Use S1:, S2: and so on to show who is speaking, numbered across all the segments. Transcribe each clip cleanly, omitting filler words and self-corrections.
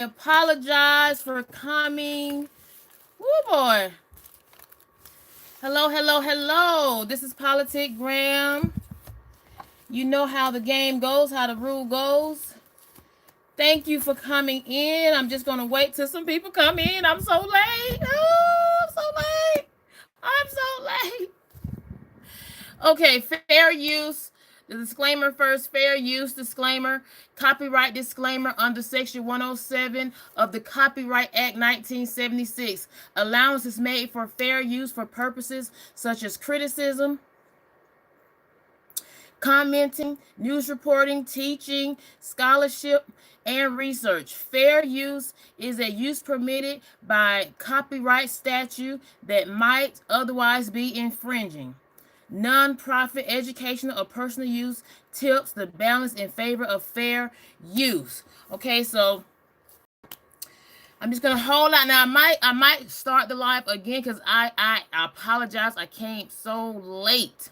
S1: apologize for coming. Woo boy. Hello. This is Politic Graham. You know how the game goes, how the rule goes. Thank you for coming in. I'm just going to wait till some people come in. I'm so late. Oh, I'm so late. I'm so late. Okay, fair use. The disclaimer first, fair use disclaimer, copyright disclaimer under Section 107 of the Copyright Act 1976. Allowance is made for fair use for purposes such as criticism, commenting, news reporting, teaching, scholarship, and research. Fair use is a use permitted by copyright statute that might otherwise be infringing. Non-profit, educational, or personal use tilts the balance in favor of fair use. Okay, so I'm just gonna hold out now. I might start the live again because I apologize. I came so late.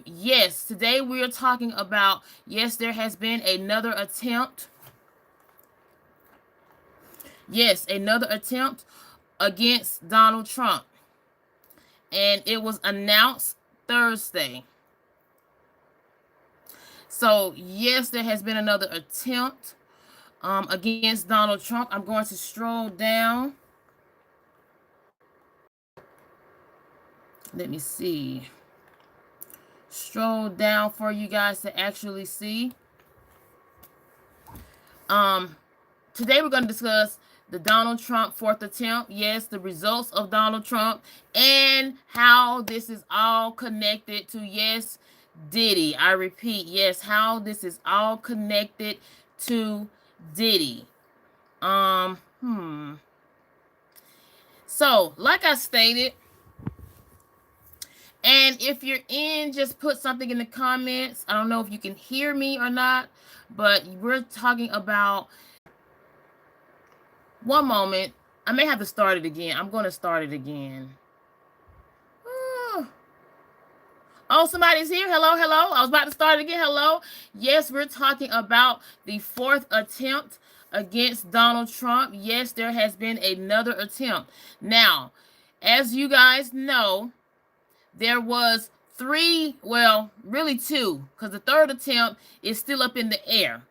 S1: Yes, today we are talking about, yes, there has been another attempt. Yes, another attempt against Donald Trump. And it was announced Thursday. So, yes, there has been another attempt against Donald Trump. I'm going to stroll down. Let me see. Stroll down for you guys to actually see. Today we're going to discuss the Donald Trump fourth attempt. Yes, the results of Donald Trump and how this is all connected to, yes, Diddy. I repeat, yes, how this is all connected to Diddy. So, like I stated, and if you're in, just put something in the comments. I don't know if you can hear me or not, but we're talking about... One moment. I may have to start it again. I'm going to start it again. Oh, somebody's here. Hello. I was about to start it again. Hello. Yes, we're talking about the fourth attempt against Donald Trump. Yes, there has been another attempt. Now, as you guys know, there was three, well, really two, because the third attempt is still up in the air.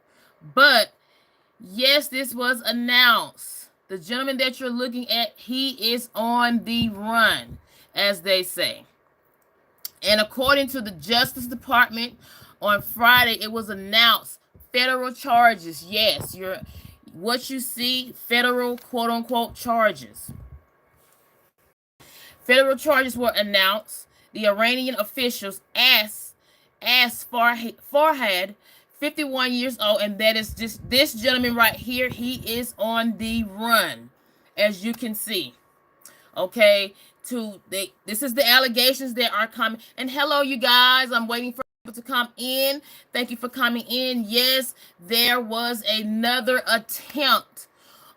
S1: But, yes, this was announced. The gentleman that you're looking at, he is on the run, as they say. And according to the Justice Department, on Friday, it was announced federal charges. Yes, what you see, federal quote-unquote charges. Federal charges were announced. The Iranian officials asked Farhad, 51 years old, and that is just this gentleman right here. He is on the run, as you can see. Okay, this is the allegations that are coming. And hello, you guys. I'm waiting for people to come in. Thank you for coming in. Yes, there was another attempt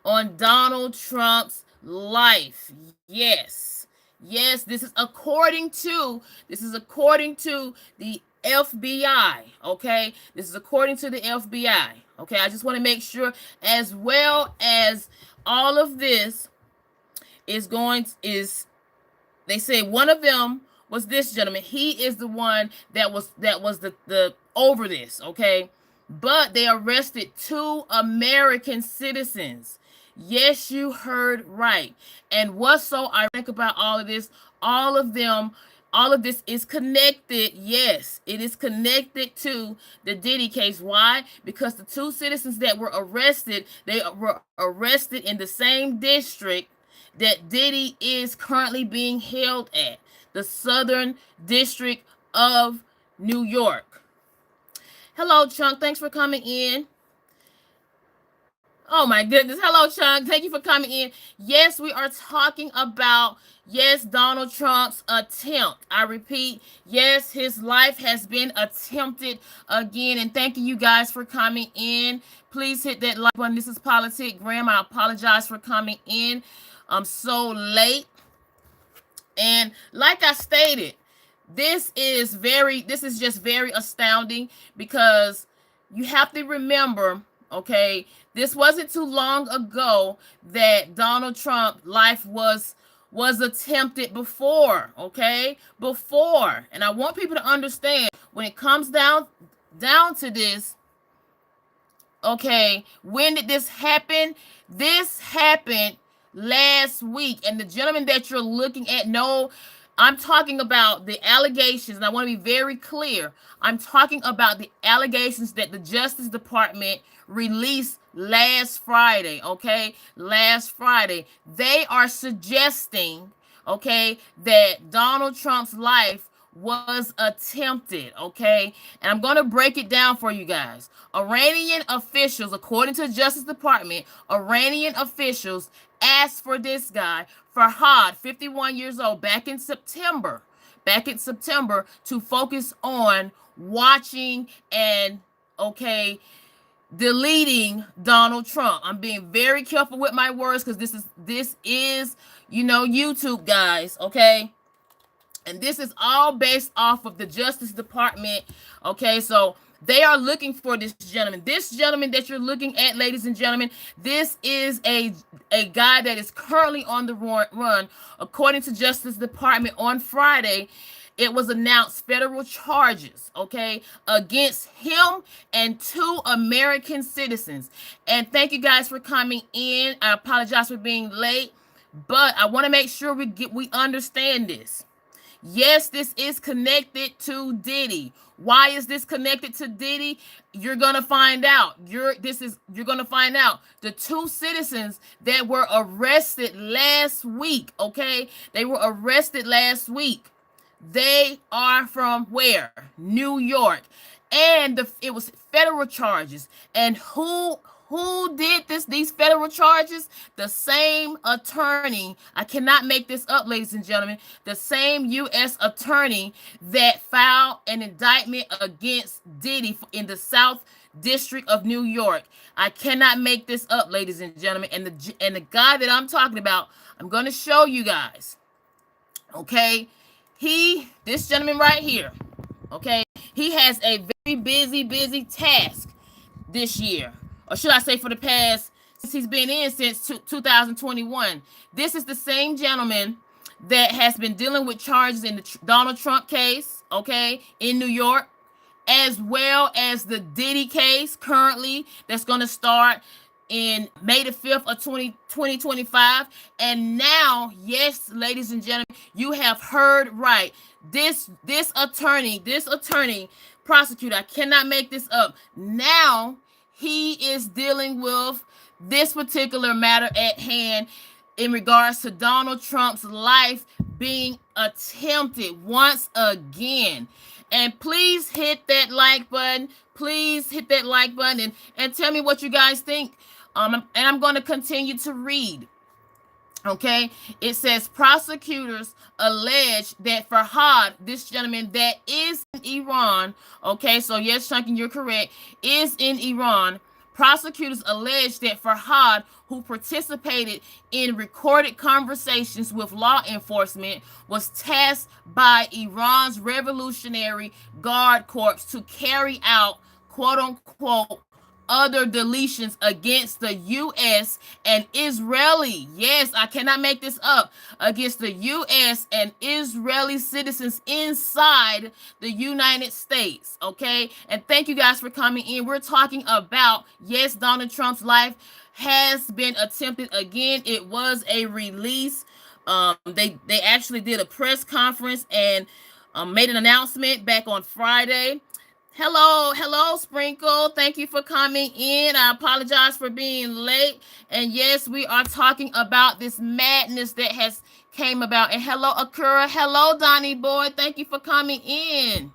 S1: on Donald Trump's life. Yes, this is according to the FBI, okay? This is according to the FBI, okay? I just want to make sure, as well as all of this they say one of them was this gentleman. He is the one that was the over this, okay? But they arrested 2 American citizens. Yes, you heard right. And what's so ironic about all of this, all of this is connected. Yes, it is connected to the Diddy case. Why? Because the 2 citizens that were arrested, they were arrested in the same district that Diddy is currently being held at, the Southern District of New York. Hello, Chunk. Thanks for coming in. Oh, my goodness. Hello, Chunk. Thank you for coming in. Yes, we are talking about, yes, Donald Trump's attempt. I repeat, yes, his life has been attempted again. And thank you guys for coming in. Please hit that like button. This is Politic Graham. I apologize for coming in. I'm so late. And like I stated, this is just very astounding, because you have to remember, okay, This wasn't too long ago that Donald Trump life was attempted before, okay? Before. And I want people to understand when it comes down to this, okay, when did this happen? This happened last week. And the gentleman that you're looking at, no, I'm talking about the allegations, and I want to be very clear. I'm talking about the allegations that the Justice Department released last Friday, okay? Last Friday. They are suggesting, okay, that Donald Trump's life was attempted, okay? And I'm going to break it down for you guys. Iranian officials, according to the Justice Department, Iranian officials asked for this guy, Farhad, 51 years old, back in September, to focus on watching and, okay, deleting Donald Trump. I'm being very careful with my words because this is, YouTube, guys, okay? And this is all based off of the Justice Department. Okay, so they are looking for this gentleman. This gentleman that you're looking at, ladies and gentlemen, this is a guy that is currently on the run. According to Justice Department on Friday, it was announced federal charges, okay, against him and 2 American citizens. And thank you guys for coming in. I apologize for being late, but I want to make sure we understand this. Yes, this is connected to Diddy. Why is this connected to Diddy? You're gonna find out. You're gonna find out. The 2 citizens that were arrested last week, okay? They were arrested last week. They are from where? New York. And it was federal charges. And who did these federal charges? The same attorney. I cannot make this up, ladies and gentlemen. The same U.S. attorney that filed an indictment against Diddy in the South District of New York. I cannot make this up, ladies and gentlemen. And the guy that I'm talking about, I'm going to show you guys. Okay? This gentleman right here, okay? He has a very busy task this year. Or should I say for the past, since he's been in since 2021. This is the same gentleman that has been dealing with charges in the Donald Trump case, okay, in New York, as well as the Diddy case currently that's going to start in May the 5th of 2025. And now, yes, ladies and gentlemen, you have heard right. This attorney, prosecutor, I cannot make this up. Now, he is dealing with this particular matter at hand in regards to Donald Trump's life being attempted once again. And please hit that like button. Please hit that like button and tell me what you guys think. And I'm going to continue to read. Okay, it says prosecutors allege that Farhad, this gentleman that is in Iran, okay, so yes, Chunky, you're correct, is in Iran. Prosecutors allege that Farhad, who participated in recorded conversations with law enforcement, was tasked by Iran's Revolutionary Guard Corps to carry out, quote unquote, other deletions against the U.S. and Israeli, yes, I cannot make this up, against the U.S. and Israeli citizens inside the United States, okay? And thank you guys for coming in. We're talking about, yes, Donald Trump's life has been attempted again. It was a release. They actually did a press conference and made an announcement back on Friday. Hello, Sprinkle. Thank you for coming in. I apologize for being late. And yes, we are talking about this madness that has came about. And hello, Akura. Hello, Donnie Boy. Thank you for coming in.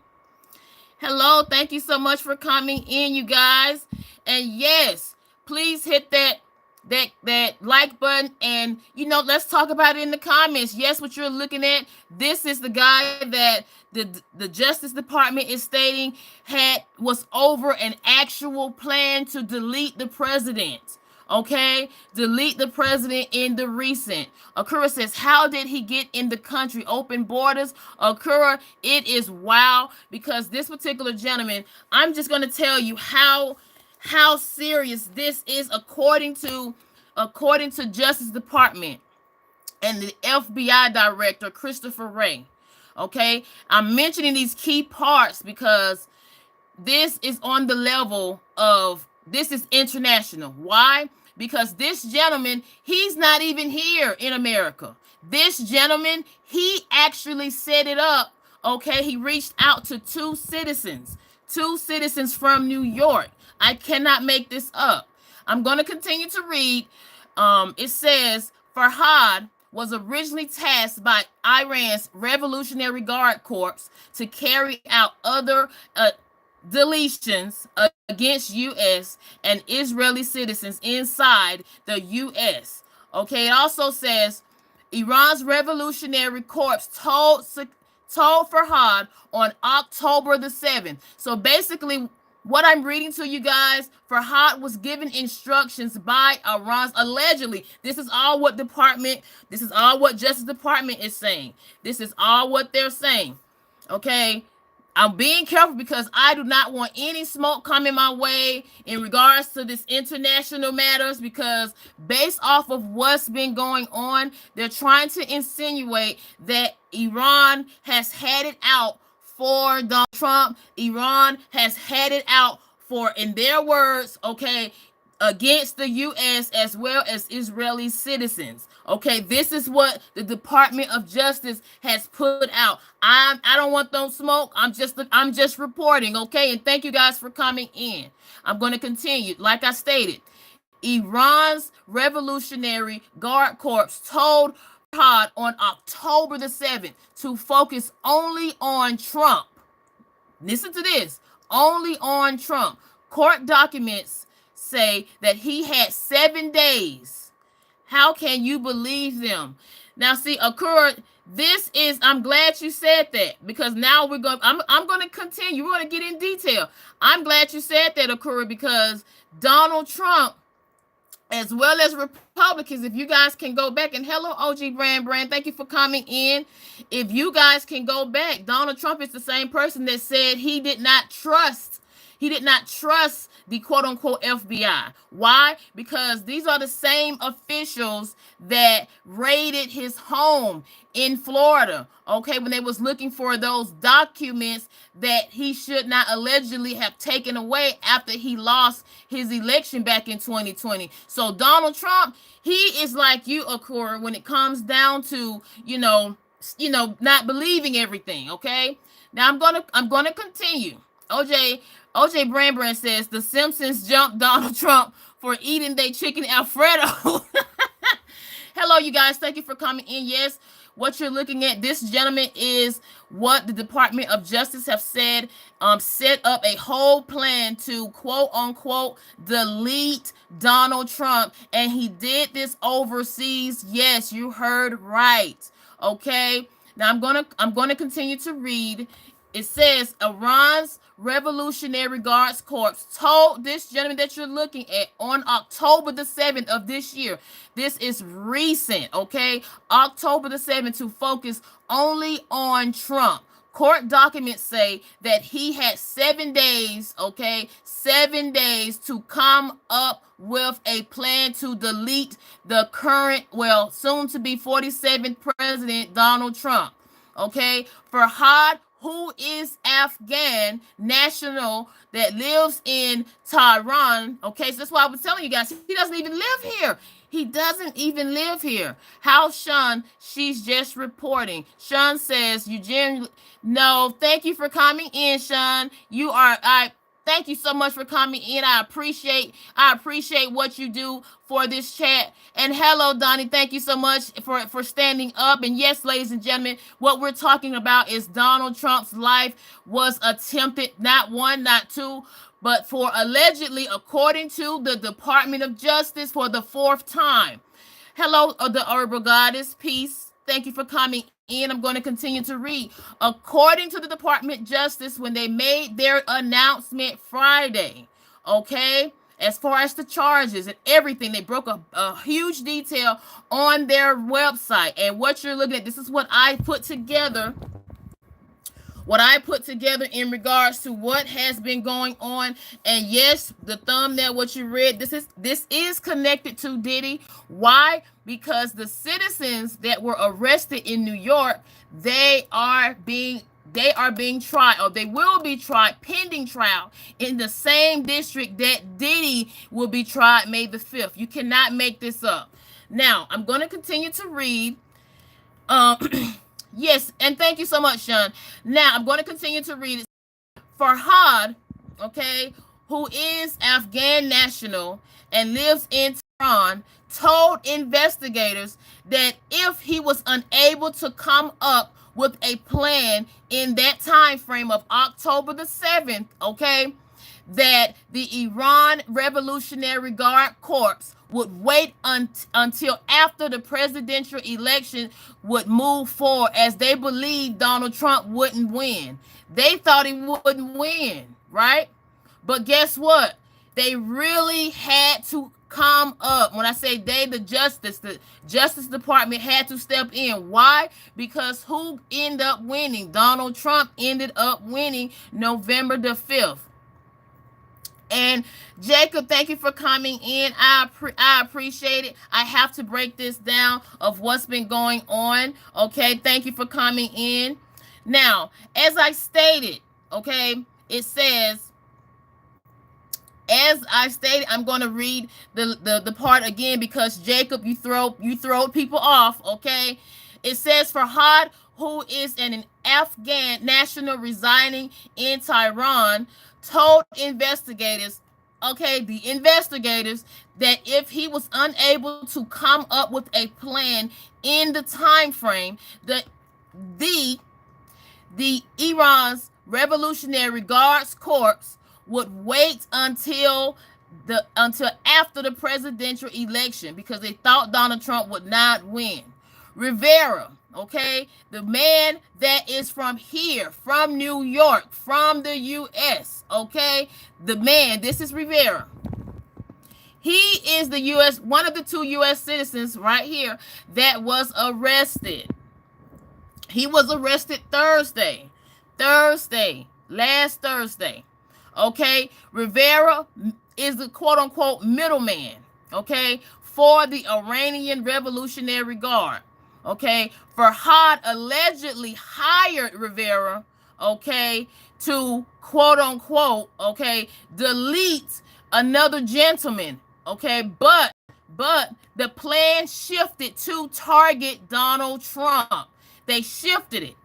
S1: Hello, thank you so much for coming in, you guys. And yes, please hit that like button, and let's talk about it in the comments. Yes, what you're looking at, this is the guy that the Justice Department is stating was over an actual plan to delete the president. Okay, delete the president in the recent. Akura says, how did he get in the country? Open borders. Akura, it is wow, because this particular gentleman, I'm just going to tell you how how serious this is according to Justice Department and the FBI director Christopher Wray. Okay, I'm mentioning these key parts because this is on the level of, this is international. Why? Because this gentleman, he's not even here in America. This gentleman, he actually set it up. Okay, he reached out to two citizens from New York. I cannot make this up. I'm going to continue to read. It says Farhad was originally tasked by Iran's Revolutionary Guard Corps to carry out other deletions against U.S. and Israeli citizens inside the U.S. Okay, it also says Iran's Revolutionary Corps told Farhad on October the 7th. So basically, what I'm reading to you guys, Farhad was given instructions by Iran's, allegedly. This is all what Justice Department is saying. This is all what they're saying. Okay. I'm being careful because I do not want any smoke coming my way in regards to this international matters, because based off of what's been going on, they're trying to insinuate that Iran has had it out for Donald Trump. Iran has had it out for, in their words, okay, against the U.S. as well as Israeli citizens. Okay, this is what the Department of Justice has put out. I don't want no smoke. I'm just reporting. Okay, and thank you guys for coming in. I'm going to continue. Like I stated, Iran's Revolutionary Guard Corps told Farhad on October the 7th to focus only on Trump. Listen to this. Only on Trump. Court documents say that he had 7 days. How can you believe them? Now, see, Akura, I'm glad you said that, because now I'm going to continue. We're going to get in detail. I'm glad you said that, Akura, because Donald Trump, as well as Republicans, if you guys can go back, and hello, OG Brand, thank you for coming in. If you guys can go back, Donald Trump is the same person that said he did not trust the quote-unquote FBI. Why? Because these are the same officials that raided his home in Florida, okay, when they was looking for those documents that he should not allegedly have taken away after he lost his election back in 2020. So Donald Trump, he is like you, Akura, when it comes down to, not believing everything, okay? Now I'm gonna continue. OJ Brand says the Simpsons jumped Donald Trump for eating their chicken Alfredo. Hello, you guys. Thank you for coming in. Yes, what you're looking at, this gentleman, is what the Department of Justice have said, set up a whole plan to quote unquote delete Donald Trump. And he did this overseas. Yes, you heard right. Okay. Now I'm gonna continue to read. It says Iran's Revolutionary Guards Corps told this gentleman that you're looking at on October the 7th of this year. This is recent, okay? October the 7th, to focus only on Trump. Court documents say that he had 7 days, okay? 7 days to come up with a plan to delete the current, soon to be 47th President Donald Trump, okay? Farhad, who is Afghan national that lives in Tehran. Okay, so that's why I was telling you guys, he doesn't even live here. He doesn't even live here. How, Sean? She's just reporting. Sean says, no, thank you for coming in, Sean. Thank you so much for coming in. I appreciate what you do for this chat. And hello, Donnie. Thank you so much for standing up. And yes, ladies and gentlemen, what we're talking about is Donald Trump's life was attempted, not one, not two, but for allegedly, according to the Department of Justice, for the 4th time. Hello, the Herbal Goddess. Peace. Thank you for coming in. I'm going to continue to read. According to the Department of Justice, when they made their announcement Friday, okay, as far as the charges and everything, they broke a huge detail on their website. And what you're looking at, this is what I put together what I put together in regards to what has been going on. And yes, the thumbnail, what you read, this is connected to Diddy. Why? Because the citizens that were arrested in New York, they are being tried, or they will be tried, pending trial, in the same district that Diddy will be tried May the 5th. You cannot make this up. Now, I'm going to continue to read. Um, yes, and thank you so much, Sean. Now, I'm going to continue to read it. Farhad, okay, who is Afghan national and lives in Tehran, told investigators that if he was unable to come up with a plan in that time frame of October the 7th, okay, that the Iran Revolutionary Guard Corps would wait until after the presidential election would move forward, as they believed Donald Trump wouldn't win. They thought he wouldn't win, right? But guess what? They really had to come up. When I say they, the Justice Department had to step in. Why? Because who ended up winning? Donald Trump ended up winning November the 5th. And Jacob, thank you for coming in. I appreciate it. I have to break this down of what's been going on. Okay, thank you for coming in. Now, as I stated, okay, it says, as I stated, I'm going to read the part again, because Jacob, you throw people off. Okay, it says, Farhad, who is an Afghan national residing in Tehran, told investigators, okay, the investigators, that if he was unable to come up with a plan in the time frame, that the Iran's Revolutionary Guards Corps would wait until after the presidential election, because they thought Donald Trump would not win. Rivera, okay, the man that is from here, from New York, from the U.S., okay, the man, this is Rivera. He is the U.S., one of the 2 U.S. citizens right here that was arrested. He was arrested last Thursday. Okay, Rivera is the quote-unquote middleman, okay, for the Iranian Revolutionary Guard. Okay, Farhad allegedly hired Rivera, okay, to quote-unquote, okay, delete another gentleman, okay, but the plan shifted to target Donald Trump. They shifted it.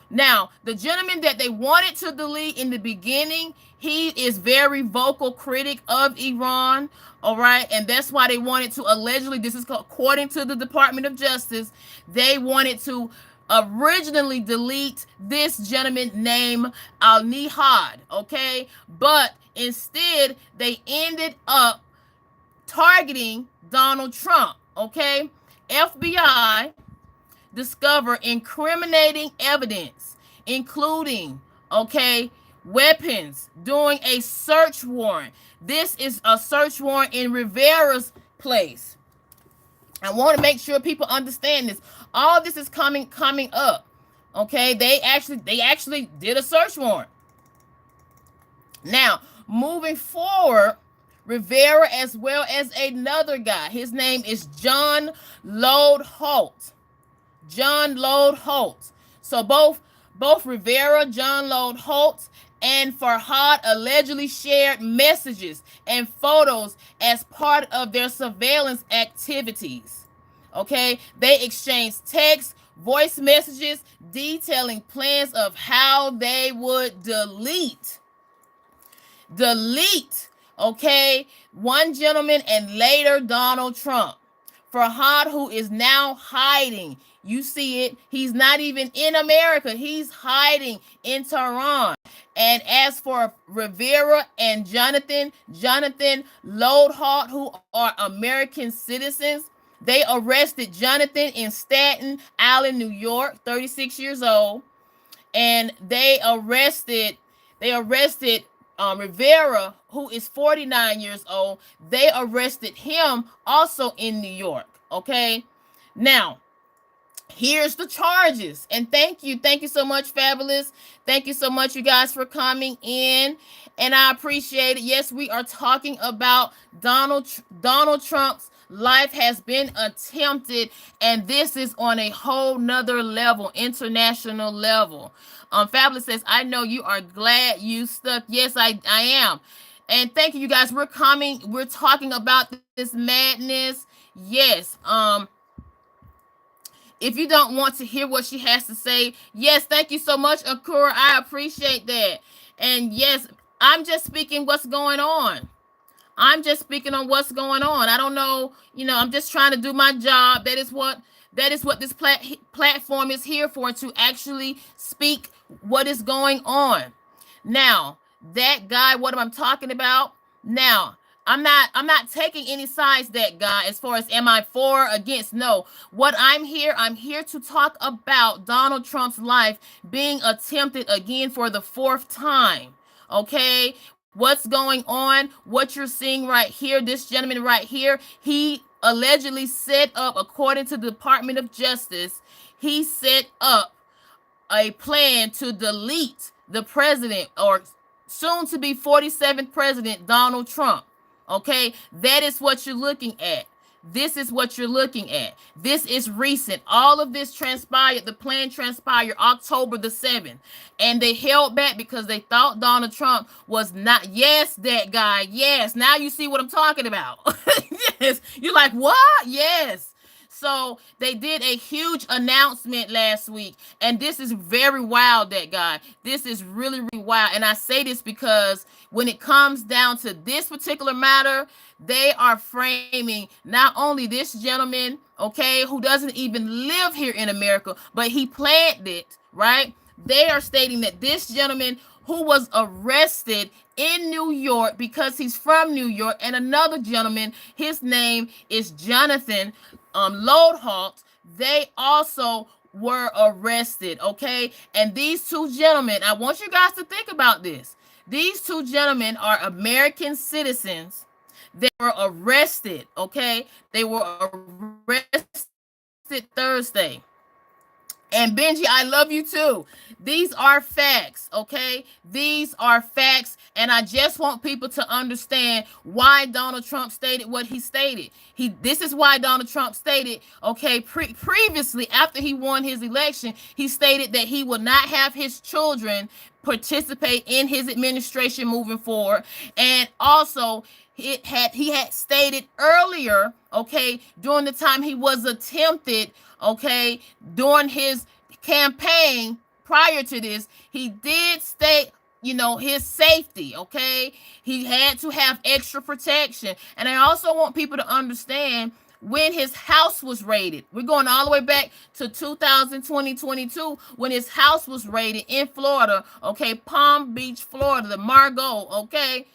S1: Now, the gentleman that they wanted to delete in the beginning, he is very vocal critic of Iran, all right? And that's why they wanted to allegedly, this is according to the Department of Justice, they wanted to originally delete this gentleman named Al-Nihad, okay? But instead, they ended up targeting Donald Trump, okay? FBI discover incriminating evidence, including, okay, weapons, during a search warrant. This is a search warrant in Rivera's place. I want to make sure people understand this. All this is coming up. Okay, they actually did a search warrant. Now, moving forward, Rivera, as well as another guy, his name is John Lode Holt. So both Rivera, John Lode Holt, and Farhad allegedly shared messages and photos as part of their surveillance activities. Okay, they exchanged text, voice messages detailing plans of how they would delete, okay, one gentleman and later Donald Trump. Farhad, who is now hiding, you see it, he's not even in America, he's hiding in Tehran. And as for Rivera and Jonathan Lodehart, who are American citizens, they arrested Jonathan in Staten Island, New York, 36 years old, and they arrested Rivera, who is 49 years old. They arrested him also in New York. Okay, now Here's the charges. And thank you so much, Fabulous. Thank you so much, you guys, for coming in, and I appreciate it. Yes, we are talking about Donald Trump's life has been attempted, and this is on a whole nother level, international level. Fabulous says, I know you are glad you stuck. Yes, I am. And thank you, you guys. We're talking about this madness. Yes. If you don't want to hear what she has to say, yes, thank you so much, Akura. I appreciate that. And yes, I'm just speaking what's going on. I'm just speaking on what's going on. I don't know, I'm just trying to do my job. That is what this platform is here for, to actually speak what is going on. Now, that guy, what am I talking about? Now, I'm not taking any sides, that guy, as far as am I for or against. No. I'm here to talk about Donald Trump's life being attempted again for the fourth time. Okay? What's going on? What you're seeing right here, this gentleman right here, he allegedly set up, according to the Department of Justice, he set up a plan to delete the president, or soon to be 47th president, Donald Trump. Okay, that is what you're looking at. This is what you're looking at. This is recent. All of this transpired. The plan transpired October the 7th. And they held back because they thought Donald Trump was not. Yes, that guy. Yes. Now you see what I'm talking about. Yes. You're like, what? Yes. So they did a huge announcement last week, and this is very wild, that guy. This is really, really wild. And I say this because when it comes down to this particular matter, they are framing not only this gentleman, okay, who doesn't even live here in America, but he planned it, right? They are stating that this gentleman who was arrested in New York because he's from New York, and another gentleman, his name is Jonathan Loadhalt, they also were arrested, okay? And these two gentlemen, I want you guys to think about this. These two gentlemen are American citizens. They were arrested, okay? They were arrested Thursday. And Benji, I love you too. These are facts, okay? These are facts, and I just want people to understand why Donald Trump stated what he stated. This is why Donald Trump stated, okay, previously, after he won his election, he stated that he would not have his children participate in his administration moving forward. And also, he had stated earlier, okay, during the time he was attempted, okay, during his campaign prior to this, he did state, his safety, okay? He had to have extra protection. And I also want people to understand when his house was raided. We're going all the way back to 2020-22 when his house was raided in Florida, okay, Palm Beach, Florida, the Margot, okay?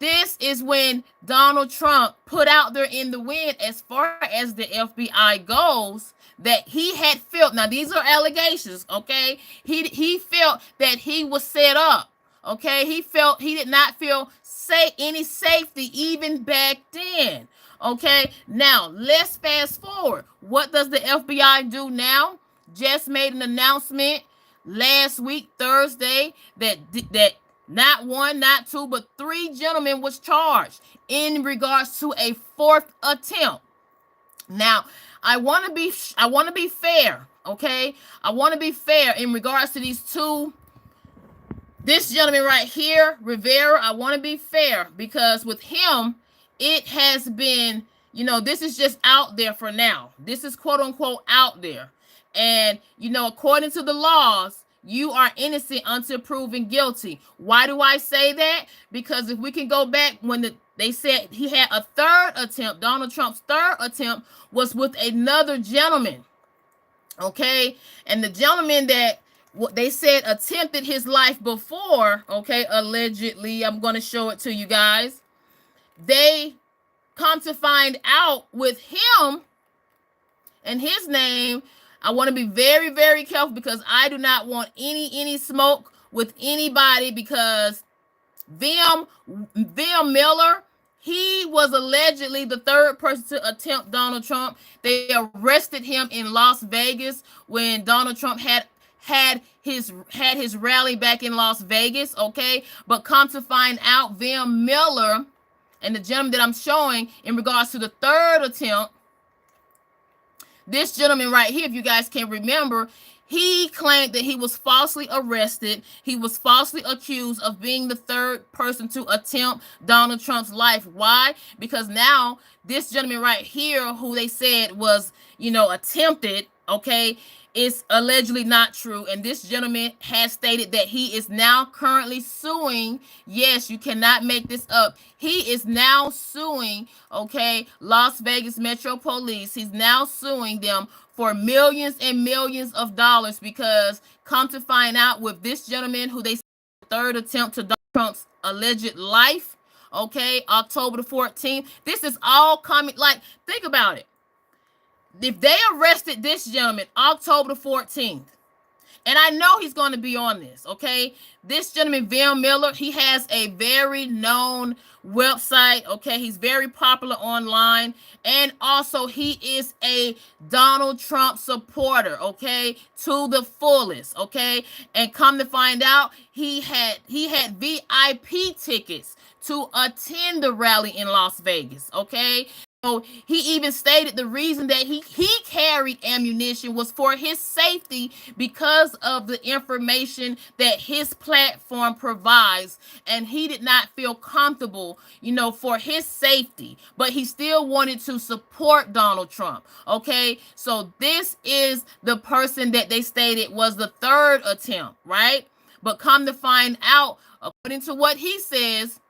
S1: This is when Donald Trump put out there in the wind, as far as the FBI goes, that he had felt, now these are allegations, okay? He felt that he was set up, okay? He did not feel any safety even back then, okay? Now, let's fast forward. What does the FBI do now? Just made an announcement last week, Thursday, that not one, not two, but three gentlemen was charged in regards to a fourth attempt. Now, I want to be fair, okay? I want to be fair in regards to this gentleman right here, Rivera. I want to be fair because with him, it has been, this is just out there for now. This is quote unquote out there. And, according to the laws, you are innocent until proven guilty. Why do I say that? Because if we can go back when they said he had a third attempt, Donald Trump's third attempt was with another gentleman, okay? And the gentleman that they said attempted his life before, okay, allegedly, I'm going to show it to you guys. They come to find out with him and his name, I want to be very, very careful because I do not want any smoke with anybody because Vim Miller, He was allegedly the third person to attempt Donald Trump. They arrested him in Las Vegas when Donald Trump had his rally back in Las Vegas, okay? But come to find out, Van Miller and the gentleman that I'm showing in regards to the third attempt, this gentleman right here, if you guys can remember, he claimed that he was falsely arrested. He was falsely accused of being the third person to attempt Donald Trump's life. Why? Because now this gentleman right here, who they said was, attempted, okay, is allegedly not true. And this gentleman has stated that he is now currently suing. Yes, you cannot make this up. He is now suing, okay, Las Vegas Metro Police. He's now suing them for millions and millions of dollars, because come to find out, with this gentleman who they third attempt to Donald Trump's alleged life, okay, October the 14th, this is all coming, like, think about it. If they arrested this gentleman October the 14th, and I know he's going to be on this, okay? This gentleman, Van Miller, he has a very known website, okay? He's very popular online, and also he is a Donald Trump supporter, okay? To the fullest, okay? And come to find out, he had VIP tickets to attend the rally in Las Vegas, okay? So he even stated the reason that he carried ammunition was for his safety, because of the information that his platform provides, and he did not feel comfortable, for his safety, but he still wanted to support Donald Trump. Okay, so this is the person that they stated was the third attempt, right? But come to find out, according to what he says,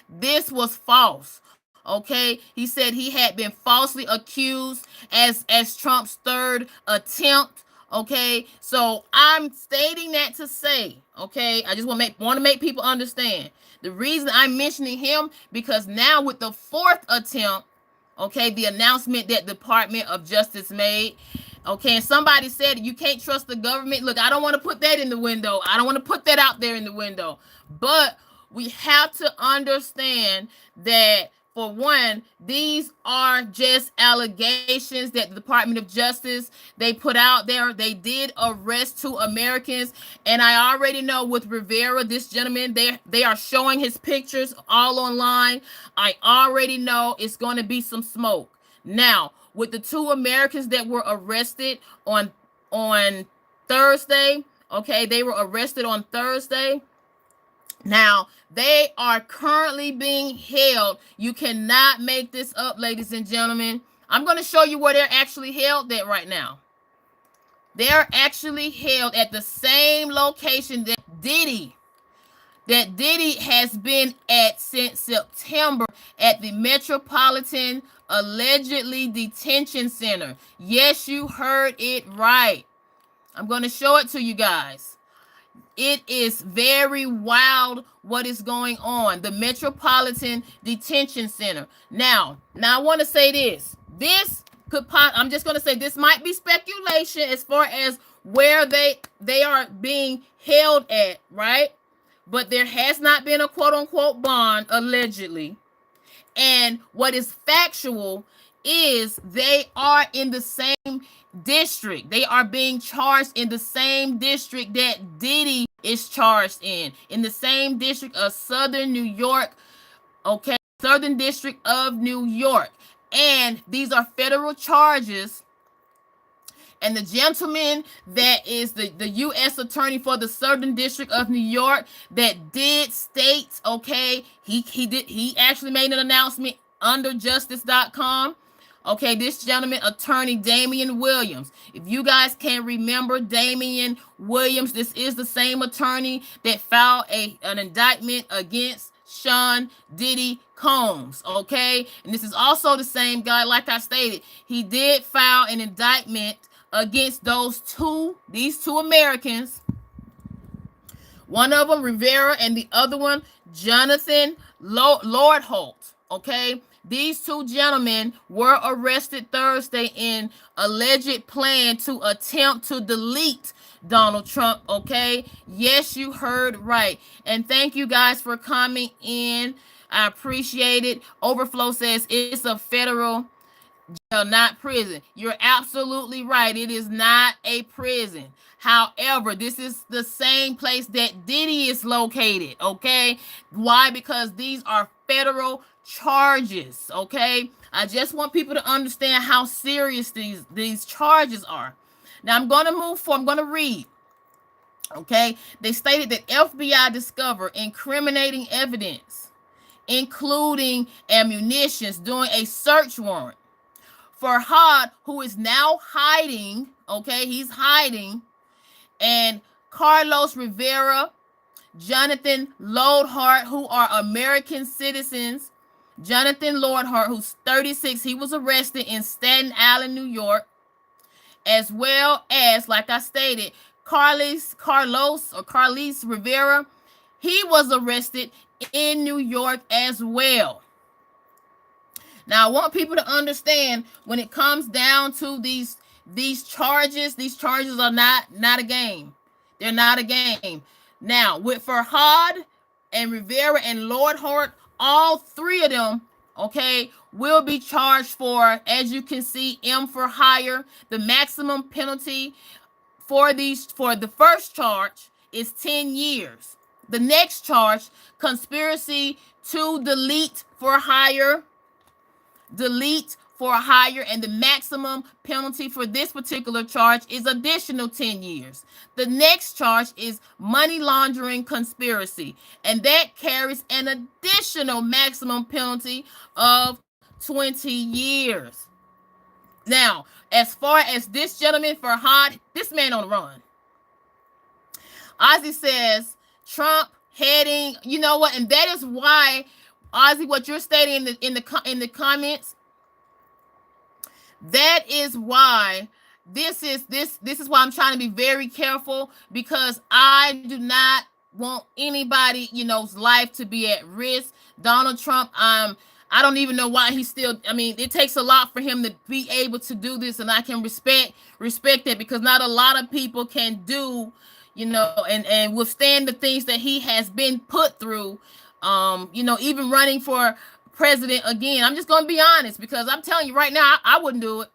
S1: this was false. Okay, he said he had been falsely accused as Trump's third attempt. Okay, so I'm stating that to say, okay, I just want to make people understand the reason I'm mentioning him, because now with the fourth attempt, okay, the announcement that Department of Justice made. Okay, and somebody said you can't trust the government. Look, I don't want to put that in the window. I don't want to put that out there in the window. But we have to understand that, for one, these are just allegations that the Department of Justice, they put out there. They did arrest 2 Americans. And I already know with Rivera, this gentleman, they are showing his pictures all online. I already know it's going to be some smoke. Now, with the 2 Americans that were arrested on Thursday, okay, they were arrested on Thursday. Now, they are currently being held. You cannot make this up, ladies and gentlemen. I'm going to show you where they're actually held at right now. They're actually held at the same location that Diddy has been at since September, at the Metropolitan allegedly detention center. Yes, you heard it right. I'm going to show it to you guys. It is very wild what is going on. The Metropolitan Detention Center. Now I want to say this. I'm just going to say this might be speculation as far as where they are being held at, right? But there has not been a quote-unquote bond, allegedly. And what is factual is they are in the same district. They are being charged in the same district that Diddy is charged in the same district of Southern New York, okay, Southern District of New York. And these are federal charges. And the gentleman that is the U.S. attorney for the Southern District of New York that did state, okay, he actually made an announcement under justice.com. Okay, this gentleman, attorney Damian Williams. If you guys can remember Damian Williams, this is the same attorney that filed an indictment against Sean Diddy Combs, okay? And this is also the same guy, like I stated. He did file an indictment against these two Americans. One of them, Rivera, and the other one, Jonathan Lord Holt, okay? These two gentlemen were arrested Thursday in alleged plan to attempt to delete Donald Trump. Okay, yes, you heard right. And thank you guys for coming in. I appreciate it. Overflow says it's a federal jail, not prison. You're absolutely right. It is not a prison. However, this is the same place that Diddy is located. Okay. Why? Because these are federal charges. Okay. I just want people to understand how serious these charges are. Now I'm going to move forward. I'm going to read. Okay. They stated that FBI discovered incriminating evidence, including ammunitions, during a search warrant for Hod, who is now hiding. Okay, he's hiding. And Carlos Rivera, Jonathan Lodhart, who are American citizens. Jonathan Lodhart, who's 36, he was arrested in Staten Island, New York, as well as, like I stated, Carlos Rivera, he was arrested in New York as well. Now, I want people to understand when it comes down to these charges are not a game. They're not a game. Now, with Farhad and Rivera and Lodhart, all three of them, okay, will be charged for, as you can see, M for hire. The maximum penalty for the first charge is 10 years. The next charge, conspiracy to delete for hire, and the maximum penalty for this particular charge is additional 10 years. The next charge is money laundering conspiracy, and that carries an additional maximum penalty of 20 years. Now, as far as this gentleman, Farhad, this man on the run. Ozzy says Trump heading, you know what, and that is why, Ozzy, what you're stating in the comments, that is why this is why I'm trying to be very careful, because I do not want anybody, life to be at risk. Donald Trump, I don't even know why he's still, it takes a lot for him to be able to do this, and I can respect it, because not a lot of people can do, and withstand the things that he has been put through. Even running for president again. I'm just going to be honest, because I'm telling you right now, I wouldn't do it.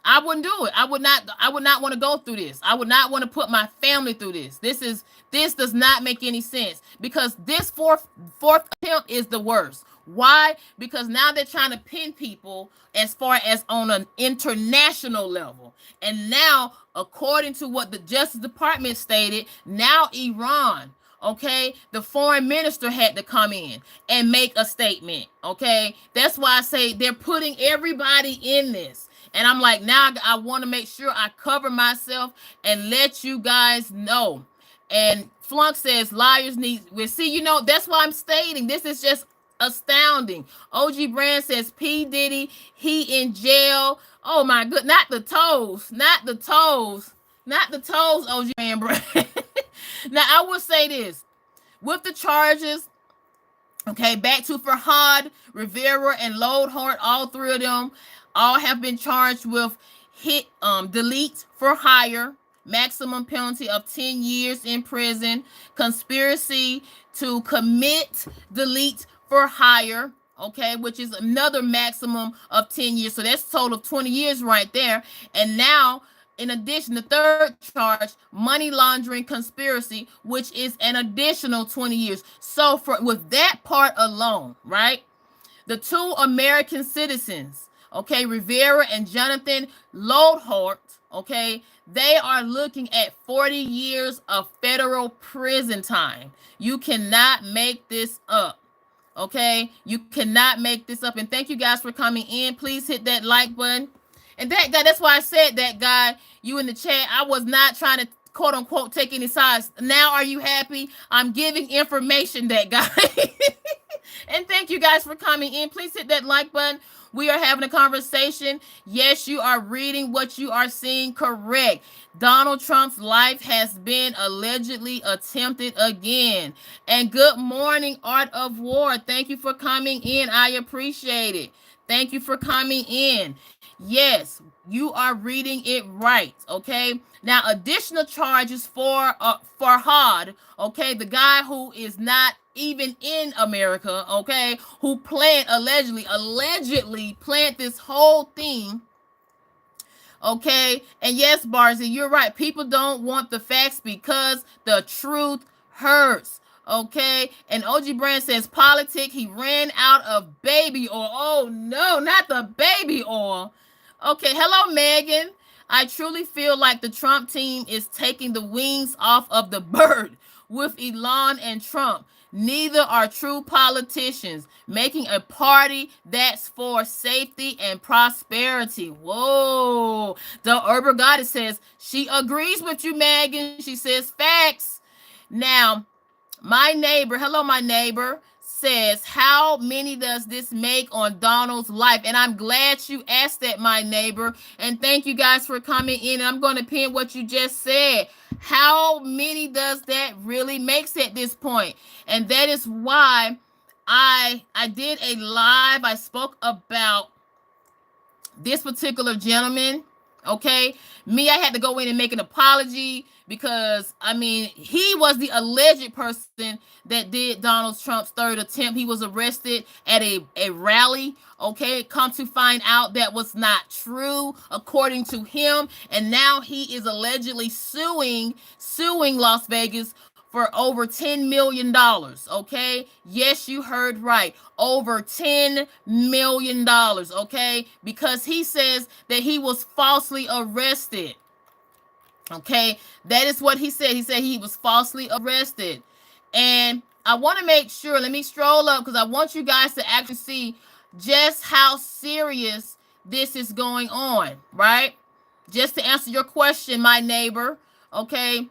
S1: I wouldn't do it. I would not want to go through this. I would not want to put my family through this. This does not make any sense, because this fourth attempt is the worst. Why? Because now they're trying to pin people as far as on an international level. And now, according to what the Justice Department stated, now Iran, okay, the foreign minister had to come in and make a statement. Okay, that's why I say they're putting everybody in this. And I'm like, now I want to make sure I cover myself and let you guys know. And Flunk says liars need, well, see, that's why I'm stating this is just astounding. OG Brand says P. Diddy, he in jail. Oh my good, not the toes, OG Brand. Now, I will say this. With the charges, okay, back to Farhad, Rivera, and Lodhart, all three of them all have been charged with delete for hire, maximum penalty of 10 years in prison, conspiracy to commit delete for hire, okay, which is another maximum of 10 years. So that's a total of 20 years right there. And now, in addition, the third charge, money laundering conspiracy, which is an additional 20 years. So with that part alone, right, the two American citizens, okay, Rivera and Jonathan Lodhart, okay, they are looking at 40 years of federal prison time. You cannot make this up. Okay, you cannot make this up. And thank you guys for coming in. Please hit that like button. And that guy, that's why I said that guy, you in the chat, I was not trying to quote unquote take any sides. Now are you happy? I'm giving information, that guy. And thank you guys for coming in. Please hit that like button. We are having a conversation. Yes, you are reading what you are seeing correct. Donald Trump's life has been allegedly attempted again. And good morning, Art of War. Thank you for coming in. I appreciate it. Thank you for coming in. Yes, you are reading it right. Okay. Now, additional charges for Farhad. Okay, the guy who is not even in America. Okay, who planned allegedly planned this whole thing. Okay, and yes, Barzy, you're right. People don't want the facts because the truth hurts. Okay, and OG Brand says politic. He ran out of baby oil. Oh no, not the baby oil. Okay, hello, Megan. I truly feel like the Trump team is taking the wings off of the bird with Elon and Trump. Neither are true politicians, making a party that's for safety and prosperity. Whoa. The Urban Goddess says she agrees with you, Megan. She says facts. Now, my neighbor, hello, my neighbor, says, how many does this make on Donald's life? And I'm glad you asked that, my neighbor. And thank you guys for coming in. And I'm going to pin what you just said. How many does that really makes at this point? And that is why I did a live. I spoke about this particular gentleman. Okay, me, I had to go in and make an apology because I mean he was the alleged person that did Donald Trump's third attempt. He was arrested at a rally. Okay, come to find out that was not true according to him, and now he is allegedly suing Las Vegas for over $10 million. Okay, yes, you heard right, over $10 million. Okay, because he says that he was falsely arrested. Okay, that is what he said. He said he was falsely arrested. And I want to make sure, let me stroll up because I want you guys to actually see just how serious this is going on, right? Just to answer your question, my neighbor, okay?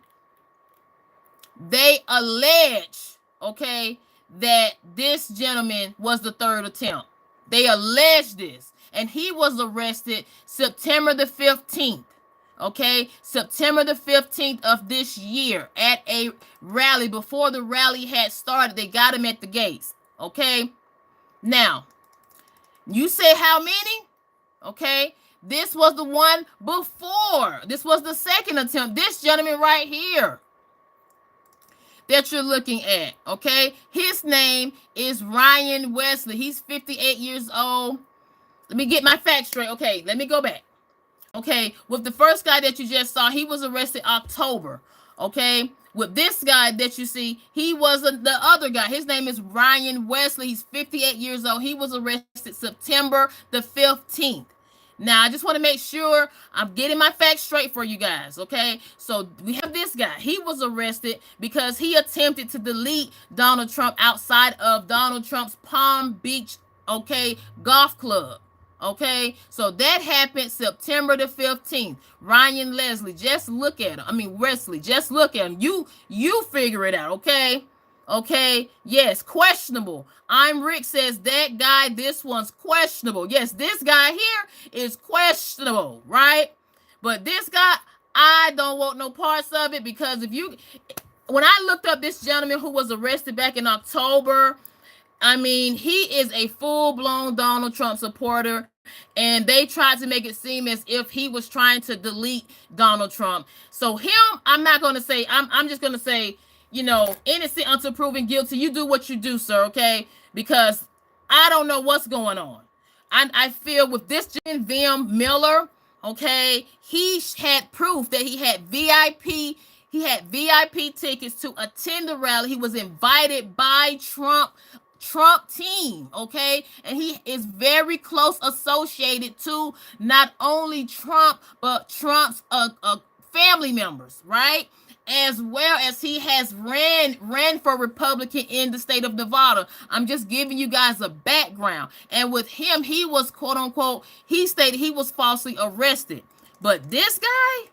S1: They allege, okay, that this gentleman was the third attempt. They allege this. And he was arrested September the 15th. Okay, September the 15th of this year at a rally. Before the rally had started, they got him at the gates. Okay, now, you say how many? Okay, this was the one before. This was the second attempt. This gentleman right here that you're looking at, okay? His name is Ryan Wesley. He's 58 years old. Let me get my facts straight. Okay, let me go back. Okay, with the first guy that you just saw, he was arrested October. Okay, with this guy that you see, he was the other guy. His name is Ryan Wesley. He's 58 years old. He was arrested September the 15th. Now, I just want to make sure I'm getting my facts straight for you guys, okay? So, we have this guy. He was arrested because he attempted to delete Donald Trump outside of Donald Trump's Palm Beach, okay, golf club, okay? So, that happened September the 15th. Ryan Leslie, just look at him. I mean, Wesley, just look at him. You figure it out, okay? Okay, yes, questionable. I'm Rick says that guy, this one's questionable. Yes, this guy here is questionable, right? But this guy, I don't want no parts of it because when I looked up this gentleman who was arrested back in October, I mean, he is a full-blown Donald Trump supporter, and they tried to make it seem as if he was trying to delete Donald Trump. So him, I'm not going to say, I'm just going to say, you know, innocent until proven guilty. You do what you do, sir, okay? Because I don't know what's going on. I feel with this Vim Miller, okay, he had proof that he had VIP tickets to attend the rally. He was invited by Trump team, okay? And he is very close associated to not only Trump, but Trump's family members, right? As well as he has ran for Republican in the state of Nevada. I'm just giving you guys a background. And with him, he was, quote unquote, he stated he was falsely arrested. But this guy,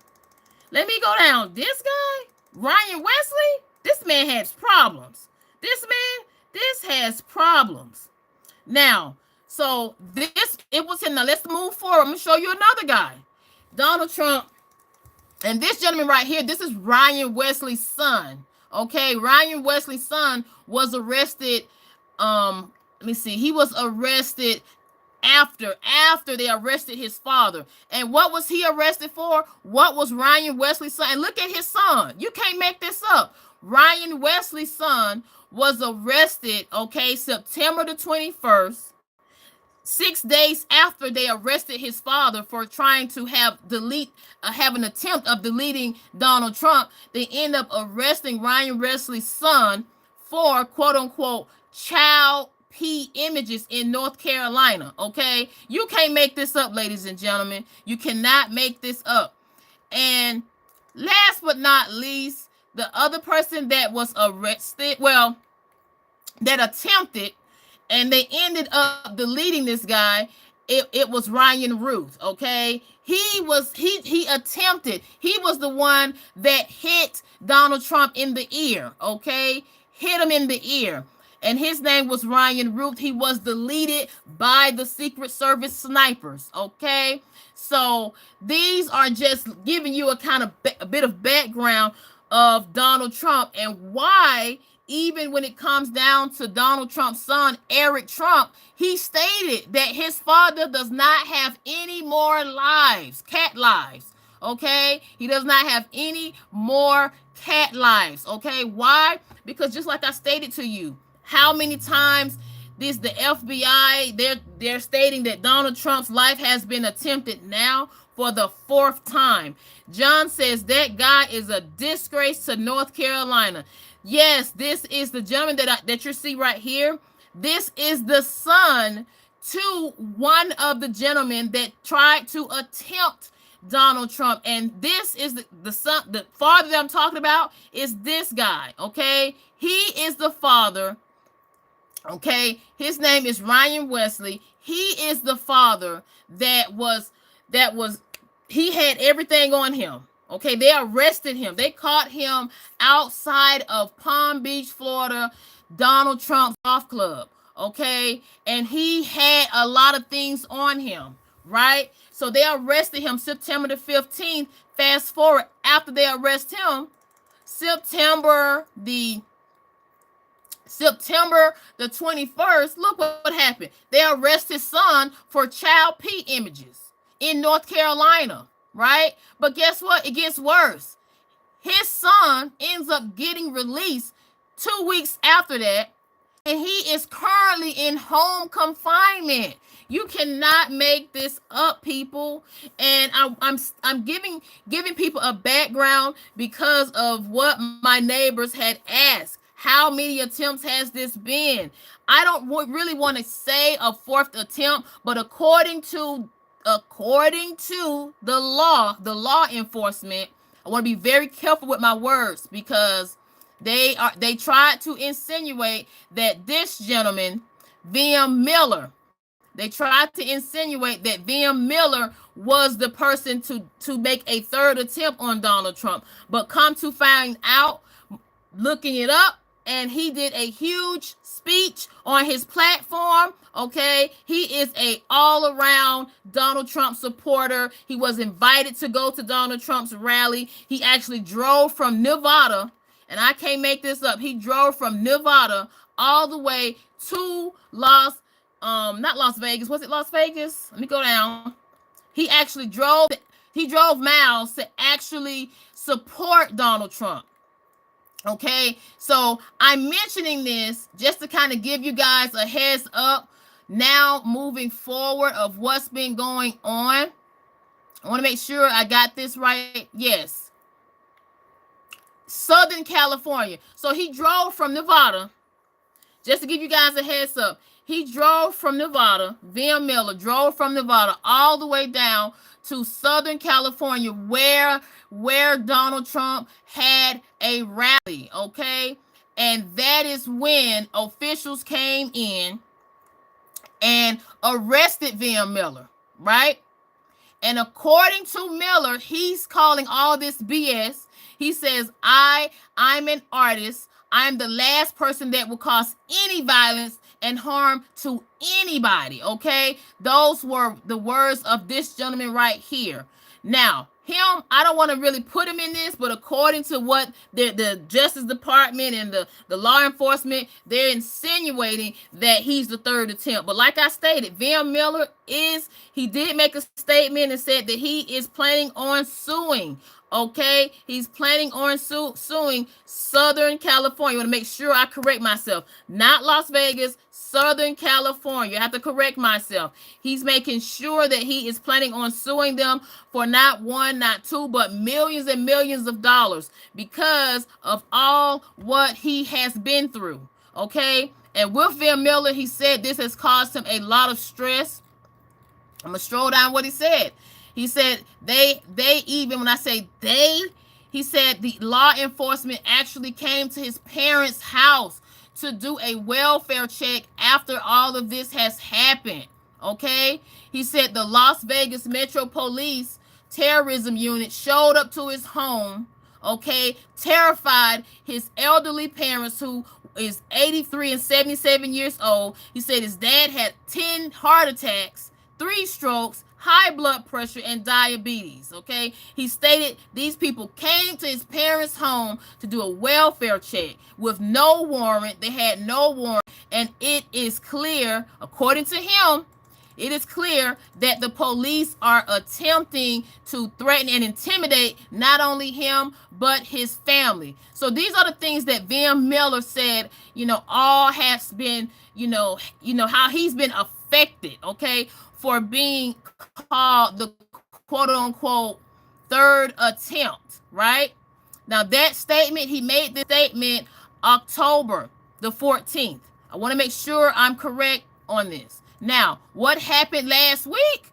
S1: let me go down. This guy, Ryan Wesley, this man has problems. This man, This has problems. Now, so this, it was in the, let's move forward. I'm going to show you another guy. Donald Trump. And this gentleman right here, this is Ryan Wesley's son. Okay, Ryan Wesley's son was arrested. Let me see. He was arrested after they arrested his father. And what was he arrested for? What was Ryan Wesley's son? And look at his son. You can't make this up. Ryan Wesley's son was arrested, okay, September the 21st. 6 days after they arrested his father for trying to have an attempt of deleting Donald Trump, they end up arresting Ryan Wesley's son for quote unquote child P images in North Carolina. Okay, you can't make this up, ladies and gentlemen. You cannot make this up. And last but not least, the other person that was arrested, well, that attempted, and they ended up deleting this guy. It was Ryan Ruth. Okay, he attempted. He was the one that hit Donald Trump in the ear. Okay, hit him in the ear, and his name was Ryan Ruth. He was deleted by the Secret Service snipers. Okay, so these are just giving you a bit of background of Donald Trump and why, even when it comes down to Donald Trump's son, Eric Trump, he stated that his father does not have any more lives, cat lives, okay? He does not have any more cat lives, okay? Why? Because just like I stated to you, how many times the FBI, they're stating that Donald Trump's life has been attempted now for the 4th time. John says that guy is a disgrace to North Carolina. Yes, this is the gentleman that you see right here. This is the son to one of the gentlemen that tried to attempt Donald Trump. And this is the son, the father that I'm talking about is this guy, okay? He is the father, okay? His name is Ryan Wesley. He is the father he had everything on him. Okay, they arrested him. They caught him outside of Palm Beach, Florida, Donald Trump's golf club. Okay, and he had a lot of things on him, right? So they arrested him September the 15th. Fast forward, after they arrest him, September the 21st, look what happened. They arrest his son for child P images in North Carolina, right? But guess what? It gets worse. His son ends up getting released 2 weeks after that, and he is currently in home confinement. You cannot make this up, people. And I'm giving people a background because of what my neighbors had asked. How many attempts has this been? I don't really want to say a 4th attempt, but according to the law enforcement, I want to be very careful with my words because they tried to insinuate that this gentleman, VM Miller, they tried to insinuate that VM Miller was the person to make a 3rd attempt on Donald Trump. But come to find out, looking it up, and he did a huge speech on his platform. Okay, he is a all-around Donald Trump supporter. He was invited to go to Donald Trump's rally. He actually drove from Nevada, and I can't make this up. He drove from Nevada all the way to not Las Vegas. Was it Las Vegas? Let me go down. He actually drove miles to actually support Donald Trump. Okay, so I'm mentioning this just to kind of give you guys a heads up now moving forward of what's been going on. I want to make sure I got this right. Yes. Southern California. So he drove from Nevada, just to give you guys a heads up. He drove from Nevada, VM Miller drove from Nevada all the way down to Southern California where Donald Trump had a rally, okay? And that is when officials came in and arrested VM Miller, right? And according to Miller, he's calling all this BS. He says, I'm an artist. I am the last person that will cause any violence and harm to anybody, okay? Those were the words of this gentleman right here. Now, him, I don't want to really put him in this, but according to what the Justice Department and the law enforcement, they're insinuating that he's the third attempt. But like I stated, Van Miller he did make a statement and said that he is planning on suing. Okay, he's planning on suing Southern California. I want to make sure I correct myself. Not Las Vegas, Southern California. I have to correct myself. He's making sure that he is planning on suing them for not one, not two, but millions and millions of dollars because of all what he has been through. Okay, and with Van Miller, he said this has caused him a lot of stress. I'm gonna stroll down what he said. He said they even, when I say they, he said the law enforcement actually came to his parents' house to do a welfare check after all of this has happened. Okay? He said the Las Vegas Metro Police terrorism unit showed up to his home, okay, terrified his elderly parents, who is 83 and 77 years old. He said his dad had 10 heart attacks, 3 strokes, high blood pressure, and diabetes. Okay, he stated these people came to his parents' home to do a welfare check with no warrant. They had no warrant, and it is clear, according to him, it is clear that the police are attempting to threaten and intimidate not only him but his family. So these are the things that Van Miller said, all has been, how he's been affected, okay, for being called the quote-unquote third attempt, right? Now, that statement, he made this statement October the 14th. I want to make sure I'm correct on this. Now, what happened last week?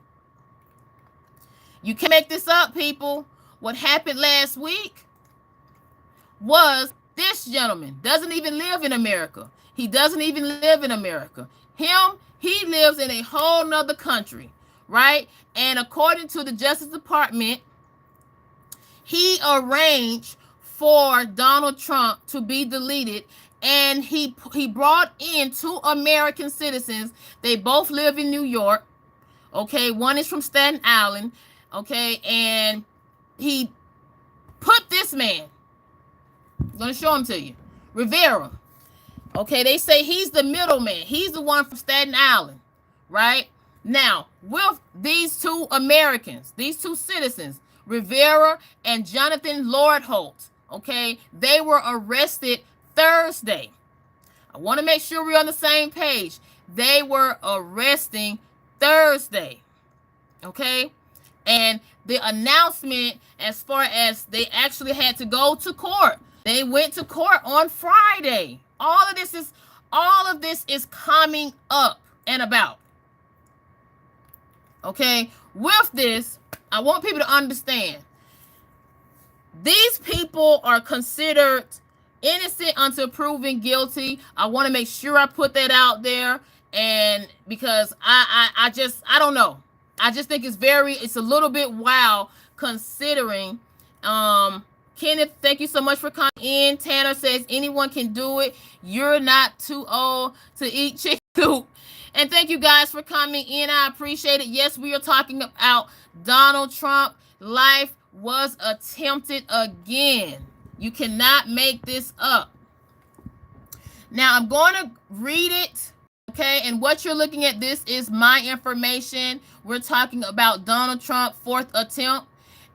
S1: You can't make this up, people. What happened last week was this gentleman doesn't even live in America. He doesn't even live in America. He lives in a whole nother country, right? And according to the Justice Department, he arranged for Donald Trump to be deleted, and he brought in 2 American citizens. They both live in New York, okay? One is from Staten Island, okay? And he put this man, I'm going to show him to you, Rivera. Okay, they say he's the middleman. He's the one from Staten Island, right? Now, with these 2 Americans, these 2 citizens, Rivera and Jonathan Lord Holt, okay, they were arrested Thursday. I want to make sure we're on the same page. They were arresting Thursday, okay? And the announcement, as far as they actually had to go to court, they went to court on Friday. All of this is coming up and about. Okay, with this, I want people to understand these people are considered innocent until proven guilty. I want to make sure I put that out there, and because I don't know. I just think it's a little bit wild considering. Kenneth, thank you so much for coming in. Tanner says anyone can do it. You're not too old to eat chicken soup. And thank you guys for coming in. I appreciate it. Yes, we are talking about Donald Trump. Life was attempted again. You cannot make this up. Now, I'm going to read it, okay? And what you're looking at, this is my information. We're talking about Donald Trump, 4th attempt.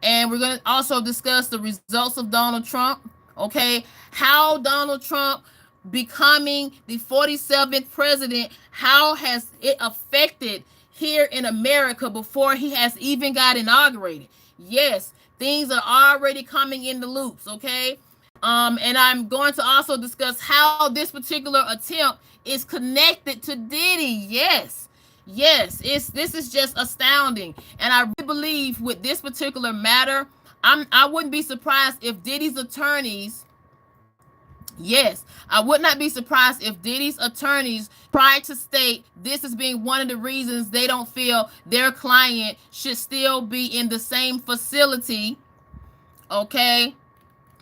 S1: And we're going to also discuss the results of Donald Trump, okay? How Donald Trump becoming the 47th president, how has it affected here in America before he has even got inaugurated? Yes, things are already coming in the loops, okay? And I'm going to also discuss how this particular attempt is connected to Diddy. Yes, this is just astounding. And I really believe with this particular matter, I wouldn't be surprised if Diddy's attorneys, I would not be surprised if Diddy's attorneys try to state this as being one of the reasons they don't feel their client should still be in the same facility, okay,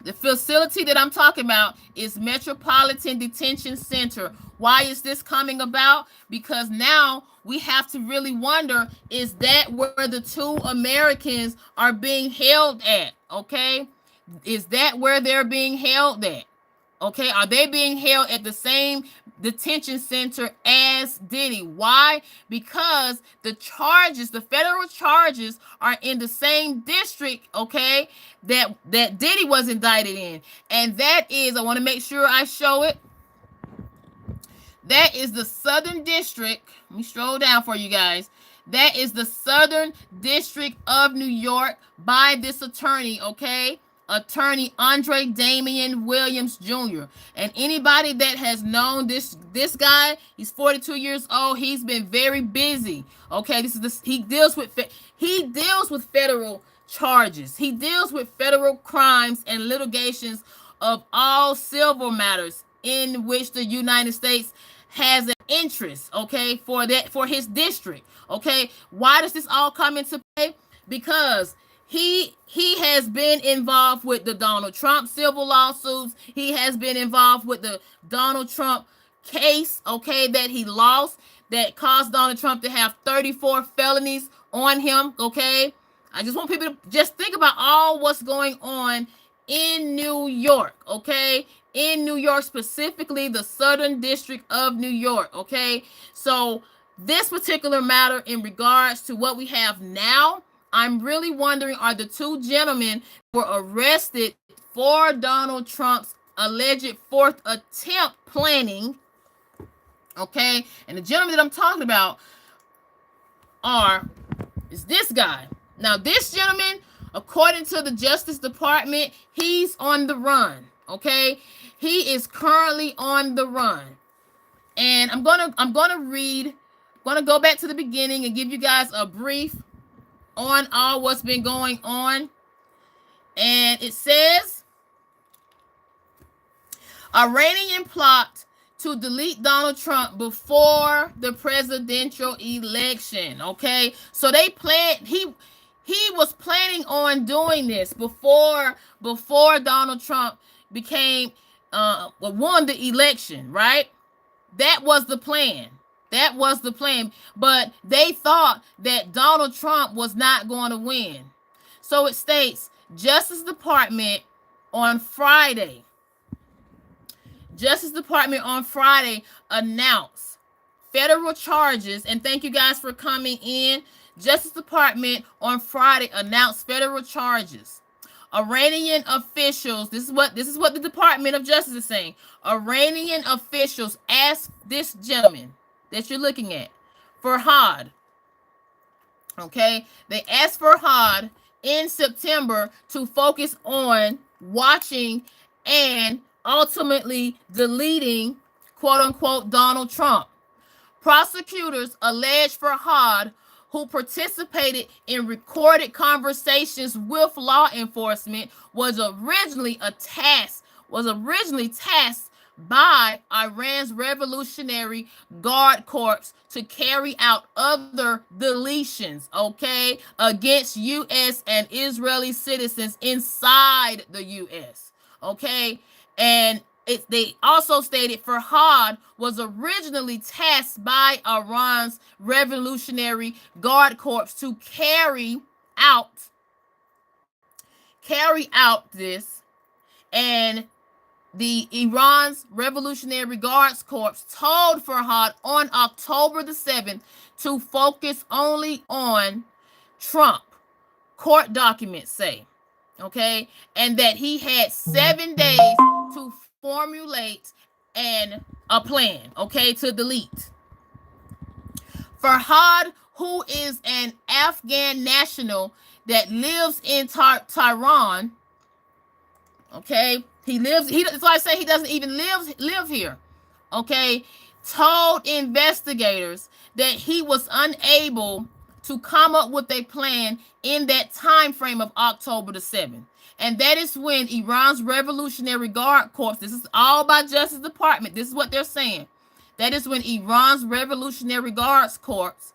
S1: The facility that I'm talking about is Metropolitan Detention Center. Why is this coming about? Because now we have to really wonder, is that where the two Americans are being held at? Okay? Is that where they're being held at? Okay, are they being held at the same detention center as Diddy? Why? Because the federal charges are in the same district, okay, that Diddy was indicted in. And that is, I want to make sure I show it. That is the Southern District. Let me scroll down for you guys. That is the Southern District of New York by this attorney, okay? Attorney Andre Damian Williams Jr. And anybody that has known this guy, he's 42 years old. He's been very busy. Okay, he deals with federal charges. He deals with federal crimes and litigations of all civil matters in which the United States has an interest, okay, for his district. Okay, why does this all come into play? Because he has been involved with the Donald Trump civil lawsuits. He has been involved with the Donald Trump case, okay, that he lost, that caused Donald Trump to have 34 felonies on him, okay? I just want people to just think about all what's going on in New York, okay? In New York, specifically the Southern District of New York, okay? So this particular matter in regards to what we have now, I'm really wondering, are the two gentlemen were arrested for Donald Trump's alleged fourth attempt planning, okay? And the gentleman that I'm talking about is this guy. Now, this gentleman, according to the Justice Department, he's on the run, okay? He is currently on the run. And I'm gonna go back to the beginning and give you guys a brief on all what's been going on. And it says, Iranian plot to delete Donald Trump before the presidential election. Okay, so they planned. He was planning on doing this before Donald Trump won the election, right? That was the plan. That was the plan. But they thought that Donald Trump was not going to win. So it states, Justice Department on Friday announced federal charges, and thank you guys for coming in. Justice Department on Friday announced federal charges. Iranian officials, this is what the Department of Justice is saying. Iranian officials asked this gentleman that you're looking at, Farhad. Okay, they asked Farhad in September to focus on watching and ultimately deleting, quote unquote, Donald Trump. Prosecutors allege Farhad, who participated in recorded conversations with law enforcement, was originally tasked by Iran's Revolutionary Guard Corps to carry out other deletions, okay, against U.S. and Israeli citizens inside the U.S., okay? And they also stated Farhad was originally tasked by Iran's Revolutionary Guard Corps to carry out this, and the Iran's Revolutionary Guards Corps told Farhad on October the 7th to focus only on Trump, court documents say, okay, and that he had 7 days to formulate a plan, okay, to delete. Farhad, who is an Afghan national that lives in Tehran, okay, that's why I say he doesn't even live here, okay, told investigators that he was unable to come up with a plan in that time frame of October the 7th. And that is when Iran's Revolutionary Guard Corps, this is all by Justice Department, this is what they're saying. That is when Iran's Revolutionary Guards Corps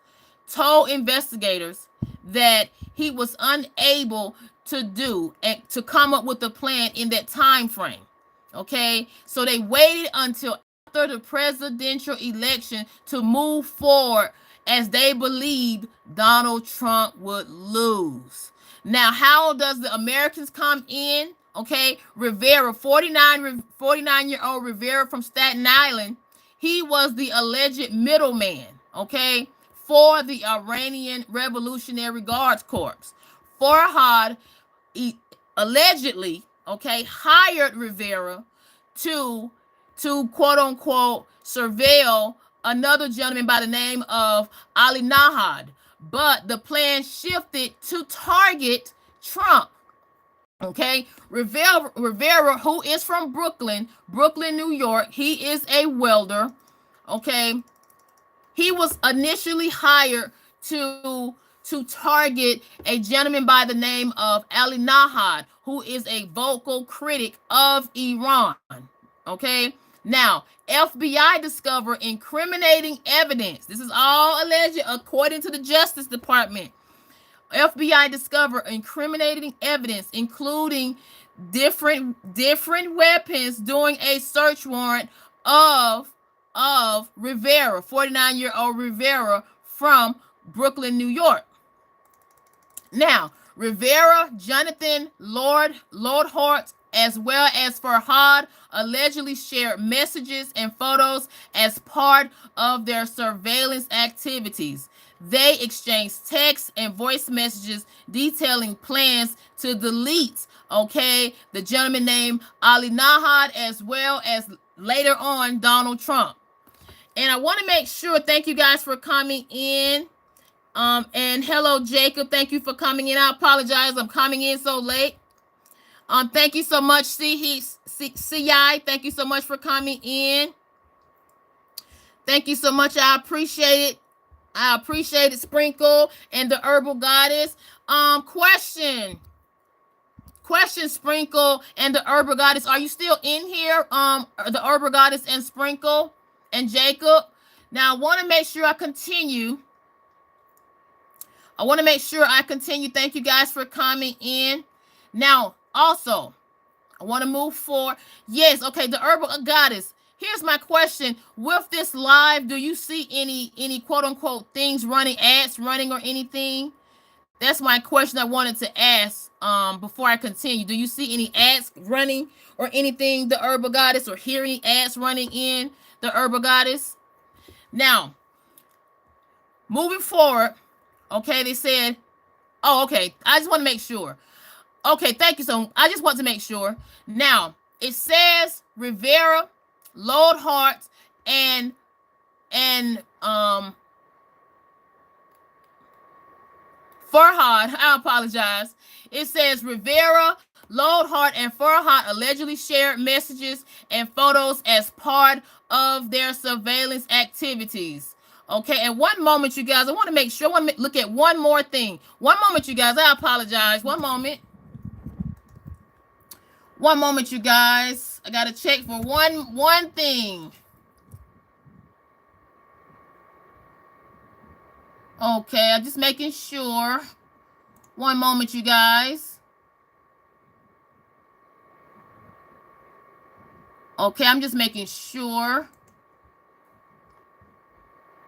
S1: told investigators that he was unable to do and to come up with a plan in that time frame. Okay, so they waited until after the presidential election to move forward as they believed Donald Trump would lose. Now, how does the Americans come in? Okay, Rivera, 49-year-old Rivera from Staten Island, he was the alleged middleman, okay, for the Iranian Revolutionary Guards Corps. Farhad allegedly, okay, hired Rivera to quote unquote surveil another gentleman by the name of Ali Nahad, but the plan shifted to target Trump. Okay, Rivera, who is from Brooklyn, New York, he is a welder. Okay, he was initially hired to target a gentleman by the name of Ali Nahad, who is a vocal critic of Iran. Okay, now FBI discovered incriminating evidence. This is all alleged according to the Justice Department. FBI discovered incriminating evidence, including different weapons during a search warrant of Rivera, 49-year-old Rivera from Brooklyn, New York. Now, Rivera, Jonathan Lordhart, as well as Farhad, allegedly shared messages and photos as part of their surveillance activities. They exchanged texts and voice messages detailing plans to delete, okay, the gentleman named Ali Nahad, as well as later on Donald Trump. And I want to make sure, thank you guys for coming in. And hello, Jacob. Thank you for coming in. I apologize. I'm coming in so late. Thank you so much, CI. Thank you so much for coming in. Thank you so much. I appreciate it. I appreciate it, Sprinkle and the Herbal Goddess. Question, Sprinkle and the Herbal Goddess. Are you still in here? The Herbal Goddess and Sprinkle and Jacob. Now, I want to make sure I continue. Thank you guys for coming in. Now, also, I want to move forward. Yes, okay, the Herbal Goddess. Here's my question. With this live, do you see any quote-unquote things running, ads running or anything? That's my question I wanted to ask before I continue. Do you see any ads running or anything, the Herbal Goddess, or hear any ads running in the Herbal Goddess? Now, moving forward, okay, they said, oh, okay, I just want to make sure. Okay, thank you. So I just want to make sure. Now, it says Rivera, Lordhart, and Farhad, I apologize. It says Rivera, Lordhart, and Farhad allegedly shared messages and photos as part of their surveillance activities. Okay, and one moment, you guys, I want to make sure, I want to look at one more thing. One moment, you guys, I apologize. One moment, you guys. I got to check for one thing. Okay, I'm just making sure. One moment, you guys. Okay, I'm just making sure.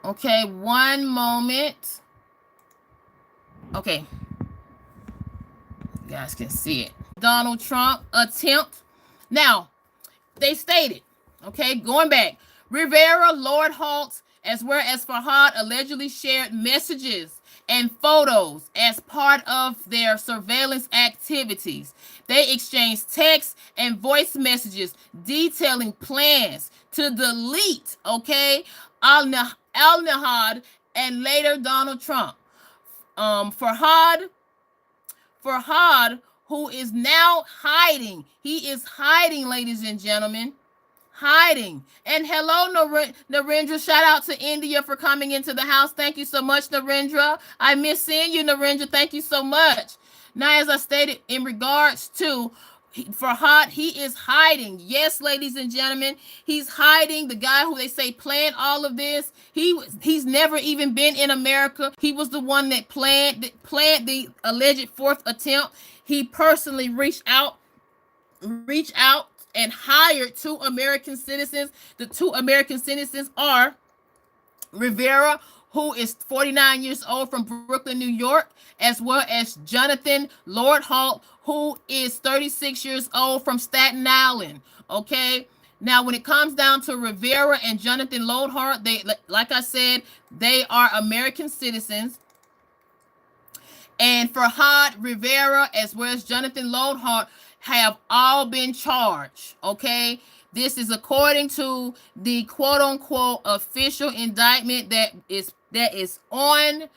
S1: Okay, one moment. Okay. You guys can see it. Donald Trump attempt. Now, they stated, okay, going back, Rivera, Lordhart, as well as Farhad allegedly shared messages and photos as part of their surveillance activities. They exchanged text and voice messages detailing plans to delete, okay, Al-Nahad and later Donald Trump. Farhad, who is now hiding. He is hiding, ladies and gentlemen. Hiding. And hello, Narendra. Shout out to India for coming into the house. Thank you so much, Narendra. I miss seeing you, Narendra. Thank you so much. Now, as I stated, in regards to Farhad, he is hiding. Yes, ladies and gentlemen, he's hiding. The guy who they say planned all of this, he's never even been in America. He was the one that planned the alleged fourth attempt. He personally reached out and hired two American citizens. The two American citizens are Rivera, who is 49 years old from Brooklyn, New York, as well as Jonathan Lordholt, who is 36 years old from Staten Island. Okay. Now, when it comes down to Rivera and Jonathan Lordholt, they, like I said, they are American citizens. And Farhad Rivera, as well as Jonathan Lordholt, have all been charged. Okay. This is according to the quote unquote official indictment that is on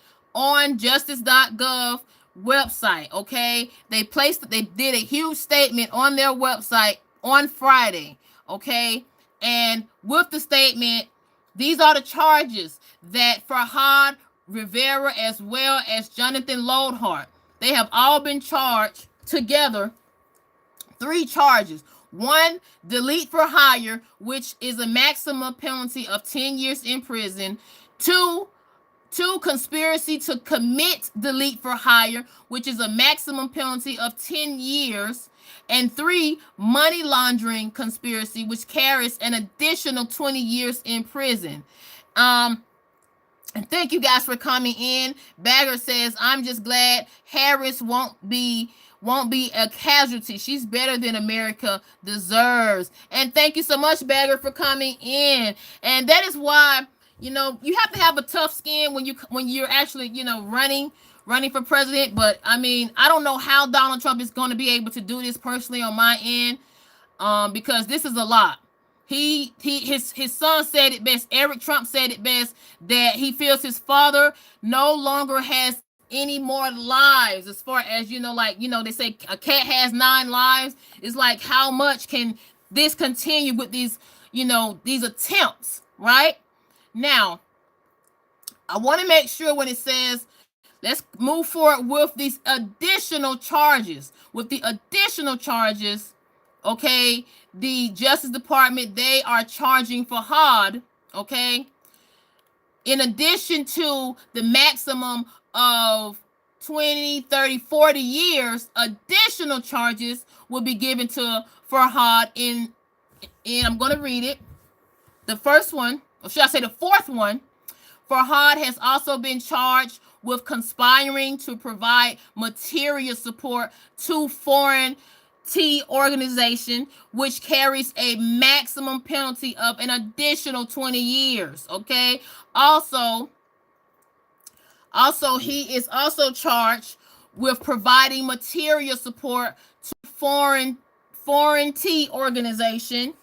S1: justice.gov website. Okay. They did a huge statement on their website on Friday. Okay. And with the statement, these are the charges that Farhad Rivera as well as Jonathan Lordholt, they have all been charged together. 3 charges. 1, delete for hire, which is a maximum penalty of 10 years in prison. 2, conspiracy to commit delete for hire, which is a maximum penalty of 10 years. And 3, money laundering conspiracy, which carries an additional 20 years in prison. And thank you guys for coming in. Bagger says, I'm just glad Harris won't be a casualty. She's better than America deserves. And thank you so much, Bagger, for coming in. And that is why, you have to have a tough skin when you're actually, running for president. But I mean, I don't know how Donald Trump is going to be able to do this personally on my end, because this is a lot. His son said it best. Eric Trump said it best, that he feels his father no longer has any more lives. As far as they say a cat has 9 lives. It's like, how much can this continue with these attempts, right? Now, I want to make sure when it says let's move forward with these additional charges. Okay, the Justice Department, they are charging Farhad, okay, in addition to the maximum of 20, 30, 40 years, additional charges will be given to Farhad in I'm going to read it. The first one, or should I say the fourth one, Farhad has also been charged with conspiring to provide material support to foreign organization, which carries a maximum penalty of an additional 20 years. Okay. Also, he is also charged with providing material support to foreign organization,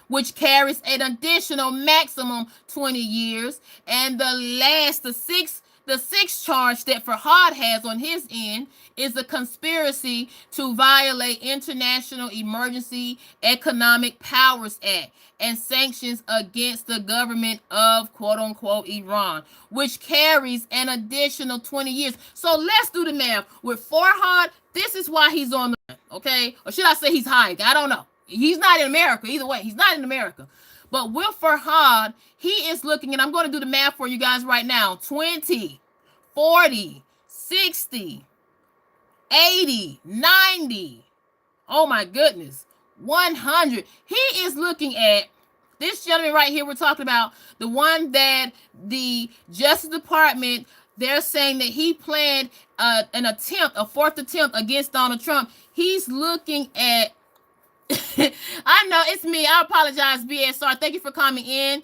S1: which carries an additional maximum 20 years. And the sixth charge that Farhad has on his end is a conspiracy to violate International Emergency Economic Powers Act and sanctions against the government of quote-unquote Iran, which carries an additional 20 years. So let's do the math. With Farhad, this is why he's on the run, okay? Or should I say he's hiding? I don't know. He's not in America. Either way, he's not in America. But with Farhad, he is looking, and I'm going to do the math for you guys right now, 20, 40, 60, 80, 90. Oh my goodness. 100. He is looking at this gentleman right here we're talking about, the one that the Justice Department, they're saying that he planned a fourth attempt against Donald Trump. He's looking at I know it's me. I apologize, BSR. Thank you for coming in.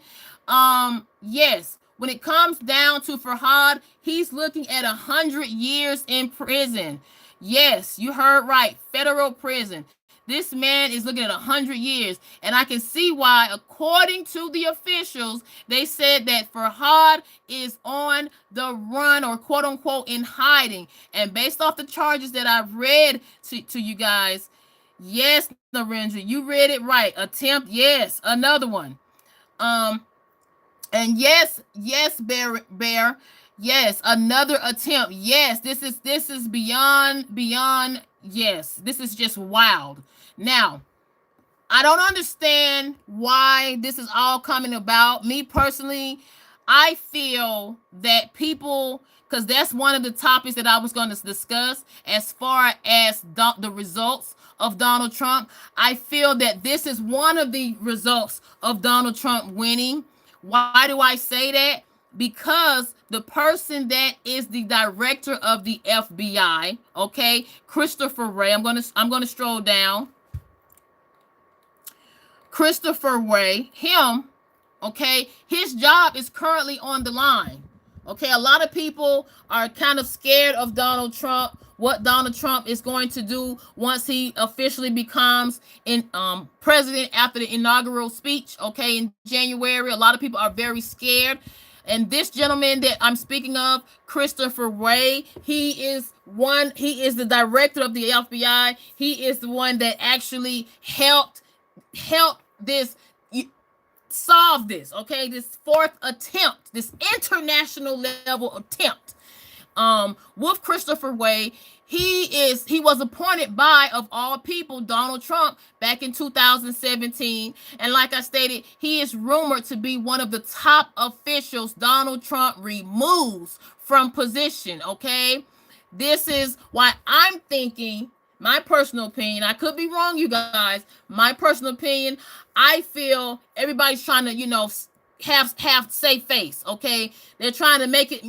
S1: Yes, when it comes down to Farhad, he's looking at 100 years in prison. Yes, you heard right. Federal prison. This man is looking at 100 years. And I can see why, according to the officials, they said that Farhad is on the run, or quote unquote in hiding. And based off the charges that I've read to you guys, yes, Narendra, you read it right. Attempt, yes, another one. And yes, Bear, Yes, another attempt. Yes, this is beyond. Yes, this is just wild. Now, I don't understand why this is all coming about. Me personally, I feel that people, because that's one of the topics that I was going to discuss as far as the results of Donald Trump. I feel that this is one of the results of Donald Trump winning. Why do I say that? Because the person that is the director of the FBI, okay, Christopher Wray. I'm gonna stroll down. Christopher Wray, him, okay, his job is currently on the line. Okay, a lot of people are kind of scared of Donald Trump, what Donald Trump is going to do once he officially becomes president after the inaugural speech, okay, in January. A lot of people are very scared. And this gentleman that I'm speaking of, Christopher Wray, he is the director of the FBI. He is the one that actually help this solve this, okay, this fourth attempt, this international level attempt with Christopher Wray. He was appointed by, of all people, Donald Trump back in 2017, and like I stated, he is rumored to be one of the top officials Donald Trump removes from position. Okay, this is why I'm thinking, my personal opinion, I could be wrong, you guys, my personal opinion, I feel everybody's trying to, have safe face. Okay, they're trying to make it,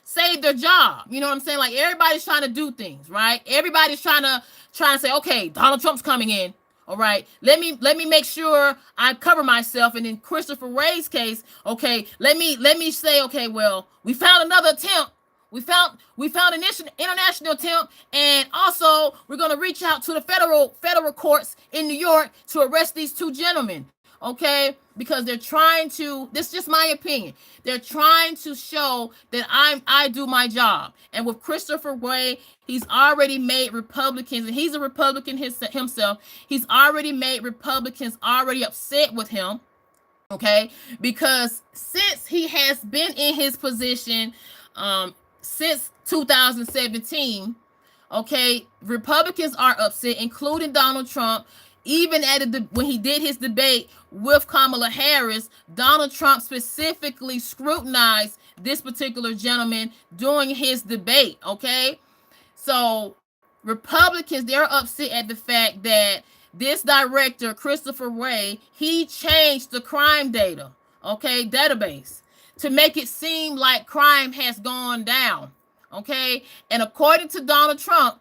S1: save their job. You know what I'm saying? Like, everybody's trying to do things right. Everybody's trying to say, okay, Donald Trump's coming in. All right, let me make sure I cover myself. And in Christopher Wray's case, okay, let me say, okay, well, we found another attempt. We found an international attempt, and also we're going to reach out to the federal courts in New York to arrest these two gentlemen. Okay, because they're trying to. This is just my opinion. They're trying to show that I do my job. And with Christopher Wray, he's already made Republicans, and he's a Republican himself. He's already made Republicans already upset with him. Okay, because since he has been in his position, since 2017, okay, Republicans are upset, including Donald Trump. Even when he did his debate with Kamala Harris, Donald Trump specifically scrutinized this particular gentleman during his debate. Okay, so Republicans, they're upset at the fact that this director, Christopher Wray, he changed the crime data, okay, database, to make it seem like crime has gone down. Okay, and according to Donald Trump,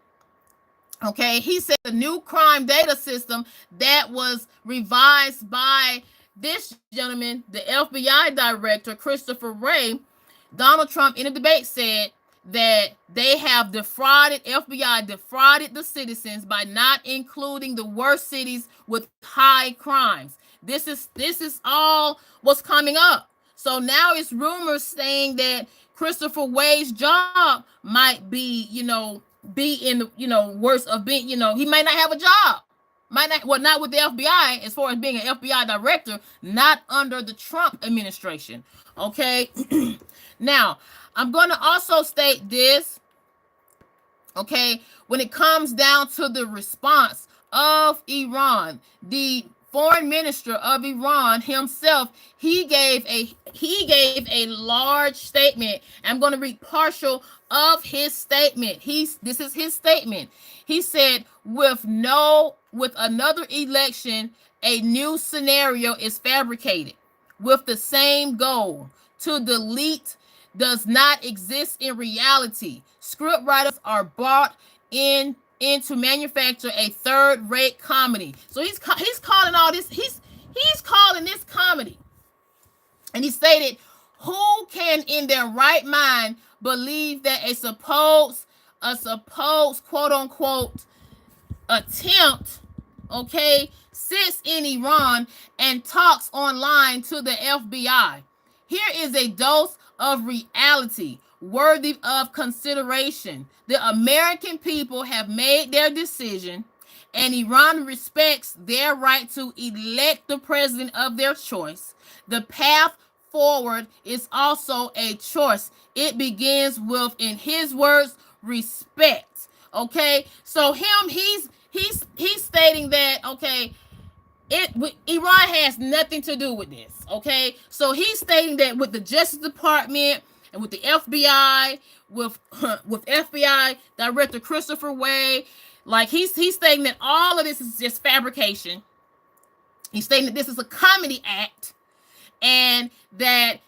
S1: okay, he said the new crime data system that was revised by this gentleman, the FBI director, Christopher Wray, Donald Trump in the debate said that FBI defrauded the citizens by not including the worst cities with high crimes. This is all what's coming up. So now it's rumors saying that Christopher Wray's job might be in the, worst of being, he may not have a job. Not with the FBI, as far as being an FBI director, not under the Trump administration. Okay. Now, I'm going to also state this. Okay. When it comes down to the response of Iran, the foreign minister of Iran himself, he gave a large statement. I'm going to read partial of his statement. This is his statement. He said, with another election, a new scenario is fabricated with the same goal to delete does not exist in reality. Script writers are brought in to manufacture a third-rate comedy. So he's calling all this, he's calling this comedy. And he stated, who can in their right mind believe that a supposed quote unquote attempt, okay, sits in Iran and talks online to the FBI? Here is a dose of reality worthy of consideration. The American people have made their decision, and Iran respects their right to elect the president of their choice. The path forward is also a choice. It begins with, in his words, respect. Okay, so he's stating that, okay, Iran has nothing to do with this. Okay, so he's stating that with the Justice Department and with the FBI, with FBI Director Christopher Wray, like he's stating that all of this is just fabrication. He's stating that this is a comedy act, and that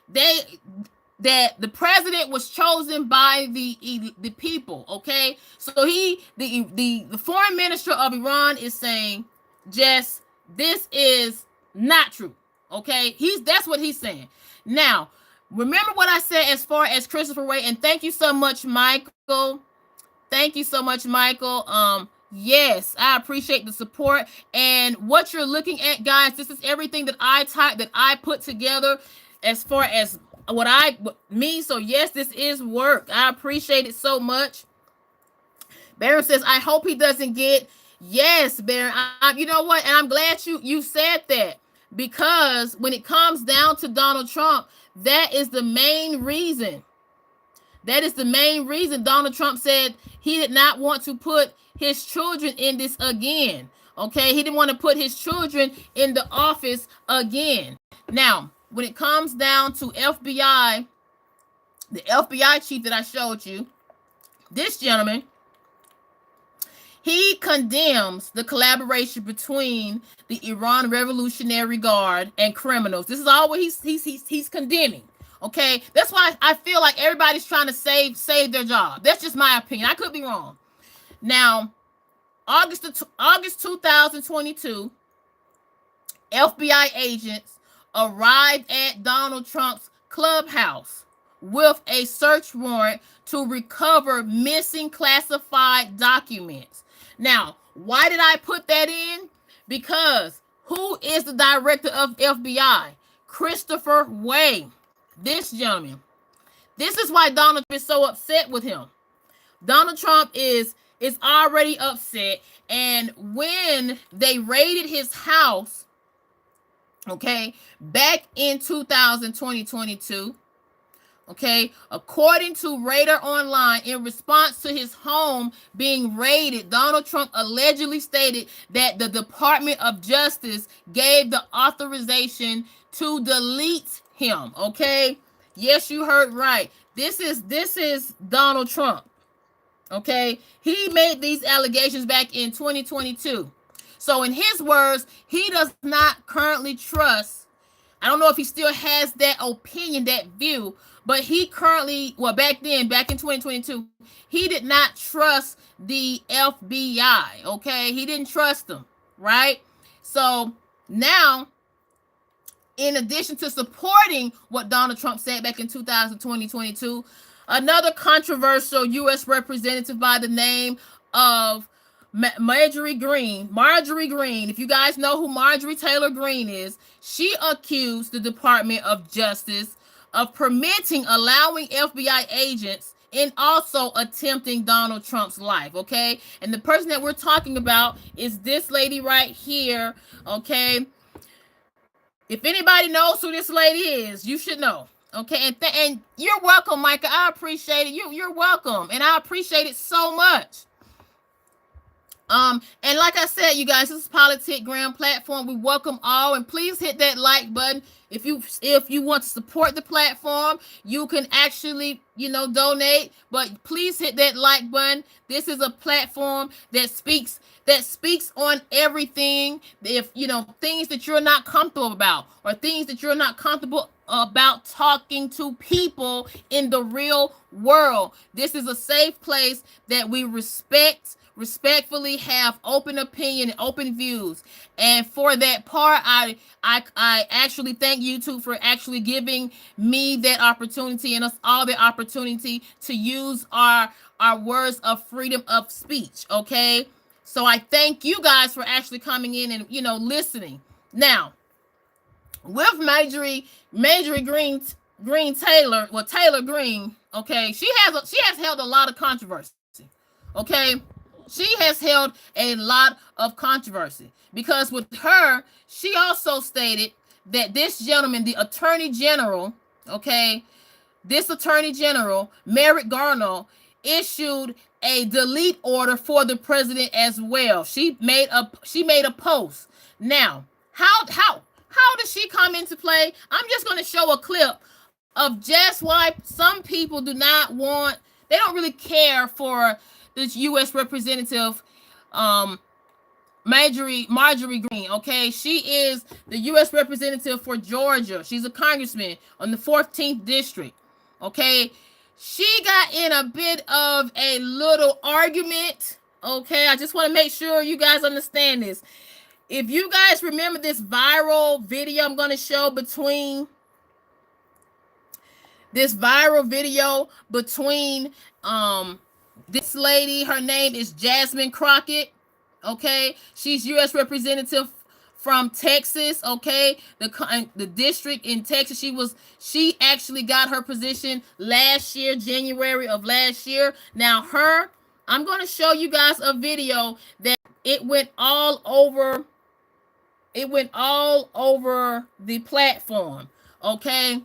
S1: the president was chosen by the people. Okay, so the foreign minister of Iran is saying, just, this is not true. Okay, that's what he's saying. Now, remember what I said as far as Christopher Wray, and thank you so much, Michael. Thank you so much, Michael. Yes, I appreciate the support. And what you're looking at, guys, this is everything that I put together as far as me. So yes, this is work. I appreciate it so much. Baron says, I hope he doesn't get. Yes, Baron. You know what? And I'm glad you said that, because when it comes down to Donald Trump, that is the main reason. That is the main reason Donald Trump said he did not want to put his children in this again. Okay, he didn't want to put his children in the office again. Now, when it comes down to FBI, the FBI chief that I showed you, this gentleman, he condemns the collaboration between the Iran Revolutionary Guard and criminals. This is all what he's condemning. Okay, that's why I feel like everybody's trying to save their job. That's just my opinion. I could be wrong. Now, August 2022, FBI agents arrived at Donald Trump's clubhouse with a search warrant to recover missing classified documents. Now, why did I put that in? Because who is the director of FBI? Christopher Wray. This gentleman. This is why Donald Trump is so upset with him. Donald Trump is already upset. And when they raided his house, okay, back in 2022, okay, according to Radar Online, in response to his home being raided, Donald Trump allegedly stated that the Department of Justice gave the authorization to delete him. Okay, yes, you heard right. This is Donald Trump. Okay, he made these allegations back in 2022. So in his words, he does not currently trust. I don't know if he still has that opinion, that view, but he currently, well, back in 2022, he did not trust the FBI. Okay, he didn't trust them, right? So now, in addition to supporting what Donald Trump said back in 2022, another controversial U.S. representative by the name of Marjorie Greene. If you guys know who Marjorie Taylor Greene is, she accused the Department of Justice of allowing FBI agents and also attempting Donald Trump's life. Okay, and the person that we're talking about is this lady right here. Okay, if anybody knows who this lady is, you should know. Okay, and you're welcome, Micah. I appreciate it. You're welcome, and I appreciate it so much. And like I said, you guys, this is Politic Gram platform. We welcome all, and please hit that like button. If you want to support the platform, you can actually, donate, but please hit that like button. This is a platform that speaks on everything. If things that you're not comfortable about, or things that you're not comfortable about talking to people in the real world, this is a safe place that we respectfully have open opinion and open views. And for that part, I actually thank YouTube for actually giving me that opportunity and us all the opportunity to use our words of freedom of speech. Okay, so I thank you guys for actually coming in and listening. Now, with Marjorie Taylor Greene, okay, she has held a lot of controversy. Okay, she has held a lot of controversy because with her, she also stated that this gentleman, the Attorney General, okay, this Attorney General, Merrick Garland, issued a delete order for the president as well. She made a post. Now, how does she come into play? I'm just going to show a clip of just why some people do not want, they don't really care for this U.S. representative, Marjorie Greene, okay? She is the U.S. representative for Georgia. She's a congressman on the 14th district, okay? She got in a bit of a little argument, okay? I just want to make sure you guys understand this. If you guys remember this viral video I'm going to show between this lady, her name is Jasmine Crockett, okay? She's U.S. representative from Texas, okay? The district in Texas. She actually got her position last year, January of last year. Now I'm going to show you guys a video that it went all over the platform, okay?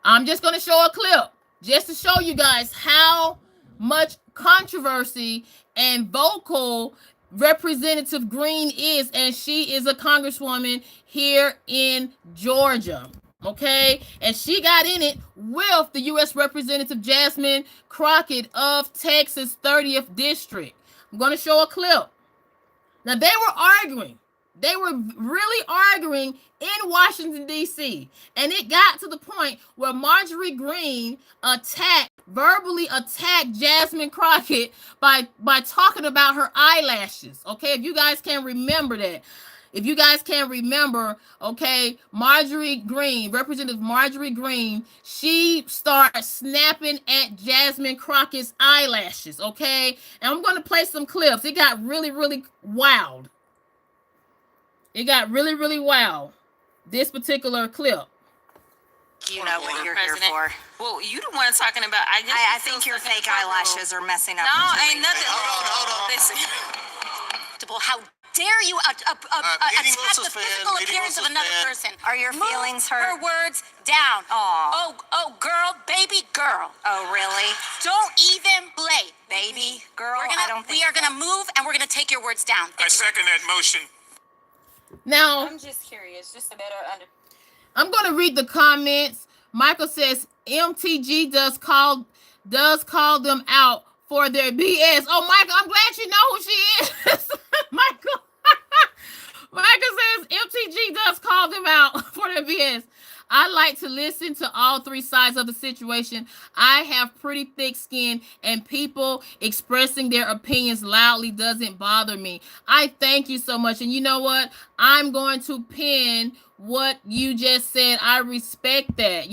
S1: I'm just going to show a clip just to show you guys how much controversy and vocal Representative Greene is, and she is a congresswoman here in Georgia, okay? And she got in it with the U.S. Representative Jasmine Crockett of Texas 30th District. I'm going to show a clip. Now, they were arguing. They were really arguing in Washington, D.C. And it got to the point where Marjorie Greene verbally attacked Jasmine Crockett by talking about her eyelashes. Okay, if you guys can remember that. Okay, Representative Marjorie Greene, she started snapping at Jasmine Crockett's eyelashes, okay? And I'm going to play some clips. It got really, really wild. This particular clip.
S2: You know what you're here for.
S3: Well, you the one talking about.
S2: I think your fake eyelashes are messing up.
S3: No, ain't nothing.
S2: Hold on.
S3: Listen.
S2: How dare you attack the physical appearance of another person? Are your feelings hurt?
S3: Her words down.
S2: Aw.
S3: Oh, girl, baby girl.
S2: Oh, really?
S3: Don't even play.
S2: Baby girl?
S3: We are gonna move, and we're gonna take your words down.
S4: I second that motion.
S1: Now,
S3: I'm just curious, just to better understand.
S1: I'm going to read the comments. Michael says MTG does call them out for their BS. Oh, Michael, I'm glad you know who she is. Michael says MTG does call them out for their BS. I like to listen to all three sides of the situation. I have pretty thick skin, and people expressing their opinions loudly doesn't bother me. I thank you so much. And you know what? I'm going to pin what you just said. I respect that,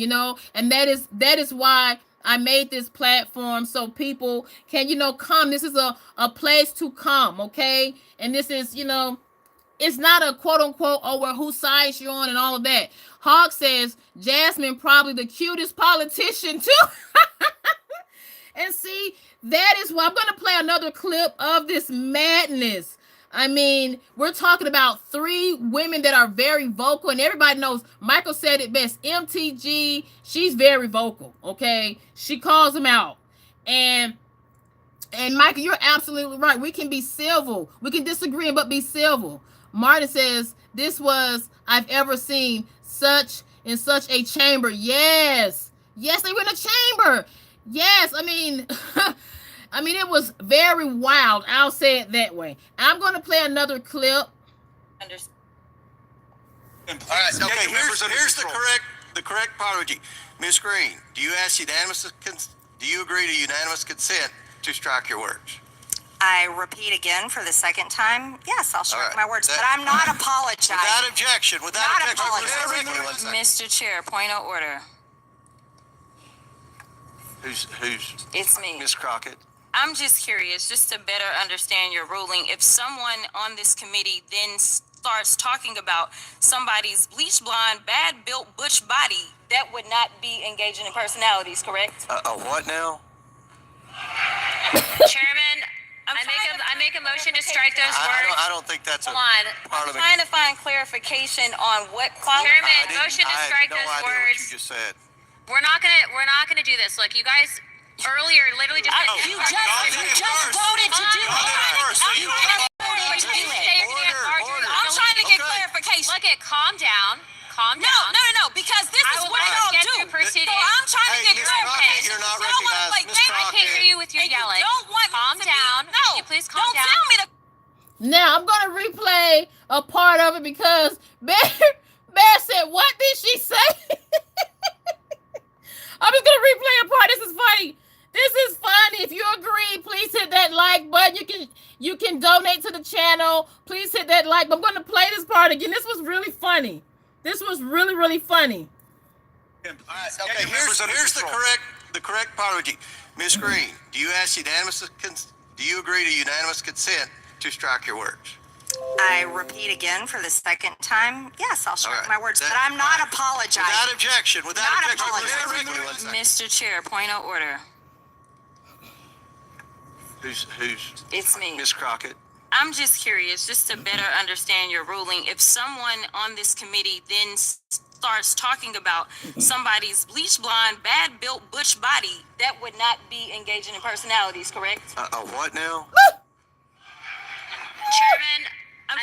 S1: and that is why I made this platform, so people can, come. This is a place to come, okay? And this is, it's not a quote unquote, well, whose side you're on and all of that. Hawk says Jasmine probably the cutest politician too. And see, that is why I'm going to play another clip of this madness. I mean, we're talking about three women that are very vocal, and everybody knows Michael said it best. MTG, she's very vocal, okay? She calls them out. And Michael, you're absolutely right. We can be civil. We can disagree, but be civil. Martin says, this was I've ever seen in such a chamber. Yes, they were in a chamber. Yes, I mean, it was very wild. I'll say it that way. I'm going to play another clip.
S4: All right, okay, here's the correct apology. Ms. Greene, do you agree to unanimous consent to strike your words?
S2: I repeat again for the second time. Yes, I'll strike my words, but I'm not apologizing.
S4: Without objection.
S3: Mr. Chair, point of order.
S4: Who's?
S3: It's me.
S4: Ms. Crockett.
S3: I'm just curious, just to better understand your ruling. If someone on this committee then starts talking about somebody's bleach blonde, bad-built butch body, that would not be engaging in personalities, correct?
S4: What now?
S5: Chairman, I make
S3: make a motion to strike those
S4: I
S3: words?
S4: don't think that's a
S3: Hold on. I'm
S4: parliament.
S3: trying to find clarification on what qualifies. Chairman, motion to strike
S4: I had
S3: those
S4: no idea what
S3: words.
S4: you just said.
S3: We're not gonna do this. Look, you guys earlier literally just said
S2: You just voted to do it. You just voted to do it.
S3: I'm trying to get clarification. Look at calm down. Calm down. No, because this is what y'all do. So I'm trying to get clarification.
S4: You're not recognized, Ms.
S3: I
S4: Crockett.
S3: can't hear you with your yelling.
S2: Don't want
S3: calm down. No, can you please calm down.
S2: Don't tell me to.
S1: Now I'm gonna replay a part of it because Bear said, "What did she say?" I'm just gonna replay a part. This is funny. This is funny. If you agree, please hit that like button. You can donate to the channel. Please hit that like. But I'm gonna play this part again. This was really funny. This was really, really funny.
S4: All right, okay, here's the correct apology. Ms. Greene, do you agree to unanimous consent to strike your words?
S2: I repeat again for the second time. Yes, I'll strike
S4: All right.
S2: my words, but I'm not apologizing.
S4: Without objection.
S2: Not apologizing.
S3: Mr. Chair, point of order.
S4: Who's
S3: It's me.
S4: Ms. Crockett?
S3: I'm just curious, just to better understand your ruling. If someone on this committee then starts talking about somebody's bleach blonde, bad built butch body, that would not be engaging in personalities, correct?
S4: What now?
S3: Chairman, I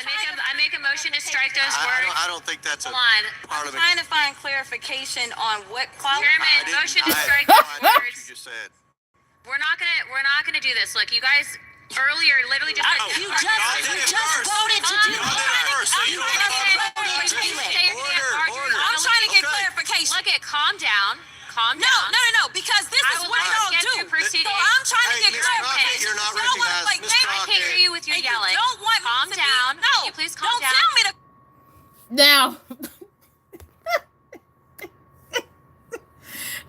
S3: make a motion to strike those words.
S4: I don't think that's a
S3: Hold on. I'm
S4: parliament.
S3: trying to find clarification on what qualifies.
S4: I
S3: Chairman, motion to
S4: had
S3: strike
S4: no
S3: those
S4: idea what
S3: words.
S4: you just said.
S3: We're not gonna do this. Look, you guys earlier literally just said
S2: You just voted to do it. You just voted to do it.
S3: I'm trying to get clarification. Look at calm down. Calm down. No, because this is what y'all do. So I'm trying to get
S4: Ms. Crockett,
S3: clarification.
S4: you're not
S3: Y'all wanna,
S4: recognized. Ms.
S3: I can't
S4: Crockett.
S3: hear you with your yelling.
S2: Don't want
S3: Calm
S2: me to
S3: down.
S2: Be, no,
S3: Can you please calm
S2: don't
S3: down.
S2: tell me to.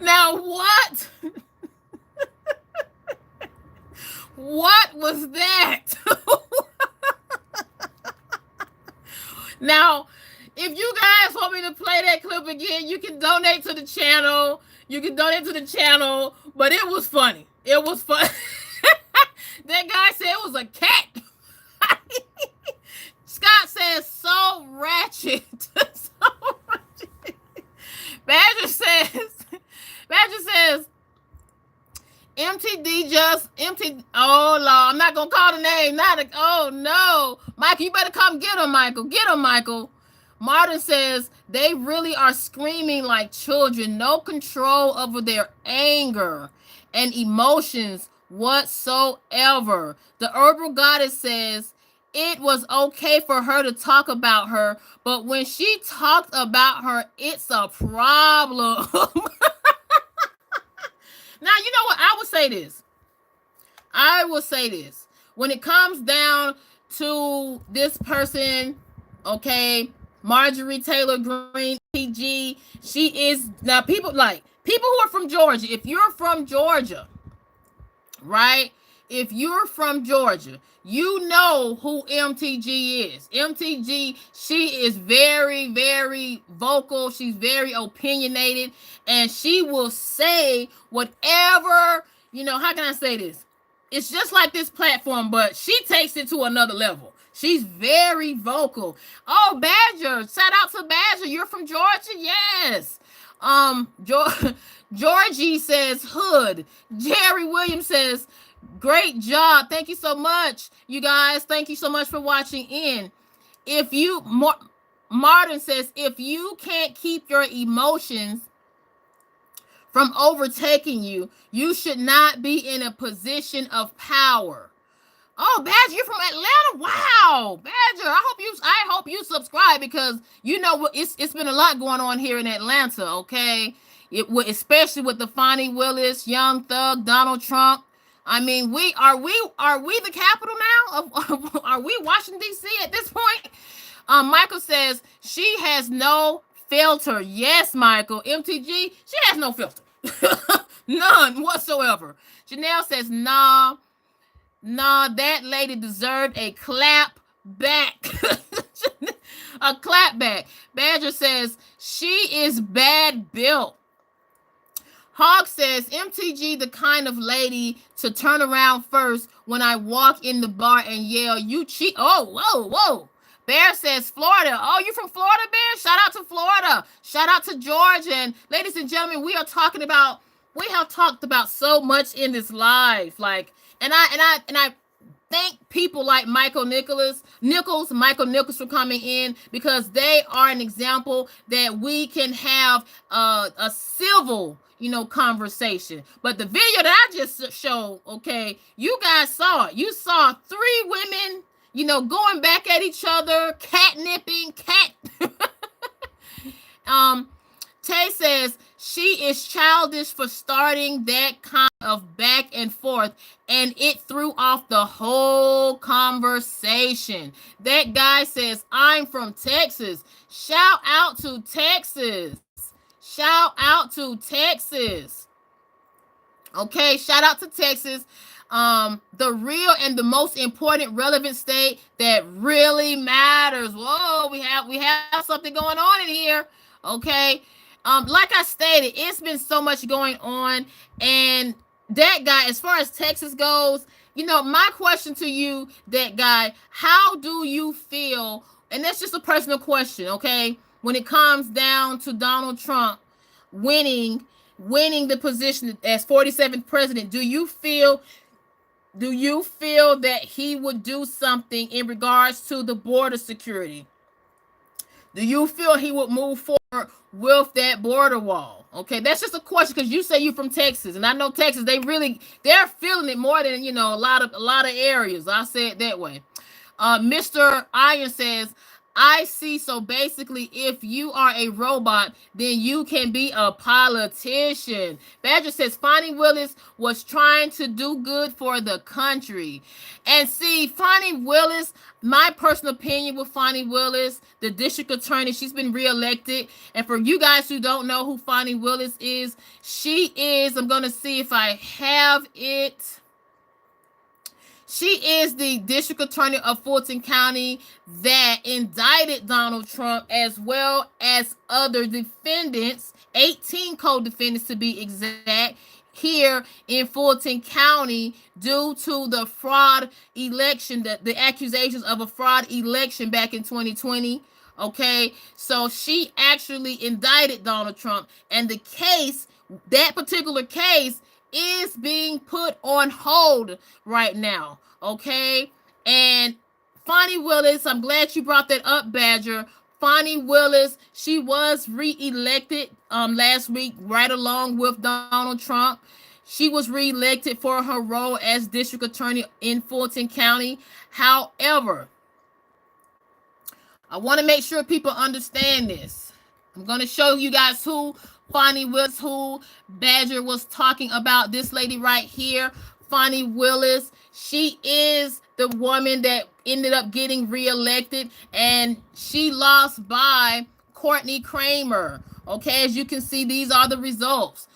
S1: Now what? What was that? Now, if you guys want me to play that clip again, you can donate to the channel. But it was funny. It was fun. That guy said it was a cat. Scott says so ratchet. So ratchet. Badger says oh Lord, I'm not gonna call the name. Oh no. Michael, you better come get him, Michael. Get him, Michael. Martin says they really are screaming like children, no control over their anger and emotions whatsoever. The herbal goddess says it was okay for her to talk about her, but when she talked about her, it's a problem. Now, you know what? I will say this. When it comes down to this person, okay, Marjorie Taylor Greene, PG, she is, now people who are from Georgia, if you're from Georgia, right? If you're from Georgia, you know who MTG is. MTG, she is very, very vocal. She's very opinionated, and she will say whatever, how can I say this? It's just like this platform, but she takes it to another level. She's very vocal. Oh, Badger, shout out to Badger. You're from Georgia? Yes. Georgie says hood. Jerry Williams says, great job. Thank you so much, you guys. Thank you so much for watching in. Martin says, if you can't keep your emotions from overtaking you, you should not be in a position of power. Oh, Badger, you're from Atlanta? Wow, Badger. I hope you subscribe, because it's been a lot going on here in Atlanta. Okay, especially with the Fani Willis, Young Thug, Donald Trump. I mean, are we the capital now? Are we Washington D.C. at this point? Michael says she has no filter. Yes, Michael. MTG, she has no filter. None whatsoever. Janelle says, nah, that lady deserved a clap back. A clap back. Badger says she is bad built. Hog says, MTG the kind of lady to turn around first when I walk in the bar and yell, you cheat. Oh, whoa, whoa. Bear says, Florida. Oh, you from Florida, Bear? Shout out to Florida. Shout out to Georgia. And ladies and gentlemen, we have talked about so much in this life. Like, and I thank people like Michael Nichols for coming in, because they are an example that we can have a civil, conversation. But the video that I just showed, okay, you guys saw it. You saw 3 women, going back at each other, catnipping, Tay says she is childish for starting that kind of back and forth, and it threw off the whole conversation. That guy says, I'm from Texas. Shout out to Texas. Shout out to Texas. Okay, shout out to Texas. The real and the most important relevant state that really matters. Whoa, we have something going on in here. Okay. Like I stated, it's been so much going on, and that guy, as far as Texas goes, my question to you, that guy, how do you feel? And that's just a personal question, okay? When it comes down to Donald Trump winning the position as 47th president, do you feel that he would do something in regards to the border security? Do you feel he would move forward with that border wall? Okay, that's just a question, because you say you're from Texas, and I know Texas, they're feeling it more than a lot of areas. I'll say it that way. Mr. Iron says, I see. So basically, if you are a robot, then you can be a politician. Badger says Fani Willis was trying to do good for the country. And see, Fani Willis, my personal opinion with Fani Willis, the district attorney, she's been reelected. And for you guys who don't know who Fani Willis is, I'm going to see if I have it. She is the district attorney of Fulton County that indicted Donald Trump, as well as other defendants, 18 co-defendants to be exact, here in Fulton County due to the fraud election, the accusations of a fraud election back in 2020. Okay, so she actually indicted Donald Trump, and that particular case is being put on hold right now. Okay, and Fani Willis, I'm glad you brought that up, Badger. Fani Willis, she was re-elected last week, right along with Donald Trump. She was re-elected for her role as district attorney in Fulton County. However, I want to make sure people understand this. I'm going to show you guys who Fani Willis, who Badger was talking about. This lady right here, Fani Willis. She is the woman that ended up getting reelected, and she lost by Courtney Kramer. Okay, as you can see, these are the results.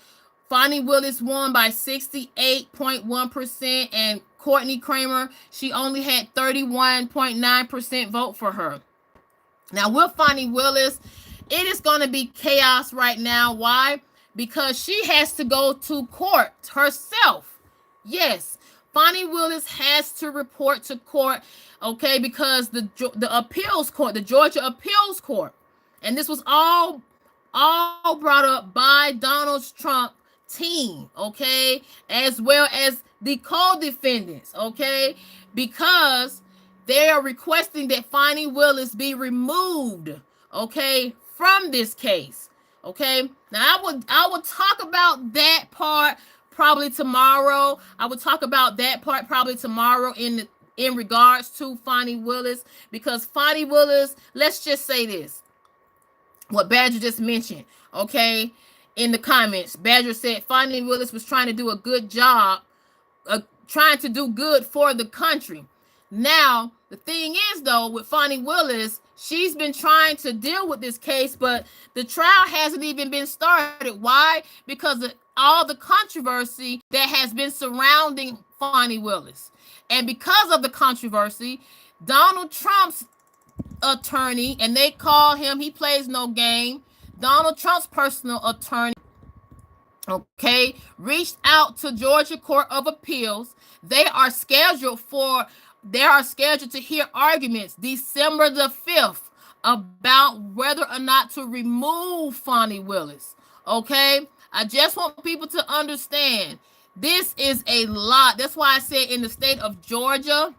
S1: Fani Willis won by 68.1%, and Courtney Kramer, she only had 31.9% vote for her. Now, with Fani Willis, it is going to be chaos right now. Why? Because she has to go to court herself. Yes, Fani Willis has to report to court, okay, because the appeals court, the Georgia appeals court, and this was all brought up by Donald Trump team, okay, as well as the co-defendants, okay, because they are requesting that Fani Willis be removed, okay, from this case, okay. Now I would talk about that part probably tomorrow. I would talk about that part probably tomorrow in regards to Fani Willis, because Fani Willis, let's just say this, what Badger just mentioned, okay, in the comments. Badger said Fani Willis was trying to do a good job, trying to do good for the country. Now, the thing is, though, with Fani Willis, she's been trying to deal with this case, but the trial hasn't even been started. Why? Because of all the controversy that has been surrounding Fani Willis. And because of the controversy, Donald Trump's attorney, and they call him, he plays no game, Donald Trump's personal attorney, okay, reached out to Georgia Court of Appeals. They are scheduled to hear arguments December the 5th about whether or not to remove Fani Willis. Okay? I just want people to understand this is a lot. That's why I said in the state of Georgia,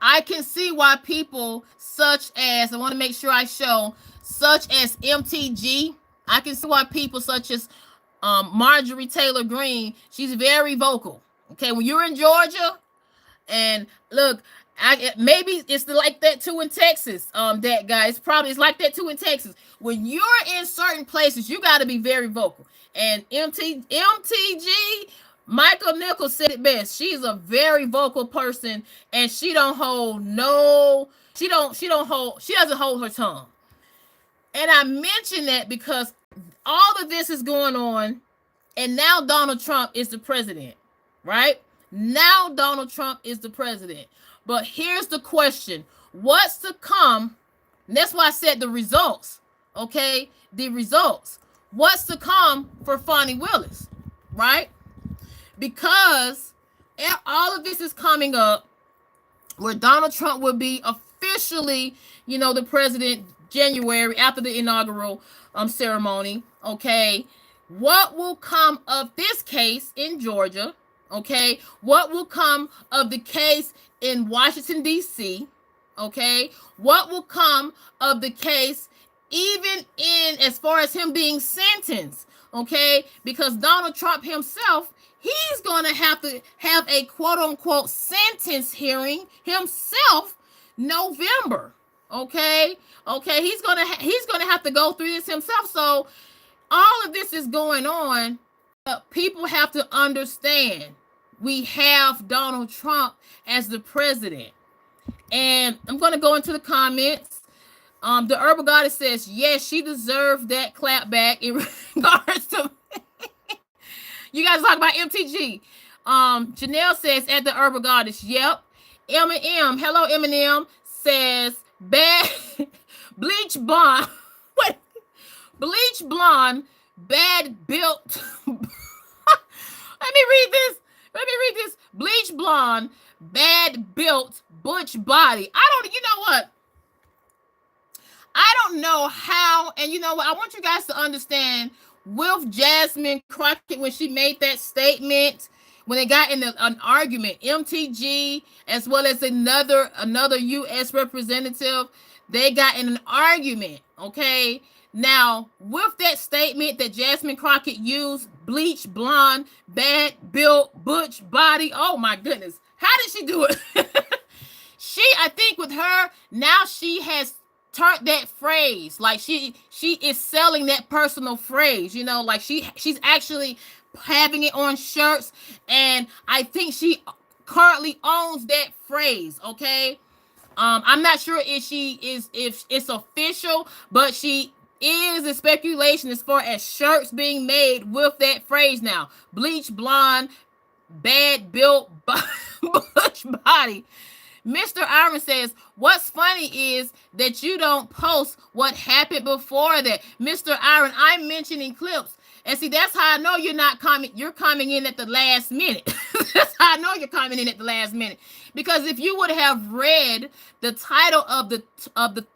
S1: I can see why people such as, I want to make sure I show, such as MTG, I can see why people such as Marjorie Taylor Greene, she's very vocal. Okay, when you're in Georgia, and look, maybe it's like that too in Texas. That guy, it's like that too in Texas. When you're in certain places, you got to be very vocal. And MTG, Michael Nichols said it best. She's a very vocal person, and she doesn't hold her tongue. And I mention that because all of this is going on, and now Donald Trump is the president, right? Now Donald Trump is the president. But here's the question. What's to come? And that's why I said the results, okay? The results. What's to come for Fani Willis, right? Because all of this is coming up where Donald Trump will be officially, the president January after the inaugural ceremony, okay? What will come of this case in Georgia, okay? What will come of the case in Washington, D.C., okay? What will come of the case even in as far as him being sentenced, okay? Because Donald Trump himself, he's going to have a quote-unquote sentence hearing himself November, okay? Okay, he's going to have to go through this himself. So all of this is going on. People have to understand we have Donald Trump as the president. And I'm going to go into the comments. The Herbal Goddess says, yes, she deserved that clap back in regards to you guys talk about MTG. Janelle says at the Herbal Goddess, yep. Eminem, hello Eminem, says bad bleach blonde. What? Bleach blonde, bad built. Let me read this. Bleach blonde, bad built, butch body. You know what? I don't know how, and you know what? I want you guys to understand with Jasmine Crockett when she made that statement, when they got in an argument, MTG as well as another U.S. representative, they got in an argument, okay? Now, with that statement that Jasmine Crockett used, bleach, blonde, bad built, butch body, oh my goodness. How did she do it? I think with her, now she has turned that phrase, like she is selling that personal phrase, like she's actually having it on shirts, and I think she currently owns that phrase, okay? I'm not sure if it's official, but she is a speculation as far as shirts being made with that phrase now. Bleach blonde, bad built, butch body. Mr. Iron says, what's funny is that you don't post what happened before that. Mr. Iron, I'm mentioning clips. And see, that's how I know you're coming in at the last minute. That's how I know you're coming in at the last minute. Because if you would have read the title of the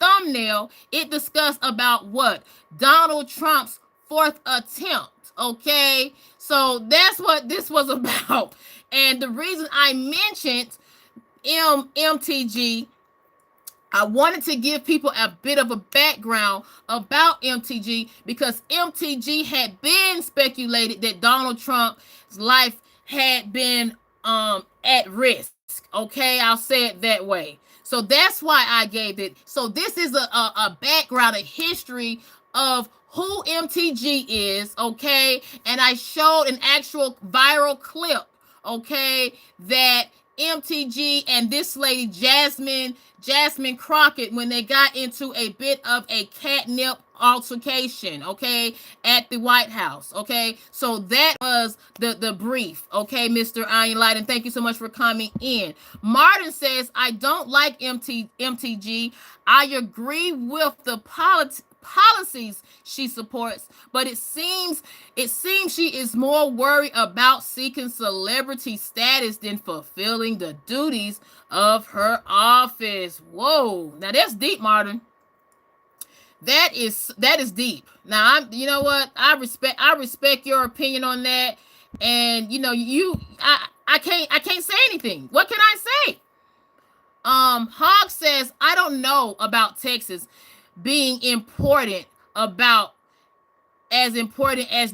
S1: thumbnail, it discussed about what? Donald Trump's fourth attempt. Okay? So that's what this was about. And the reason I mentioned MTG, I wanted to give people a bit of a background about MTG because MTG had been speculated that Donald Trump's life had been at risk. Okay, I'll say it that way. So that's why I gave it. So this is a background, a history of who MTG is, okay? And I showed an actual viral clip, okay, that MTG and this lady Jasmine Crockett, when they got into a bit of a catnip altercation, okay, at the White House, okay? So that was the brief, okay, Mr. Iron Light, and thank you so much for coming in. Martin says, I don't like MTG. I agree with the policies she supports, but it seems she is more worried about seeking celebrity status than fulfilling the duties of her office. Whoa, now that's deep, Martin. That is deep. Now, you know what? I respect your opinion on that, and I can't say anything. What can I say? Hog says, I don't know about Texas being important as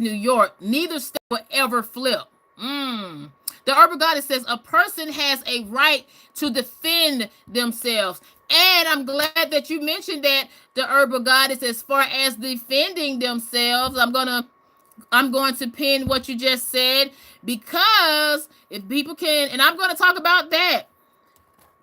S1: New York. Neither state will ever flip. The Urban Goddess says a person has a right to defend themselves. And I'm glad that you mentioned that, the Urban Goddess, as far as defending themselves. I'm going to pin what you just said, because if people can, and I'm going to talk about that.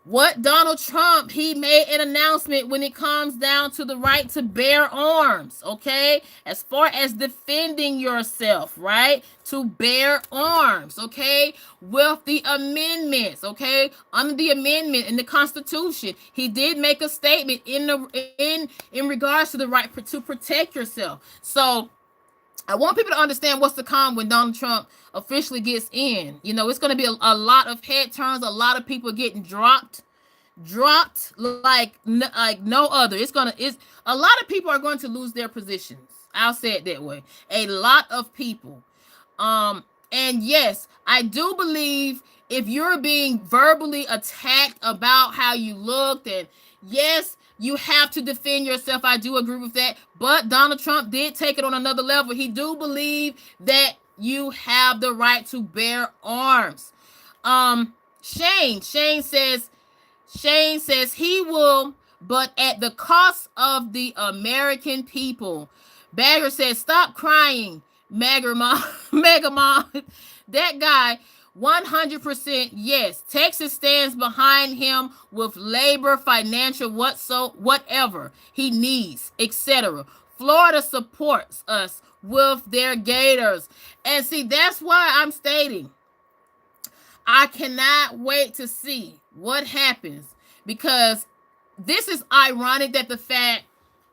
S1: What Donald Trump, he made an announcement when it comes down to the right to bear arms, okay? As far as defending yourself, right? To bear arms, okay? With the amendments, okay? Under the amendment in the Constitution, he did make a statement in regards to the right to protect yourself. So I want people to understand what's to come when Donald Trump officially gets in. It's going to be a lot of head turns, a lot of people getting dropped like no other. It's a lot of people are going to lose their positions. I'll say it that way. A lot of people. And yes, I do believe if you're being verbally attacked about how you looked, and yes, you have to defend yourself. I do agree with that. But Donald Trump did take it on another level. He do believe that you have the right to bear arms. Shane says he will, but at the cost of the American people. Bagger says, stop crying, Mega Mom. That guy, 100% yes. Texas stands behind him with labor, financial, whatever he needs, etc. Florida supports us with their gators. And see, that's why I'm stating I cannot wait to see what happens, because this is ironic that the fact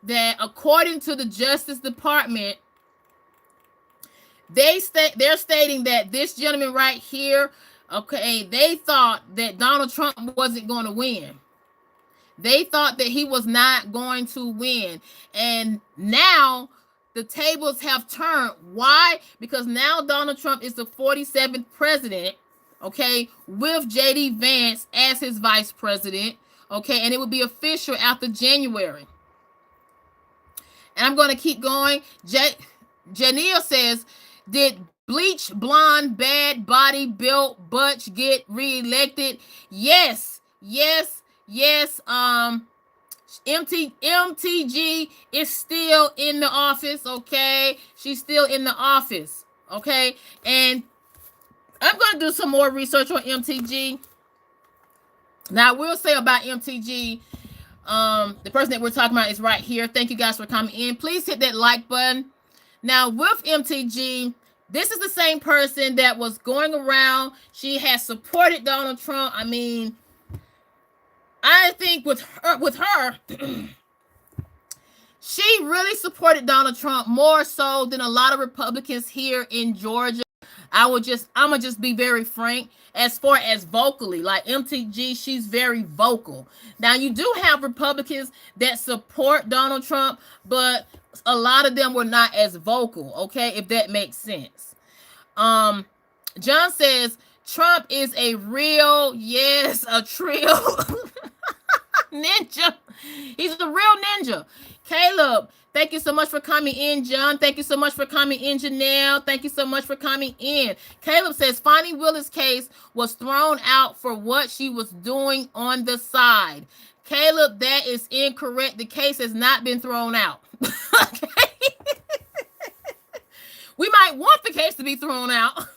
S1: that, according to the Justice Department, they're stating that this gentleman right here, okay, they thought that Donald Trump wasn't going to win. They thought that he was not going to win. And now the tables have turned. Why? Because now Donald Trump is the 47th president, okay, with J.D. Vance as his vice president, okay, and it will be official after January. And I'm going to keep going. Janelle says, did bleach blonde bad body built Butch get reelected? Yes. MTG is still in the office, okay? She's still in the office, okay? And I'm going to do some more research on MTG. Now, I will say about MTG, the person that we're talking about is right here. Thank you guys for coming in. Please hit that like button. Now, with MTG, this is the same person that was going around. She has supported Donald Trump. I mean, I think with her, she really supported Donald Trump more so than a lot of Republicans here in Georgia. I'm gonna just be very frank. As far as vocally, like MTG, she's very vocal. Now, you do have Republicans that support Donald Trump, but a lot of them were not as vocal, okay, if that makes sense. John says, Trump is a real, yes, a trill ninja. He's a real ninja. Caleb, thank you so much for coming in. John, thank you so much for coming in. Janelle, thank you so much for coming in. Caleb says, Fani Willis' case was thrown out for what she was doing on the side. Caleb, that is incorrect. The case has not been thrown out. Okay? We might want the case to be thrown out.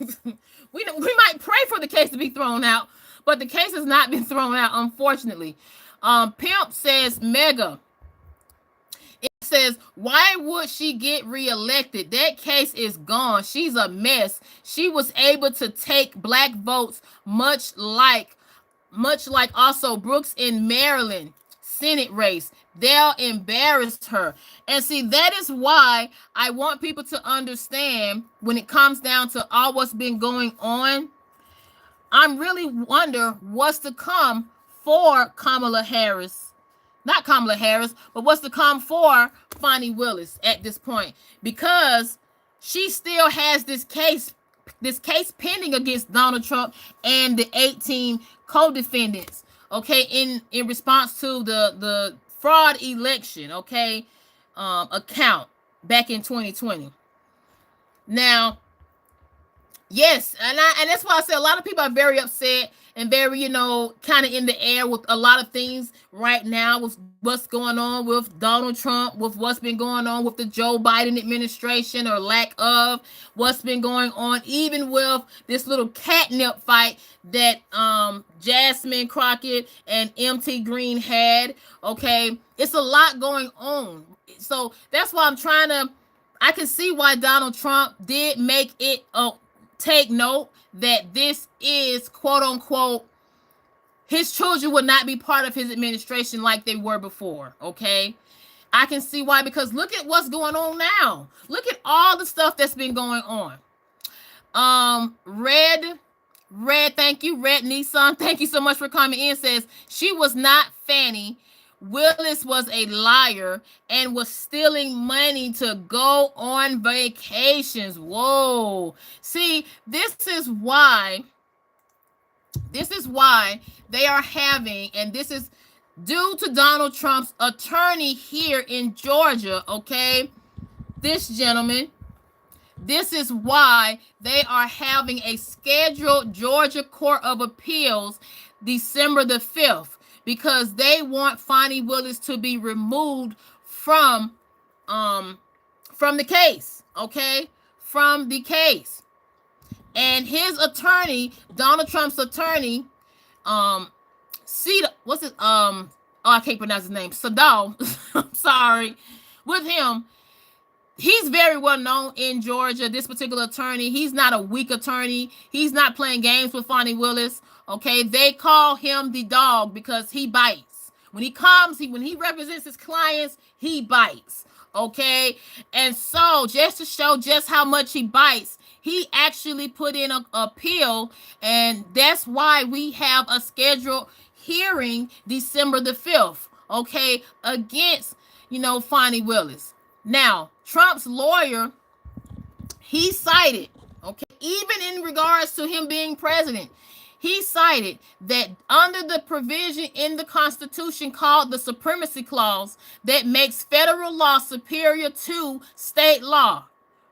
S1: We might pray for the case to be thrown out, but the case has not been thrown out, unfortunately. Pimp says, Mega. It says, why would she get reelected? That case is gone. She's a mess. She was able to take black votes, much like also Brooks in Maryland. Senate race. They'll embarrass her. And see, that is why I want people to understand when it comes down to all what's been going on. I'm really wonder what's to come for Kamala Harris. Not Kamala Harris, but what's to come for Fani Willis at this point. Because she still has this case pending against Donald Trump and the 18 co-defendants, okay, in response to the fraud election, okay, account back in 2020. Now, yes, and that's why I say a lot of people are very upset and very, kind of in the air with a lot of things right now with what's going on with Donald Trump, with what's been going on with the Joe Biden administration or lack of, what's been going on, even with this little catnip fight that Jasmine Crockett and MT Green had. Okay, it's a lot going on. So that's why I can see why Donald Trump did make it take note that this is, quote unquote, his children would not be part of his administration like they were before. Okay, I can see why, because look at what's going on now. Look at all the stuff that's been going on. Red, thank you. Red Nissan, thank you so much for coming in. Says she was not Fani Willis, was a liar and was stealing money to go on vacations. Whoa. See, this is why they are having, and this is due to Donald Trump's attorney here in Georgia, okay? This gentleman, this is why they are having a scheduled Georgia Court of Appeals December the 5th. Because they want Fani Willis to be removed from the case, okay? From the case. And his attorney, Donald Trump's attorney, I can't pronounce his name, Sadal, I'm sorry, with him, he's very well known in Georgia, this particular attorney. He's not a weak attorney. He's not playing games with Fani Willis. Okay, they call him the dog because he bites. When he represents his clients, he bites. Okay, and so just to show just how much he bites, he actually put in an appeal, and that's why we have a scheduled hearing December the 5th. Okay, against Fani Willis. Now, Trump's lawyer, he cited, okay, even in regards to him being president, he cited that under the provision in the Constitution called the Supremacy Clause that makes federal law superior to state law.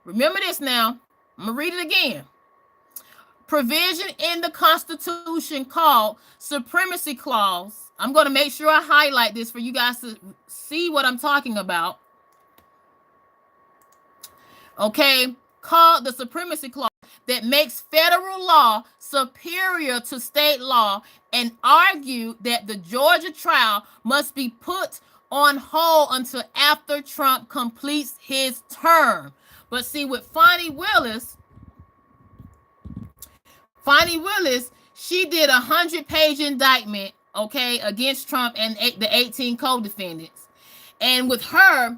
S1: Remember this now. I'm going to read it again. Provision in the Constitution called Supremacy Clause. I'm going to make sure I highlight this for you guys to see what I'm talking about. Okay, called the Supremacy Clause that makes federal law superior to state law, and argue that the Georgia trial must be put on hold until after Trump completes his term. But see, with Fani Willis, she did a 100-page indictment, okay, against Trump and the 18 co-defendants. And with her,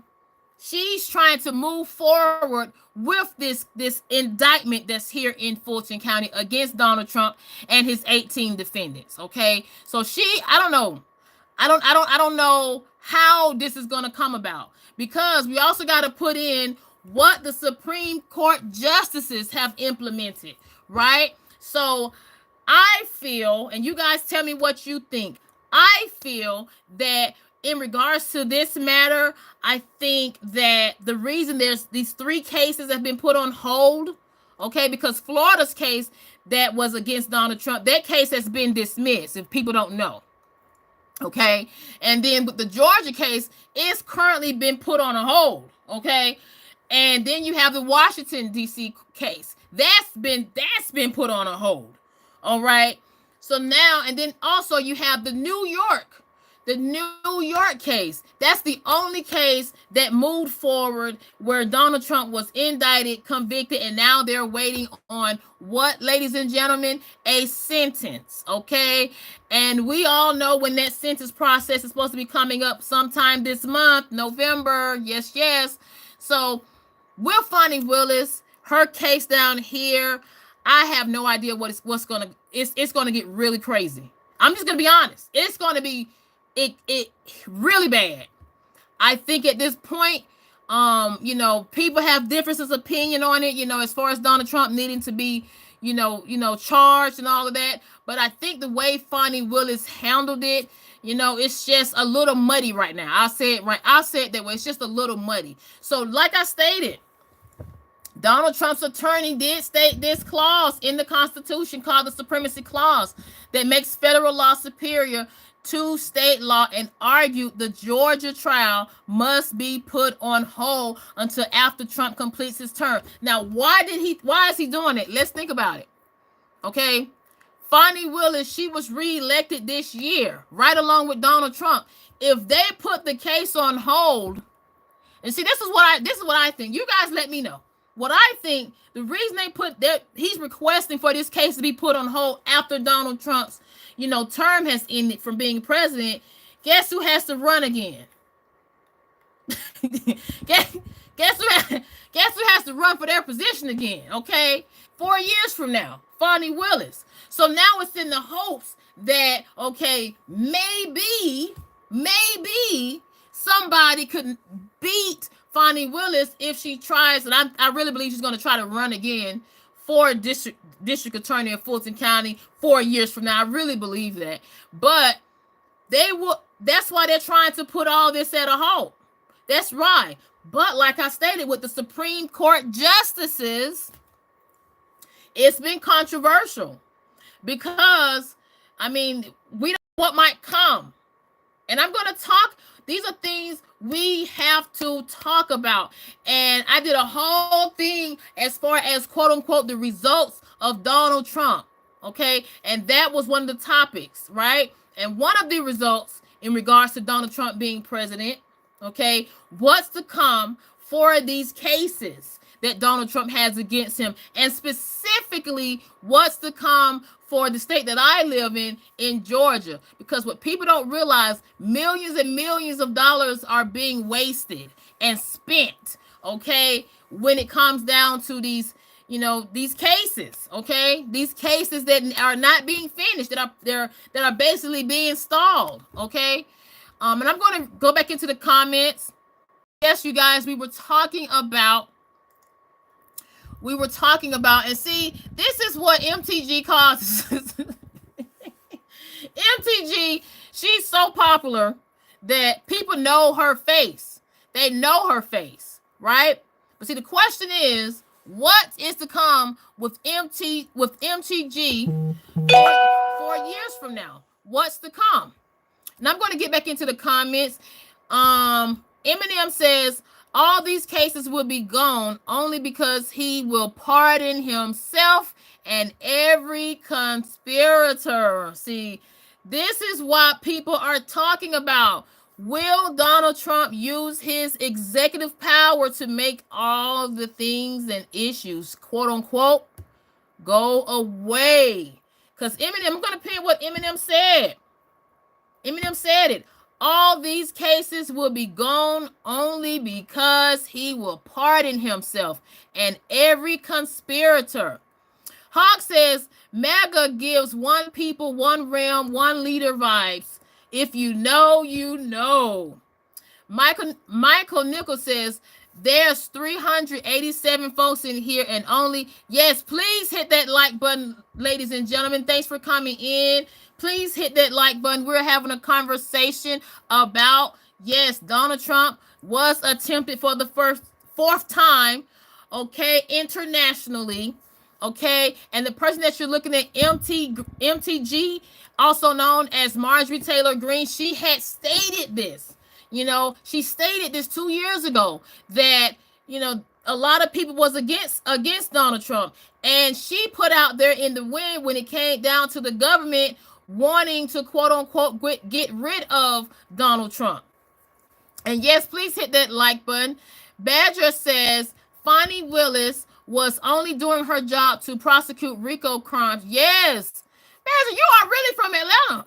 S1: she's trying to move forward with this indictment that's here in Fulton County against Donald Trump and his 18 defendants. Okay, so I don't know how this is going to come about, because we also got to put in what the Supreme Court justices have implemented, right? So I feel, and you guys tell me what you think, I feel that in regards to this matter, I think that the reason there's these 3 cases that have been put on hold, okay, because Florida's case that was against Donald Trump, that case has been dismissed, if people don't know, okay? And then with the Georgia case, it's currently been put on a hold, okay? And then you have the Washington, D.C. case. That's been put on a hold, all right? So now, and then also you have the New York The New York case. That's the only case that moved forward where Donald Trump was indicted, convicted, and now they're waiting on what, ladies and gentlemen? A sentence, okay? And we all know when that sentence process is supposed to be coming up sometime this month, November. Yes, yes. So with Fani Willis, her case down here, I have no idea what's gonna get really crazy. I'm just gonna be honest. It's gonna be it really bad. I think at this point, people have differences of opinion on it, as far as Donald Trump needing to be, charged and all of that. But I think the way Fani Willis handled it, it's just a little muddy right now. I'll say it that way. It's just a little muddy. So like I stated, Donald Trump's attorney did state this clause in the Constitution called the Supremacy Clause that makes federal law superior to state law, and argued the Georgia trial must be put on hold until after Trump completes his term. Now, why is he doing it? Let's think about it. Okay. Fani Willis, she was reelected this year, right along with Donald Trump. If they put the case on hold, and see, this is what I think. You guys let me know. What I think, the reason they put that, he's requesting for this case to be put on hold after Donald Trump's, term has ended from being president. Guess who has to run again? guess who has to run for their position again? Okay, 4 years from now, Fani Willis. So now it's in the hopes that, okay, maybe somebody could beat Fani Willis if she tries, and I really believe she's going to try to run again for district attorney in Fulton County 4 years from now. I really believe that. But that's why they're trying to put all this at a halt. That's right. But like I stated, with the Supreme Court justices, it's been controversial because, we don't know what might come. And I'm going to talk, these are things we have to talk about. And I did a whole thing as far as, quote unquote, the results of Donald Trump. Okay. And that was one of the topics, right? And one of the results in regards to Donald Trump being president, okay, what's to come for these cases that Donald Trump has against him, and specifically what's to come for the state that I live in Georgia. Because what people don't realize, millions and millions of dollars are being wasted and spent, okay, when it comes down to these, these cases, okay, these cases that are not being finished, that are basically being stalled, okay. And I'm going to go back into the comments. Yes, you guys, we were talking about, and see, this is what MTG causes. MTG, she's so popular that people know her face. They know her face, right? But see, the question is, what is to come with MTG 4 years from now? What's to come? And I'm going to get back into the comments. Eminem says, all these cases will be gone only because he will pardon himself and every conspirator. See, this is what people are talking about. Will Donald Trump use his executive power to make all the things and issues, quote unquote, go away? Because Eminem, I'm going to pin what Eminem said. Eminem said it. All these cases will be gone only because he will pardon himself and every conspirator. Hawk says, MAGA gives one people, one realm, one leader vibes. If you know, you know. Michael Nichols says, there's 387 folks in here and only, yes, please hit that like button, ladies and gentlemen. Thanks for coming in. Please hit that like button. We're having a conversation about, yes, Donald Trump was attempted for the fourth time, okay, internationally, okay, and the person that you're looking at, MTG, also known as Marjorie Taylor Greene, she had stated this, she stated this 2 years ago that, a lot of people was against Donald Trump, and she put out there in the wind when it came down to the government wanting to quote unquote get rid of Donald Trump. And yes, please hit that like button. Badger says Fani Willis was only doing her job to prosecute RICO crimes. Yes, Badger, you are really from Atlanta.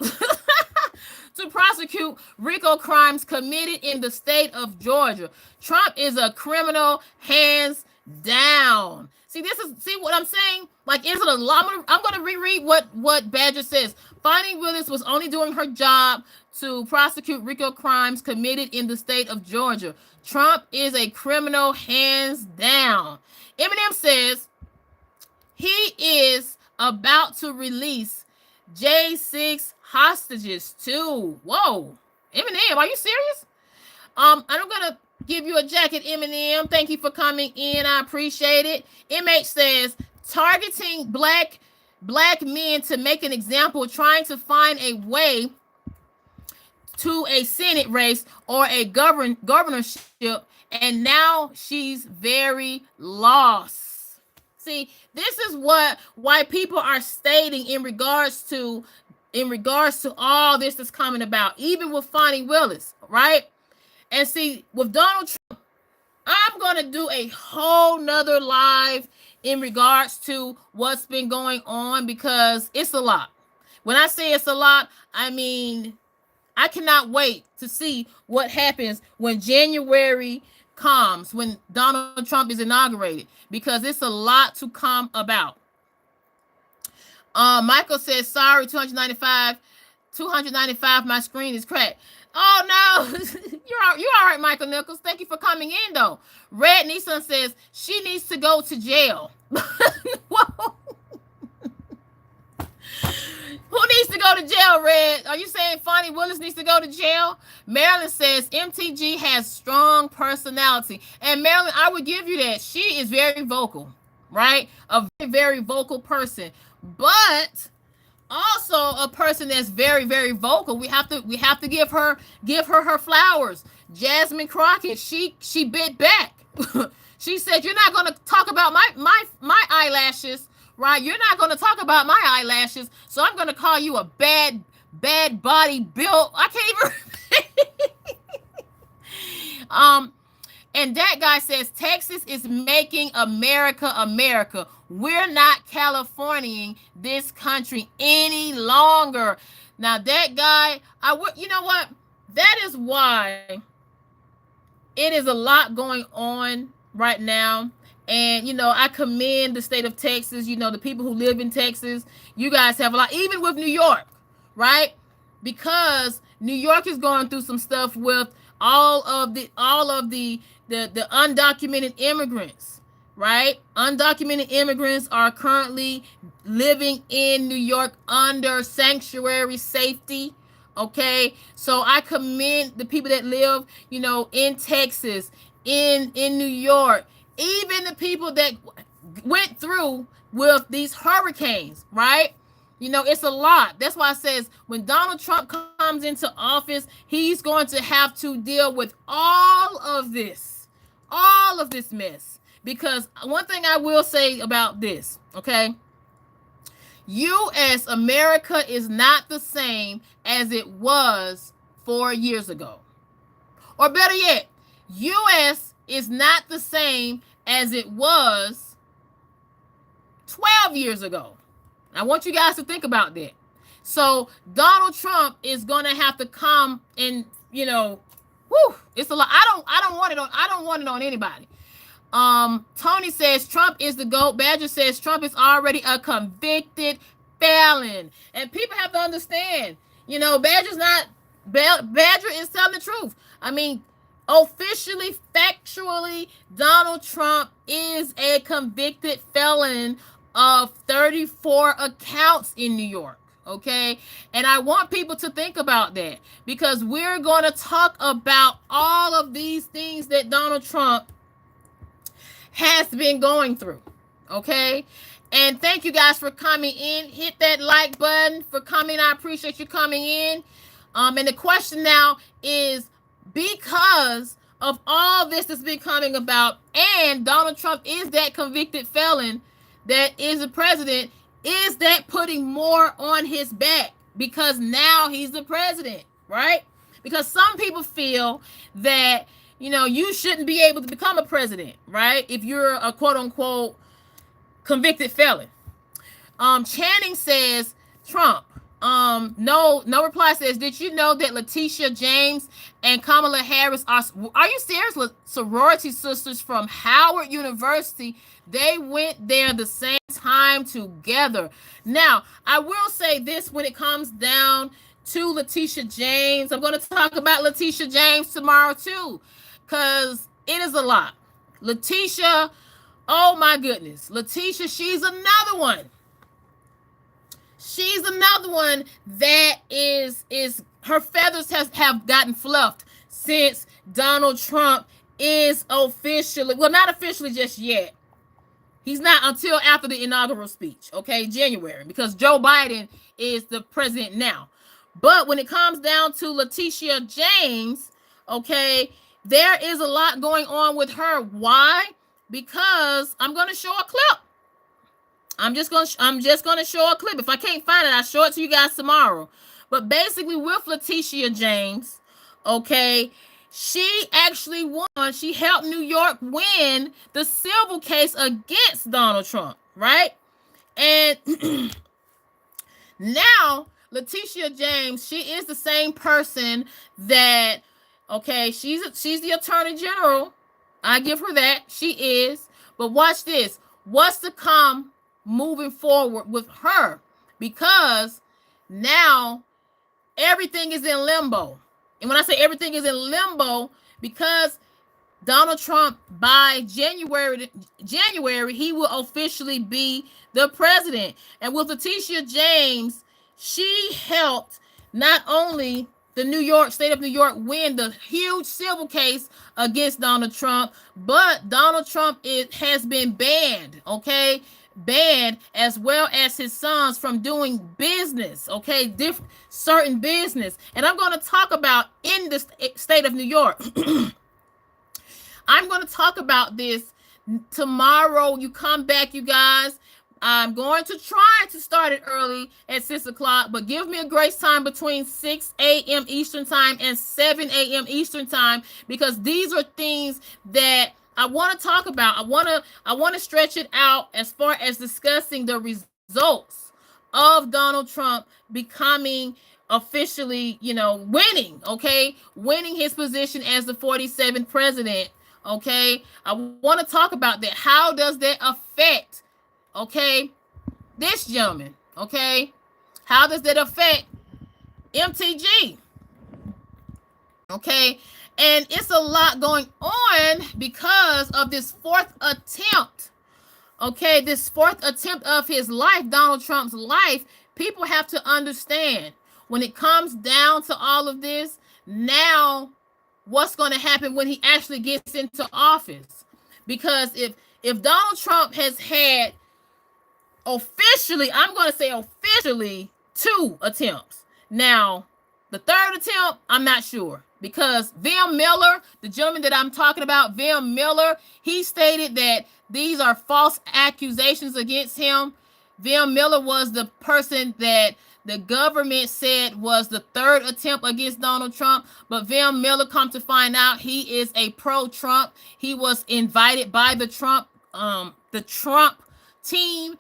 S1: To prosecute RICO crimes committed in the state of Georgia. Trump is a criminal, hands down. See what I'm saying? Like, is it a lot? I'm gonna reread what Badger says. Fani Willis was only doing her job to prosecute RICO crimes committed in the state of Georgia. Trump is a criminal, hands down. Eminem says he is about to release J6 hostages too. Whoa, Eminem, are you serious? I'm gonna give you a jacket, Eminem. Thank you for coming in. I appreciate it. MH says targeting black men to make an example, trying to find a way to a Senate race or a governorship, and now she's very lost. See, this is what white people are stating in regards to all this that's coming about, even with Fani Willis, right? And see, with Donald Trump, I'm going to do a whole nother live in regards to what's been going on, because it's a lot. When I say it's a lot, I mean, I cannot wait to see what happens when January comes, when Donald Trump is inaugurated, because it's a lot to come about. Michael says, sorry, 295, my screen is cracked. Oh no, you're all right, Michael Nichols. Thank you for coming in though. Red Nissan says she needs to go to jail. Whoa. Who needs to go to jail, Red? Are you saying Fani Willis needs to go to jail? Marilyn says MTG has strong personality. And Marilyn, I would give you that. She is very vocal, right? A very, very vocal person. But also a person that's very, very vocal. We have to give her her flowers. Jasmine Crockett, she bit back. She said, you're not going to talk about my eyelashes, right? You're not going to talk about my eyelashes, so I'm going to call you a bad body built. I can't even. And that guy says Texas is making America America. We're not Californiaing this country any longer. Now that guy, you know what? That is why it is a lot going on right now. And, you know, I commend the state of Texas, you know, the people who live in Texas. You guys have a lot, even with New York, right? Because New York is going through some stuff with all of the undocumented immigrants, right? Undocumented immigrants are currently living in New York under sanctuary safety. Okay, so I commend the people that live, you know, in Texas, in New York, even the people that went through with these hurricanes, right? You know, it's a lot. That's why it says when Donald Trump comes into office, he's going to have to deal with all of this mess. Because one thing I will say about this, okay? U.S. America is not the same as it was 4 years ago. Or better yet, U.S. is not the same as it was 12 years ago. I want you guys to think about that. So Donald Trump is going to have to come and, you know, it's a lot. I don't want it on anybody. Tony says Trump is the GOAT. Badger says Trump is already a convicted felon. And people have to understand, you know, Badger is telling the truth. I mean, officially, factually, Donald Trump is a convicted felon of 34 accounts in New York. Okay, and I want people to think about that, because we're going to talk about all of these things that Donald Trump has been going through. Okay, and thank you guys for coming in. Hit that like button for coming. I appreciate you coming in. And the question now is, because of all this that's been coming about, and Donald Trump is that convicted felon that is the president, is that putting more on his back? because now he's the president, right? Because some people feel that, you know, you shouldn't be able to become a president, right? If you're a quote unquote convicted felon. Channing says, Trump. No reply says, did you know that Letitia James and Kamala Harris are you serious? Sorority sisters from Howard University. They went there the same time together. Now, I will say this when it comes down to Letitia James. I'm going to talk about Letitia James tomorrow too, because it is a lot. Letitia, oh my goodness. Letitia, she's another one. She's another one that is her feathers have gotten fluffed since Donald Trump is officially, well, not officially just yet. He's not until after the inaugural speech, okay, January, because Joe Biden is the president now. But when it comes down to Letitia James, okay, there is a lot going on with her. Why? Because I'm going to show a clip. I'm just gonna show a clip. If I can't find it, I'll show it to you guys tomorrow. But basically, with Letitia James, okay, she actually won. She helped New York win the civil case against Donald Trump, right? And now Letitia James, she is the same person that, okay, she's the Attorney General. I give her that. She is. But watch this. What's to come moving forward with her, because now everything is in limbo. And when I say everything is in limbo, because Donald Trump, by January, he will officially be the president. And with Letitia James, she helped not only the state of New York win the huge civil case against Donald Trump, but Donald Trump has been banned, okay? Banned, as well as his sons, from doing business, okay, certain business. And I'm going to talk about in the state of New York. I'm going to talk about this tomorrow. You come back, you guys. I'm going to try to start it early at 6 o'clock, but give me a grace time between 6 a.m. Eastern time and 7 a.m. Eastern time, because these are things that I want to talk about. I want to stretch it out as far as discussing the results of Donald Trump becoming officially, winning, okay? Winning his position as the 47th president, okay? I want to talk about that. How does that affect, okay, this gentleman, okay? How does that affect MTG? Okay? And it's a lot going on because of this fourth attempt. Okay, this fourth attempt of his life, Donald Trump's life. People have to understand, when it comes down to all of this, now what's going to happen when he actually gets into office. Because if Donald Trump has had officially, I'm going to say officially, 2 attempts. Now, the third attempt, I'm not sure. Because Vim Miller, the gentleman that I'm talking about, Vim Miller, he stated that these are false accusations against him. Vim Miller was the person that the government said was the third attempt against Donald Trump. But Vim Miller, come to find out, he is a pro-Trump. He was invited by the Trump team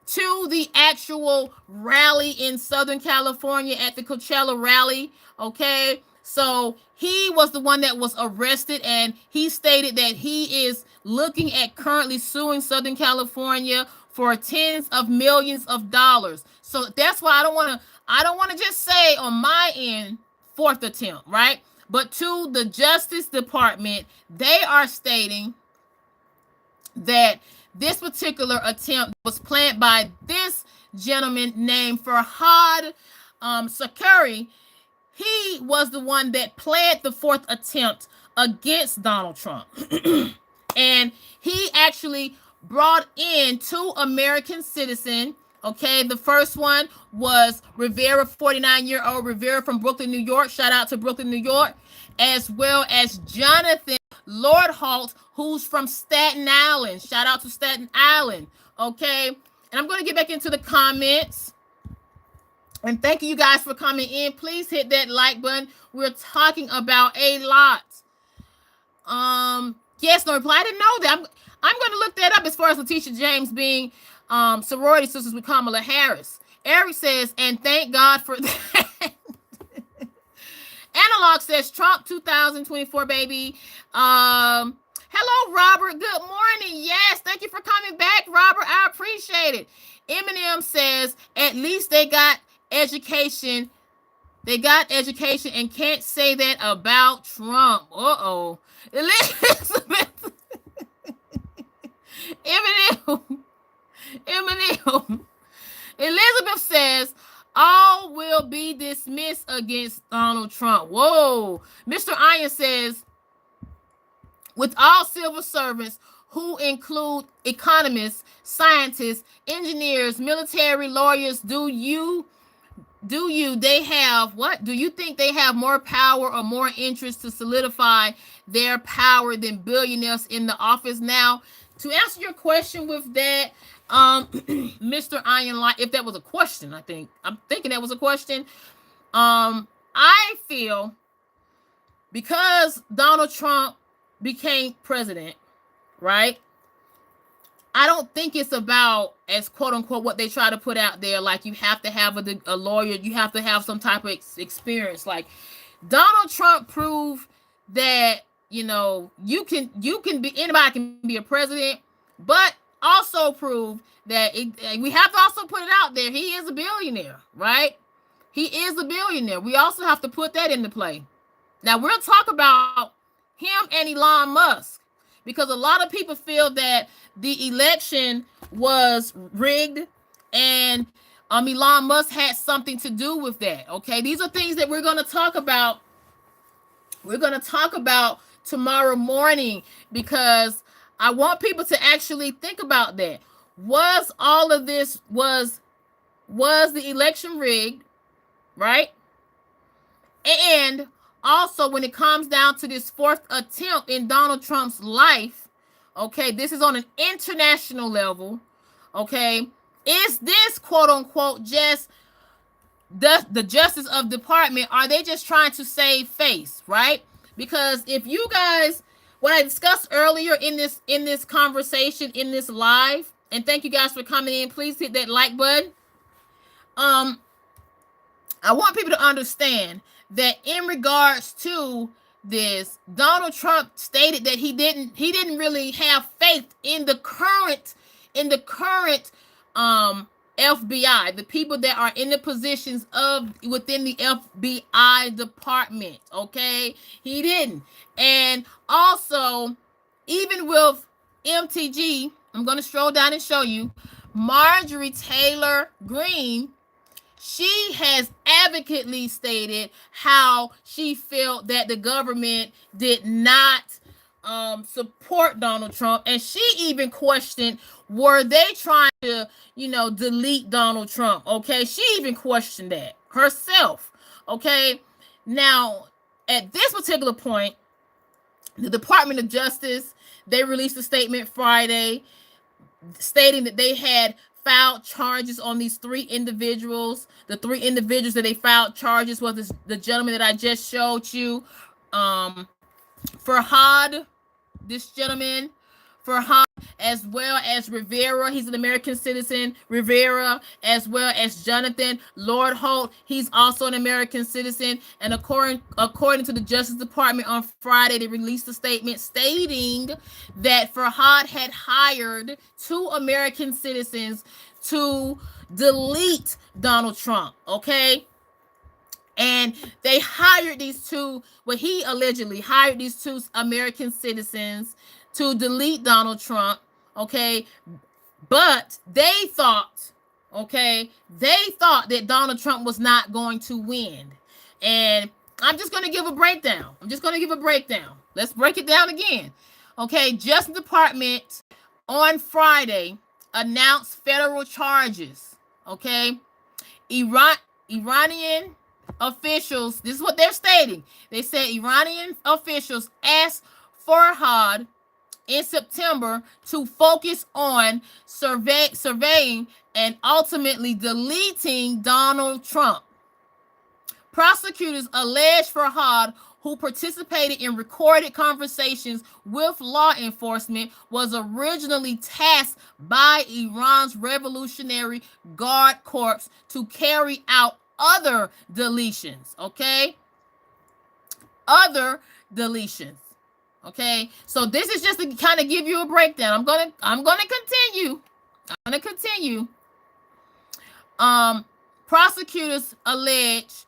S1: to the actual rally in Southern California at the Coachella rally, okay? So he was the one that was arrested, and he stated that he is looking at currently suing Southern California for tens of millions of dollars. So that's why I don't want to just say on my end, fourth attempt, right? But to the Justice Department, they are stating that this particular attempt was planned by this gentleman named Farhad Sakari. He was the one that planned the fourth attempt against Donald Trump. And he actually brought in 2 American citizens. Okay, the first one was Rivera, 49-year-old Rivera from Brooklyn, New York. Shout out to Brooklyn, New York. As well as Jonathan Lord Halt, who's from Staten Island. Shout out to Staten Island. Okay, and I'm going to get back into the comments. And thank you guys for coming in. Please hit that like button. We're talking about a lot. Yes, no reply. I didn't know that. I'm going to look that up as far as Letitia James being sorority sisters with Kamala Harris. Eric says, and thank God for that. Analog says Trump 2024, baby. Hello, Robert. Good morning. Yes, thank you for coming back, Robert. I appreciate it. Eminem says, at least they got education. They got education and can't say that about Trump. Uh-oh. Elizabeth. Eminem. Elizabeth says, all will be dismissed against Donald Trump. Whoa. Mr. Iron says, with all civil servants who include economists, scientists, engineers, military, lawyers, do you think they have more power or more interest to solidify their power than billionaires in the office now? To answer your question with that, Mr. Ironlight, if that was a question, I'm thinking that was a question. I feel because Donald Trump became president, right? I don't think it's about, as quote unquote, what they try to put out there. Like you have to have a lawyer, you have to have some type of experience. Like Donald Trump proved that, you can be, anybody can be a president, but also prove that we have to also put it out there. He is a billionaire, right? He is a billionaire. We also have to put that into play. Now we'll talk about him and Elon Musk, because a lot of people feel that the election was rigged and Elon Musk had something to do with that. Okay, these are things that we're going to talk about. We're going to talk about tomorrow morning, because I want people to actually think about that. Was all of this, was the election rigged, right? And also, when it comes down to this fourth attempt in Donald Trump's life, okay, this is on an international level, okay? Is this, quote unquote, just the Justice of Department? Are they just trying to save face, right? Because if you guys, what I discussed earlier in this conversation, in this live, and thank you guys for coming in. Please hit that like button. I want people to understand that in regards to this, Donald Trump stated that he didn't really have faith in the current FBI, the people that are in the positions within the FBI department. Okay, he didn't. And also, even with MTG, I'm going to scroll down and show you Marjorie Taylor Greene. She has advocaately stated how she felt that the government did not support Donald Trump, and she even questioned, were they trying to, delete Donald Trump? Okay, she even questioned that herself. Okay, now at this particular point, the Department of Justice, they released a statement Friday stating that they had filed charges on these three individuals. The three individuals that they filed charges was the gentleman that I just showed you, Farhad, this gentleman, Farhad, as well as Rivera. He's an American citizen. Rivera, as well as Jonathan Lord Holt. He's also an American citizen. And according to the Justice Department on Friday, they released a statement stating that Farhad had hired 2 American citizens to delete Donald Trump. Okay. And they hired these two, he allegedly hired these 2 American citizens to delete Donald Trump, okay? But they thought that Donald Trump was not going to win. And I'm just going to give a breakdown. Let's break it down again. Okay, Justice Department on Friday announced federal charges, okay? Iranian officials, this is what they're stating. They said Iranian officials asked Farhad in September to focus on surveying and ultimately deleting Donald Trump. Prosecutors allege Farhad, who participated in recorded conversations with law enforcement, was originally tasked by Iran's Revolutionary Guard Corps to carry out other deletions, okay? Other deletions. Okay? So this is just to kind of give you a breakdown. I'm going to continue. Prosecutors allege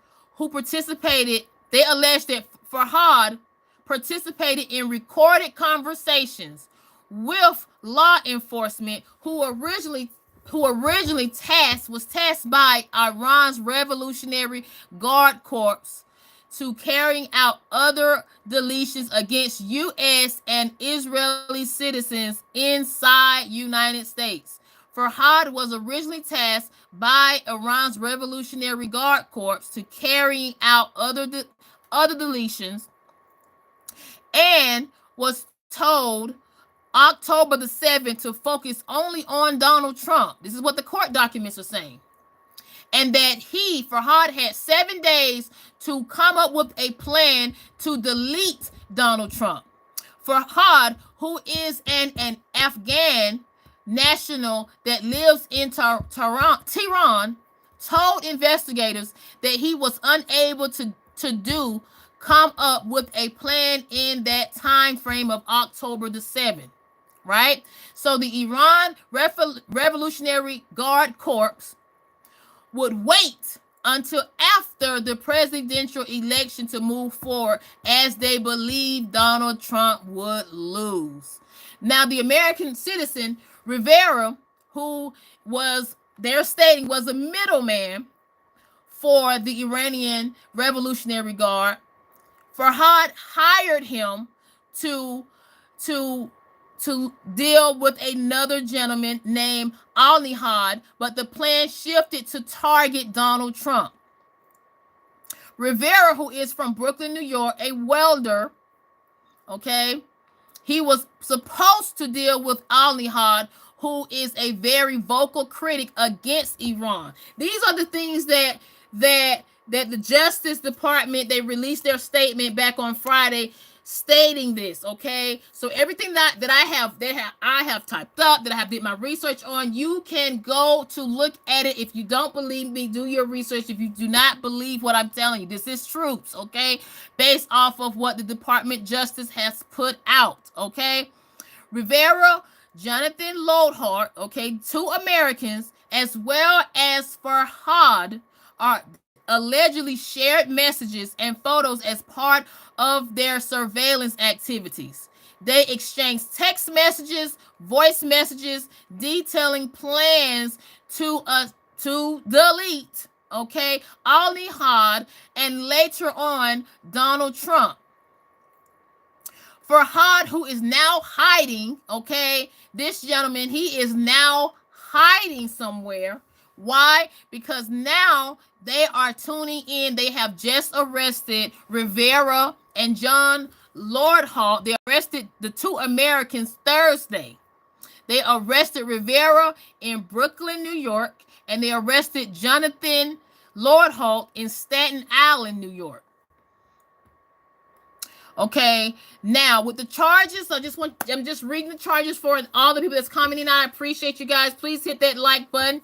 S1: they allege that Farhad participated in recorded conversations with law enforcement who originally was tasked by Iran's Revolutionary Guard Corps to carrying out other deletions against U.S. and Israeli citizens inside United States. Farhad was originally tasked by Iran's Revolutionary Guard Corps to carrying out other deletions and was told October the 7th to focus only on Donald Trump. This is what the court documents are saying. And that Farhad, had 7 days to come up with a plan to delete Donald Trump. Farhad, who is an Afghan national that lives in Tehran, told investigators that he was unable to come up with a plan in that time frame of October the 7th, right? So the Iran Revolutionary Guard Corps would wait until after the presidential election to move forward, as they believed Donald Trump would lose. Now, the American citizen Rivera, who they're stating was a middleman for the Iranian Revolutionary Guard, Farhad hired him to deal with another gentleman named Al-Nihad, but the plan shifted to target Donald Trump. Rivera, who is from Brooklyn, New York, a welder, okay, he was supposed to deal with Al-Nihad, who is a very vocal critic against Iran. These are the things that the Justice Department, they released their statement back on Friday stating this, okay? So everything that I have typed up, that I have did my research on, you can go to look at it. If you don't believe me, do your research. If you do not believe what I'm telling you, this is truths, okay? Based off of what the Department of Justice has put out, okay? Rivera, Jonathan Lodhart, okay, 2 Americans, as well as Farhad, are allegedly shared messages and photos as part of their surveillance activities. They exchanged text messages, voice messages, detailing plans to delete, okay, Al-Nihad, and later on Donald Trump. Farhad, who is now hiding, okay, this gentleman, he is now hiding somewhere. Why? Because now they are tuning in. They have just arrested Rivera and John Lordhall. They arrested the 2 Americans Thursday. They arrested Rivera in Brooklyn, New York, and they arrested Jonathan Lordhall in Staten Island, New York. Okay, now with the charges, I'm just reading the charges for all the people that's commenting. I appreciate you guys. Please hit that like button.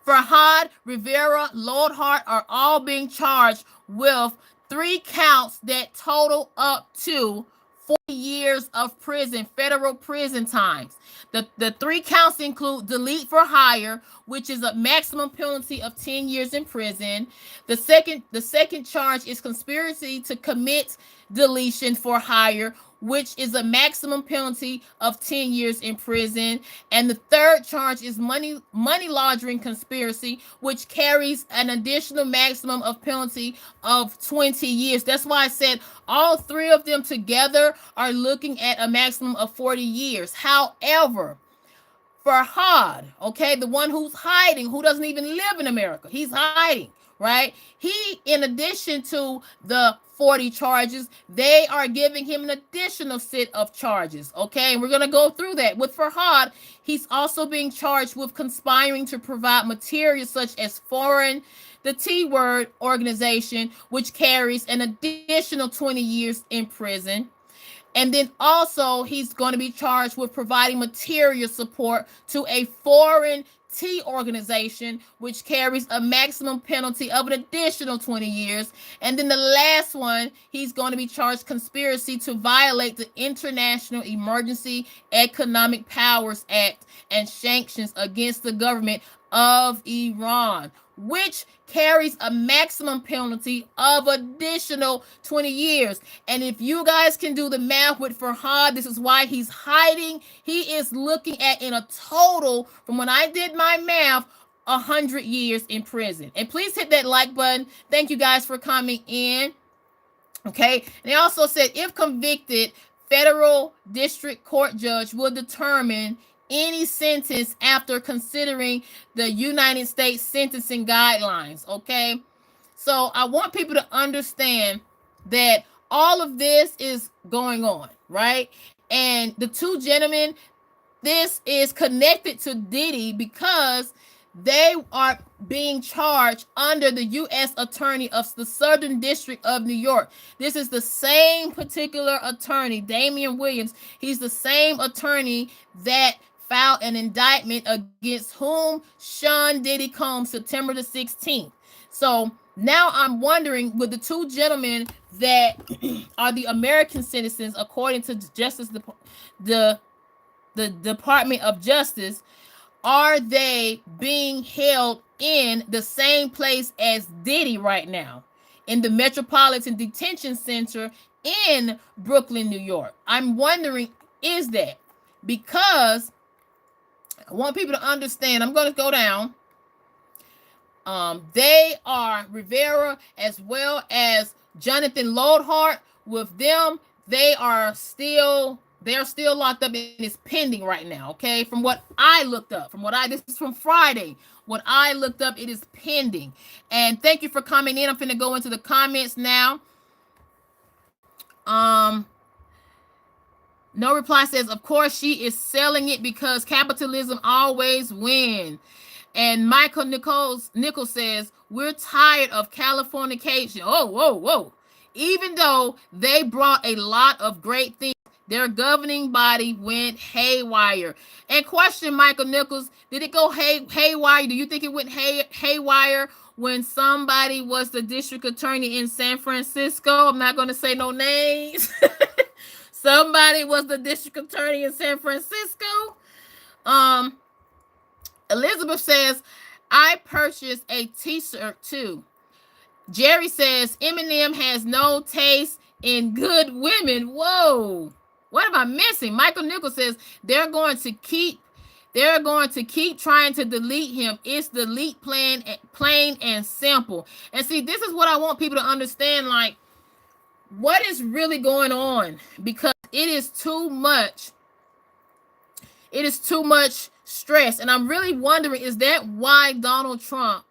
S1: Farhad, Rivera, Lodhart are all being charged with 3 counts that total up to 40 years of prison, federal prison times. The 3 counts include delete for hire, which is a maximum penalty of 10 years in prison. The second charge is conspiracy to commit deletion for hire, which is a maximum penalty of 10 years in prison. And the third charge is money laundering conspiracy, which carries an additional maximum of penalty of 20 years. That's why I said all 3 of them together are looking at a maximum of 40 years. However, Farhad, okay, the one who's hiding, who doesn't even live in America, he's hiding, right? He, in addition to the 40 charges, they are giving him an additional set of charges, okay? And we're going to go through that. With Farhad, he's also being charged with conspiring to provide materials such as the T-Word organization, which carries an additional 20 years in prison. And then also he's going to be charged with providing material support to a foreign T organization, which carries a maximum penalty of an additional 20 years. And then the last one, he's going to be charged conspiracy to violate the International Emergency Economic Powers Act and sanctions against the government of Iran, which carries a maximum penalty of additional 20 years. And if you guys can do the math with Farhad, this is why he's hiding. He is looking at, in a total, from when I did my math, 100 years in prison. And please hit that like button. Thank you guys for coming in. Okay. And they also said, if convicted, federal district court judge will determine any sentence after considering the United States sentencing guidelines. Okay, so I want people to understand that all of this is going on, right? And the two gentlemen, this is connected to Diddy because they are being charged under the U.S. Attorney of the Southern District of New York. This is the same particular attorney, Damian Williams. He's the same attorney that filed an indictment against whom? Sean Diddy Combs, September the 16th. So now I'm wondering, with the two gentlemen that are the American citizens, according to the Department of Justice, are they being held in the same place as Diddy right now, in the Metropolitan Detention Center in Brooklyn, New York? I'm wondering, is that because I want people to understand, I'm going to go down. They are Rivera as well as Jonathan Lodhart. With them, they're still locked up and it's pending right now. Okay, from what I looked up, this is from Friday. What I looked up, it is pending. And thank you for coming in. I'm finna go into the comments now. No Reply says, of course she is selling it because capitalism always wins. And Michael Nichols says, we're tired of Californication. Oh, whoa, whoa. Even though they brought a lot of great things, their governing body went haywire. And question, Michael Nichols, did it go haywire? Do you think it went haywire when somebody was the district attorney in San Francisco? I'm not going to say no names. Somebody was the district attorney in San Francisco. Elizabeth says, I purchased a t-shirt too. Jerry says, Eminem has no taste in good women. Whoa. What am I missing? Michael Nichols says, they're going to keep trying to delete him. It's delete plan, plain and simple. And see, this is what I want people to understand. Like, what is really going on? Because it is too much. It is too much stress. And I'm really wondering, is that why Donald Trump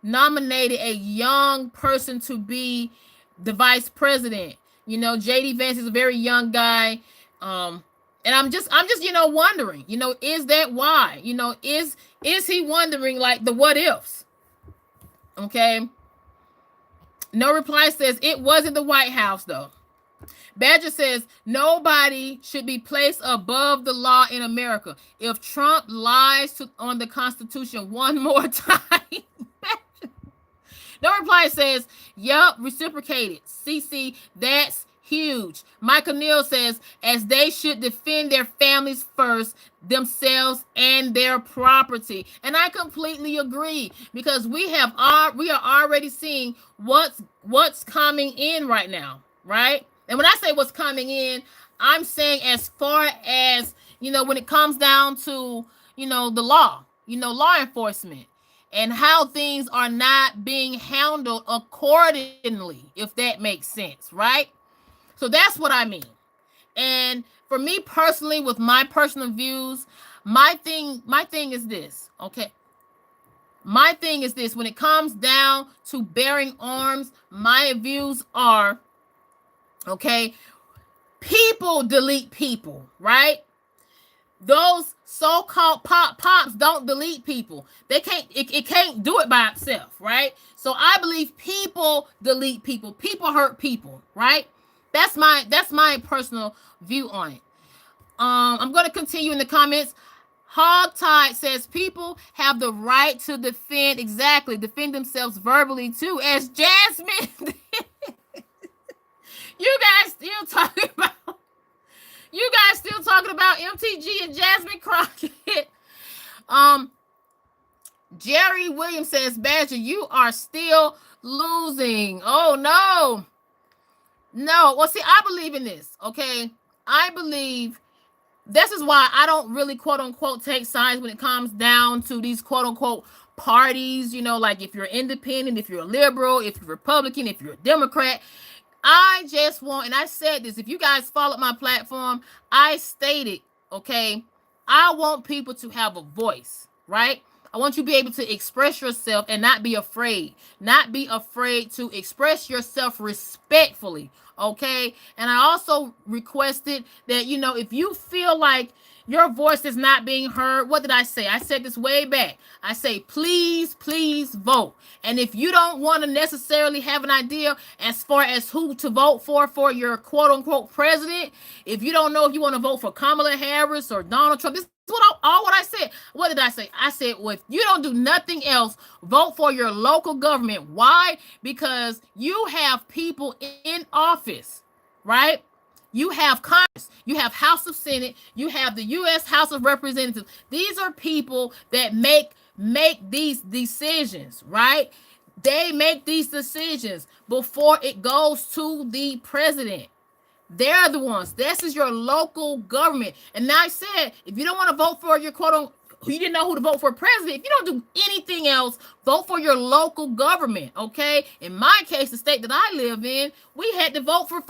S1: nominated a young person to be the vice president? You know, JD Vance is a very young guy. And I'm just, wondering, is that why? Is he wondering like the what ifs? Okay. No Reply says it wasn't the White House though. Badger says nobody should be placed above the law in America. If Trump lies on the Constitution one more time. No Reply says, yup, reciprocated. CC, that's huge. Michael Neal says, as they should defend their families first, themselves and their property. And I completely agree, because we are already seeing what's coming in right now, right? And when I say what's coming in, I'm saying as far as, when it comes down to, the law, law enforcement, and how things are not being handled accordingly, if that makes sense, right? So that's what I mean. And for me personally, with my personal views, my thing is this, okay? My thing is this: when it comes down to bearing arms, my views are, okay, people delete people, right? Those so-called pops don't delete people. They can't, it can't do it by itself, right? So I believe people delete people. People hurt people, right? That's my personal view on it. I'm going to continue in the comments. Hogtied says people have the right to defend themselves verbally too, as Jasmine. You guys still talking about MTG and Jasmine Crockett. Jerry Williams says, Badger, you are still losing. Oh no. Well, see, I believe in this, okay? I believe this is why I don't really quote unquote take sides when it comes down to these quote unquote parties, like if you're independent, if you're a liberal, if you're Republican, if you're a Democrat. I just want, and I said this, if you guys followed my platform, I stated, okay, I want people to have a voice, right? I want you to be able to express yourself and not be afraid to express yourself respectfully, okay? And I also requested that, if you feel like your voice is not being heard, what did I say? I said this way back. I say, please vote. And if you don't want to necessarily have an idea as far as who to vote for your quote unquote president, if you don't know if you want to vote for Kamala Harris or Donald Trump, this is what I said. What did I say? I said, well, if you don't do nothing else, vote for your local government. Why? Because you have people in office, right? You have Congress, you have House of Senate, you have the U.S. House of Representatives. These are people that make these decisions, right? They make these decisions before it goes to the president. They're the ones. This is your local government. And now I said, if you don't want to vote for your you didn't know who to vote for president, if you don't do anything else, vote for your local government, okay? In my case, the state that I live in, we had to vote for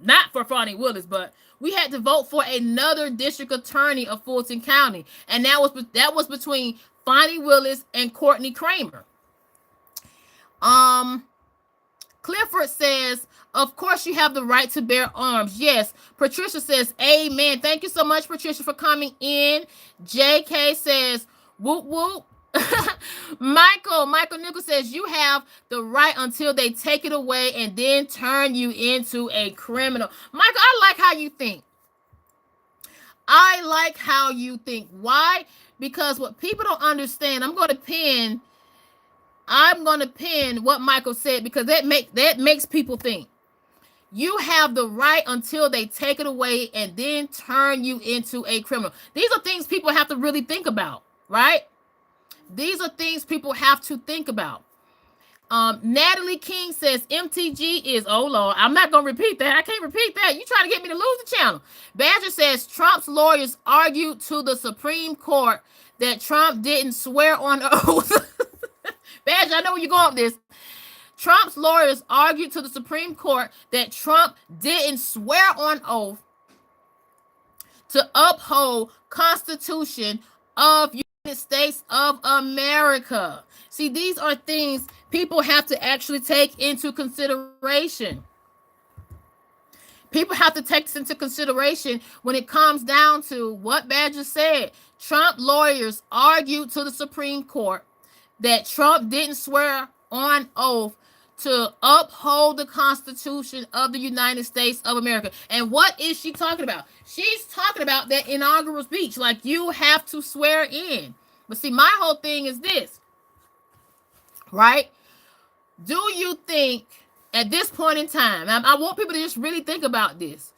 S1: not for Fani Willis, but we had to vote for another district attorney of Fulton County. And that was between Fani Willis and Courtney Kramer. Clifford says, of course you have the right to bear arms. Yes. Patricia says, amen. Thank you so much, Patricia, for coming in. JK says, whoop, whoop. Michael Nichols says, you have the right until they take it away and then turn you into a criminal. Michael, I like how you think. Why? Because what people don't understand, I'm going to pin what Michael said, because that makes people think. You have the right until they take it away and then turn you into a criminal. These are things people have to really think about, right? These are things people have to think about. Natalie King says MTG is, oh Lord, I'm not going to repeat that. I can't repeat that. You trying to get me to lose the channel. Badger says Trump's lawyers argued to the Supreme Court that Trump didn't swear on oath. Badger, I know where you're going with this. Trump's lawyers argued to the Supreme Court that Trump didn't swear on oath to uphold Constitution of United States of America. See, these are things people have to actually take into consideration. People have to take this into consideration when it comes down to what Badger said. Trump lawyers argued to the Supreme Court that Trump didn't swear on oath to uphold the Constitution of the United States of America. And what is she talking about? She's talking about that inaugural speech, like you have to swear in. But see, my whole thing is this, right? Do you think at this point in time, I want people to just really think about this.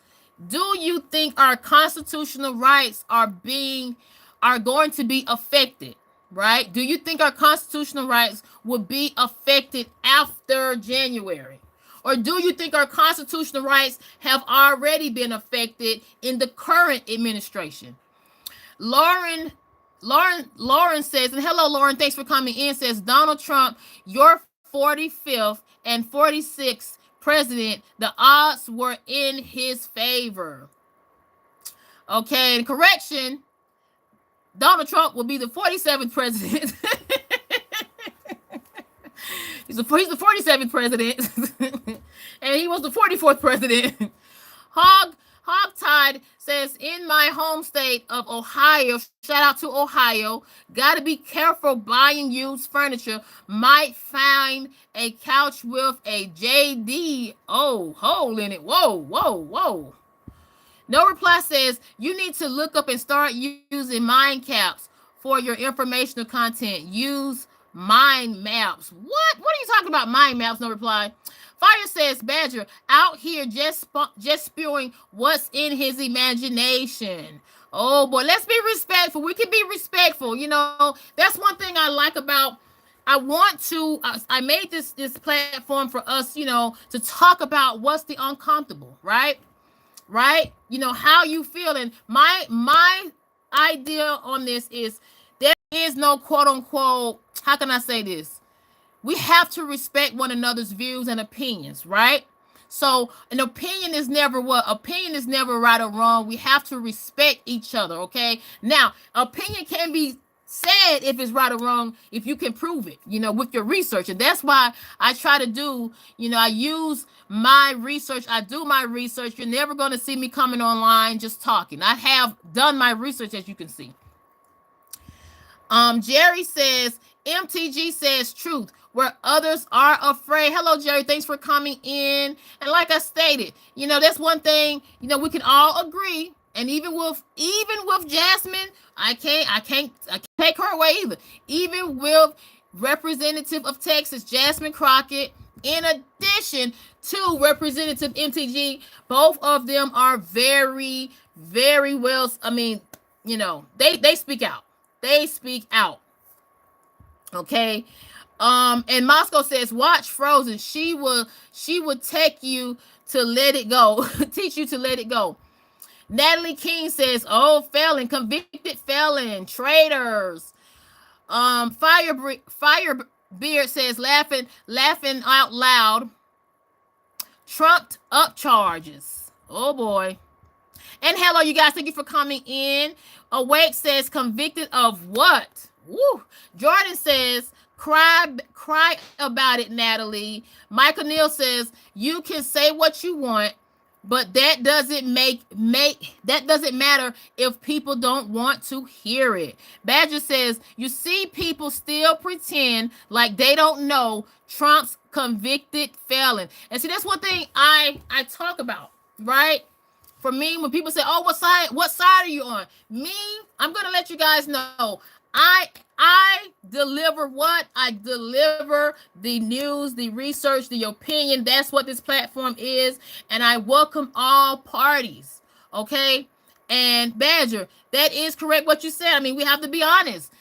S1: Do you think our constitutional rights are going to be affected? Right? Do you think our constitutional rights will be affected after January? Or do you think our constitutional rights have already been affected in the current administration? Lauren says, and hello, Lauren, thanks for coming in, says, Donald Trump, your 45th and 46th president, the odds were in his favor. Okay, and correction, Donald Trump will be the 47th president. He's the 47th president, and he was the 44th president. Hogtied says, in my home state of Ohio, shout out to Ohio, gotta be careful buying used furniture. Might find a couch with a JD hole in it. Whoa. No Reply says, you need to look up and start using mind caps for your informational content. Use mind maps. What are you talking about, mind maps? No Reply. Fire says, Badger out here just spewing what's in his imagination. Oh boy, let's be respectful. We can be respectful. You know, that's one thing I like about. I made this platform for us, you know, to talk about what's the uncomfortable, right? You know, how you feel. And my idea on this is there is no quote unquote, how can I say this? We have to respect one another's views and opinions, right? So an opinion is never right or wrong. We have to respect each other, okay? Now, opinion can be said if it's right or wrong, if you can prove it, you know, with your research. And that's why I try to do, you know, I use my research. I do my research. You're never going to see me coming online just talking. I have done my research, as you can see. Jerry says, MTG says truth where others are afraid. Hello, Jerry. Thanks for coming in. And like I stated, you know, that's one thing, you know, we can all agree. And even with Jasmine, I can't take her away either. Even with Representative of Texas, Jasmine Crockett, in addition to Representative MTG, both of them are very, very well. I mean, you know, they speak out. They speak out. Okay. And Moscow says, watch Frozen. She will take you to let it go. Teach you to let it go. Natalie King says, oh, felon, convicted felon, traitors. Firebeard says, laughing out loud, trumped up charges. Oh boy. And hello, you guys. Thank you for coming in. Awake says, convicted of what? Woo. Jordan says, cry about it, Natalie. Michael Neal says, you can say what you want, but that doesn't matter if people don't want to hear it. Badger says, you see people still pretend like they don't know Trump's convicted felon. And see, that's one thing I talk about, right? For me, when people say, oh, what side are you on? Me, I'm going to let you guys know. I deliver what? I deliver the news, the research, the opinion. That's what this platform is. And I welcome all parties. Okay? And Badger, that is correct what you said. I mean, we have to be honest.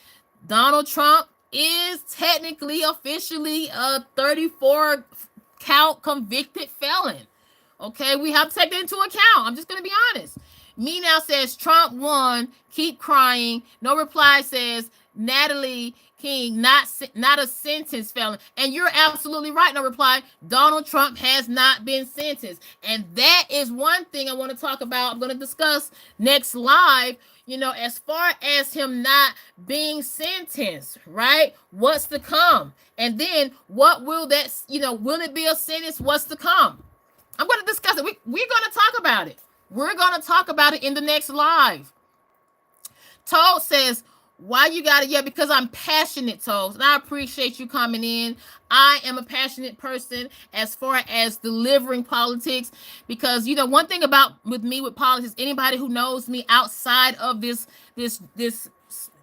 S1: Donald Trump is technically, officially a 34 count convicted felon. Okay? We have to take that into account. I'm just going to be honest. Me Now says Trump won. Keep crying. No Reply says Natalie King, not a sentence felon. And you're absolutely right. No Reply. Donald Trump has not been sentenced. And that is one thing I want to talk about. I'm going to discuss next live, you know, as far as him not being sentenced, right? What's to come? And then what will that, you know, will it be a sentence? What's to come? I'm going to discuss it. We're going to talk about it. We're going to talk about it in the next live. Toad says, why you got it? Yeah, because I'm passionate, Toad. And I appreciate you coming in. I am a passionate person as far as delivering politics. Because, you know, one thing about with politics, anybody who knows me outside of this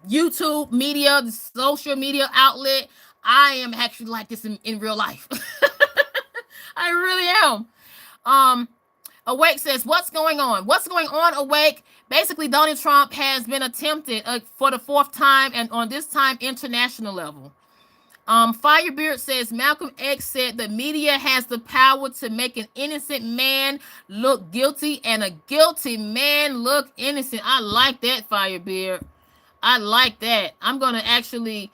S1: YouTube media, the social media outlet, I am actually like this in real life. I really am. Awake says, what's going on? What's going on, Awake? Basically, Donald Trump has been attempted for the fourth time, and on this time, international level. Firebeard says, Malcolm X said the media has the power to make an innocent man look guilty and a guilty man look innocent. I like that, Firebeard. I like that. I'm going to actually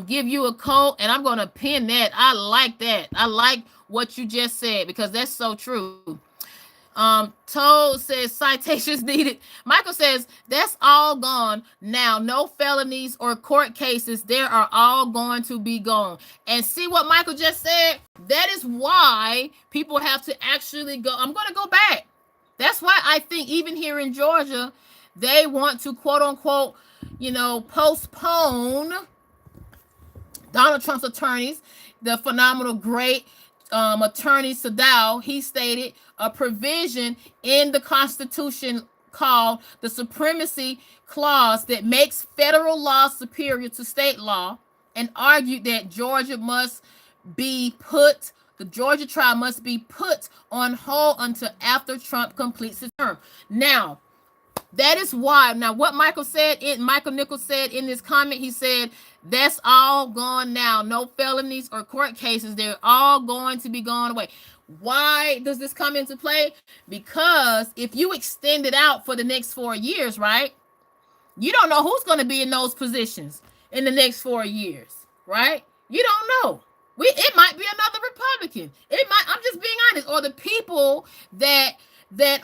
S1: give you a quote, and I'm going to pin that. I like that. I like what you just said, because that's so true. Toad says citations needed. Michael says that's all gone now. No felonies or court cases. They are all going to be gone. And see what Michael just said? That is why people have to actually go. I'm going to go back. That's why I think even here in Georgia, they want to quote unquote, postpone Donald Trump's attorneys, the phenomenal great attorney Sadao. He stated a provision in the Constitution called the Supremacy Clause that makes federal law superior to state law, and argued that the Georgia trial must be put on hold until after Trump completes his term. Now, that is why. Now, what Michael Nichols said in this comment, he said, that's all gone now. No felonies or court cases. They're all going to be gone away. Why does this come into play? Because if you extend it out for the next 4 years, right? You don't know who's going to be in those positions in the next 4 years, right? You don't know. It might be another Republican. I'm just being honest. Or the people that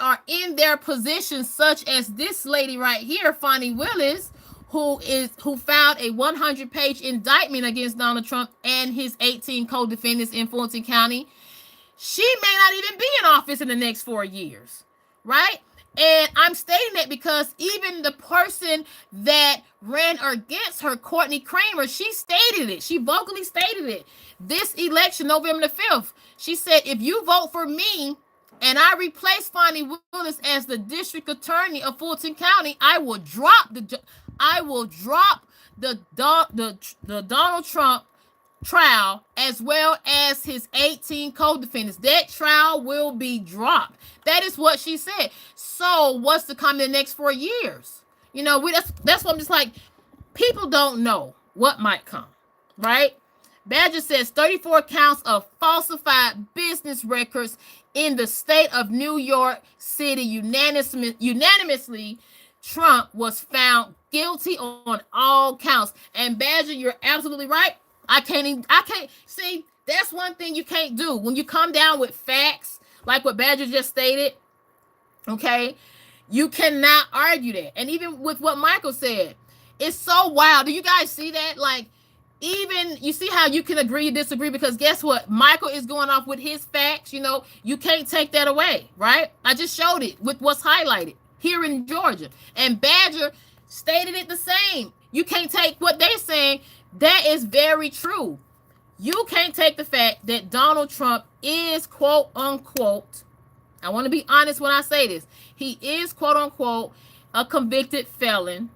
S1: are in their positions, such as this lady right here, Fani Willis, who filed a 100-page indictment against Donald Trump and his 18 co-defendants in Fulton County. She may not even be in office in the next 4 years, right? And I'm stating that because even the person that ran against her, Courtney Kramer, she stated it. She vocally stated it. This election, November the 5th, she said, if you vote for me and I replace Fani Willis as the district attorney of Fulton County, I will drop the Donald Trump trial as well as his 18 co-defendants. That trial will be dropped. That is what she said. So what's to come in the next 4 years? That's what I'm just like, people don't know what might come, right? Badger says 34 counts of falsified business records in the state of New York City. Unanimously, Trump was found guilty on all counts. And Badger, you're absolutely right. I can't see. That's one thing you can't do when you come down with facts, like what Badger just stated. Okay, you cannot argue that. And even with what Michael said, it's so wild. Do you guys see that? Like, even you see how you can agree, disagree, because guess what? Michael is going off with his facts. You can't take that away, right? I just showed it with what's highlighted here in Georgia, and Badger stated it the same. You can't take what they're saying. That is very true. You can't take the fact that Donald Trump is, quote unquote, I want to be honest when I say this, he is, quote unquote, a convicted felon,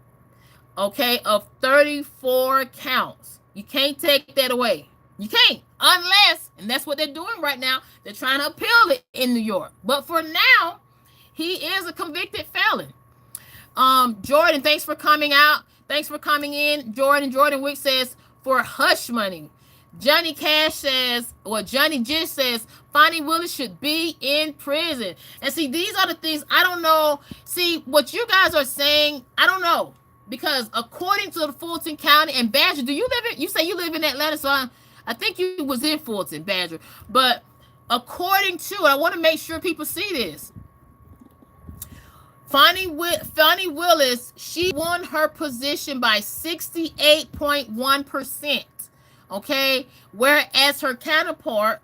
S1: okay, of 34 counts. You can't take that away. You can't, unless, and that's what they're doing right now, they're trying to appeal it in New York. But for now, he is a convicted felon. Jordan, thanks for coming out. Thanks for coming in, Jordan. Jordan Wick says, for hush money. Johnny Cash says, or Johnny Gish says, Fani Willis should be in prison. And see, these are the things I don't know. See, what you guys are saying, I don't know. Because according to the Fulton County, and Badger, you say you live in Atlanta, so I think you was in Fulton, Badger. But according to, I want to make sure people see this. Fani Willis, she won her position by 68.1%. Okay, whereas her counterpart,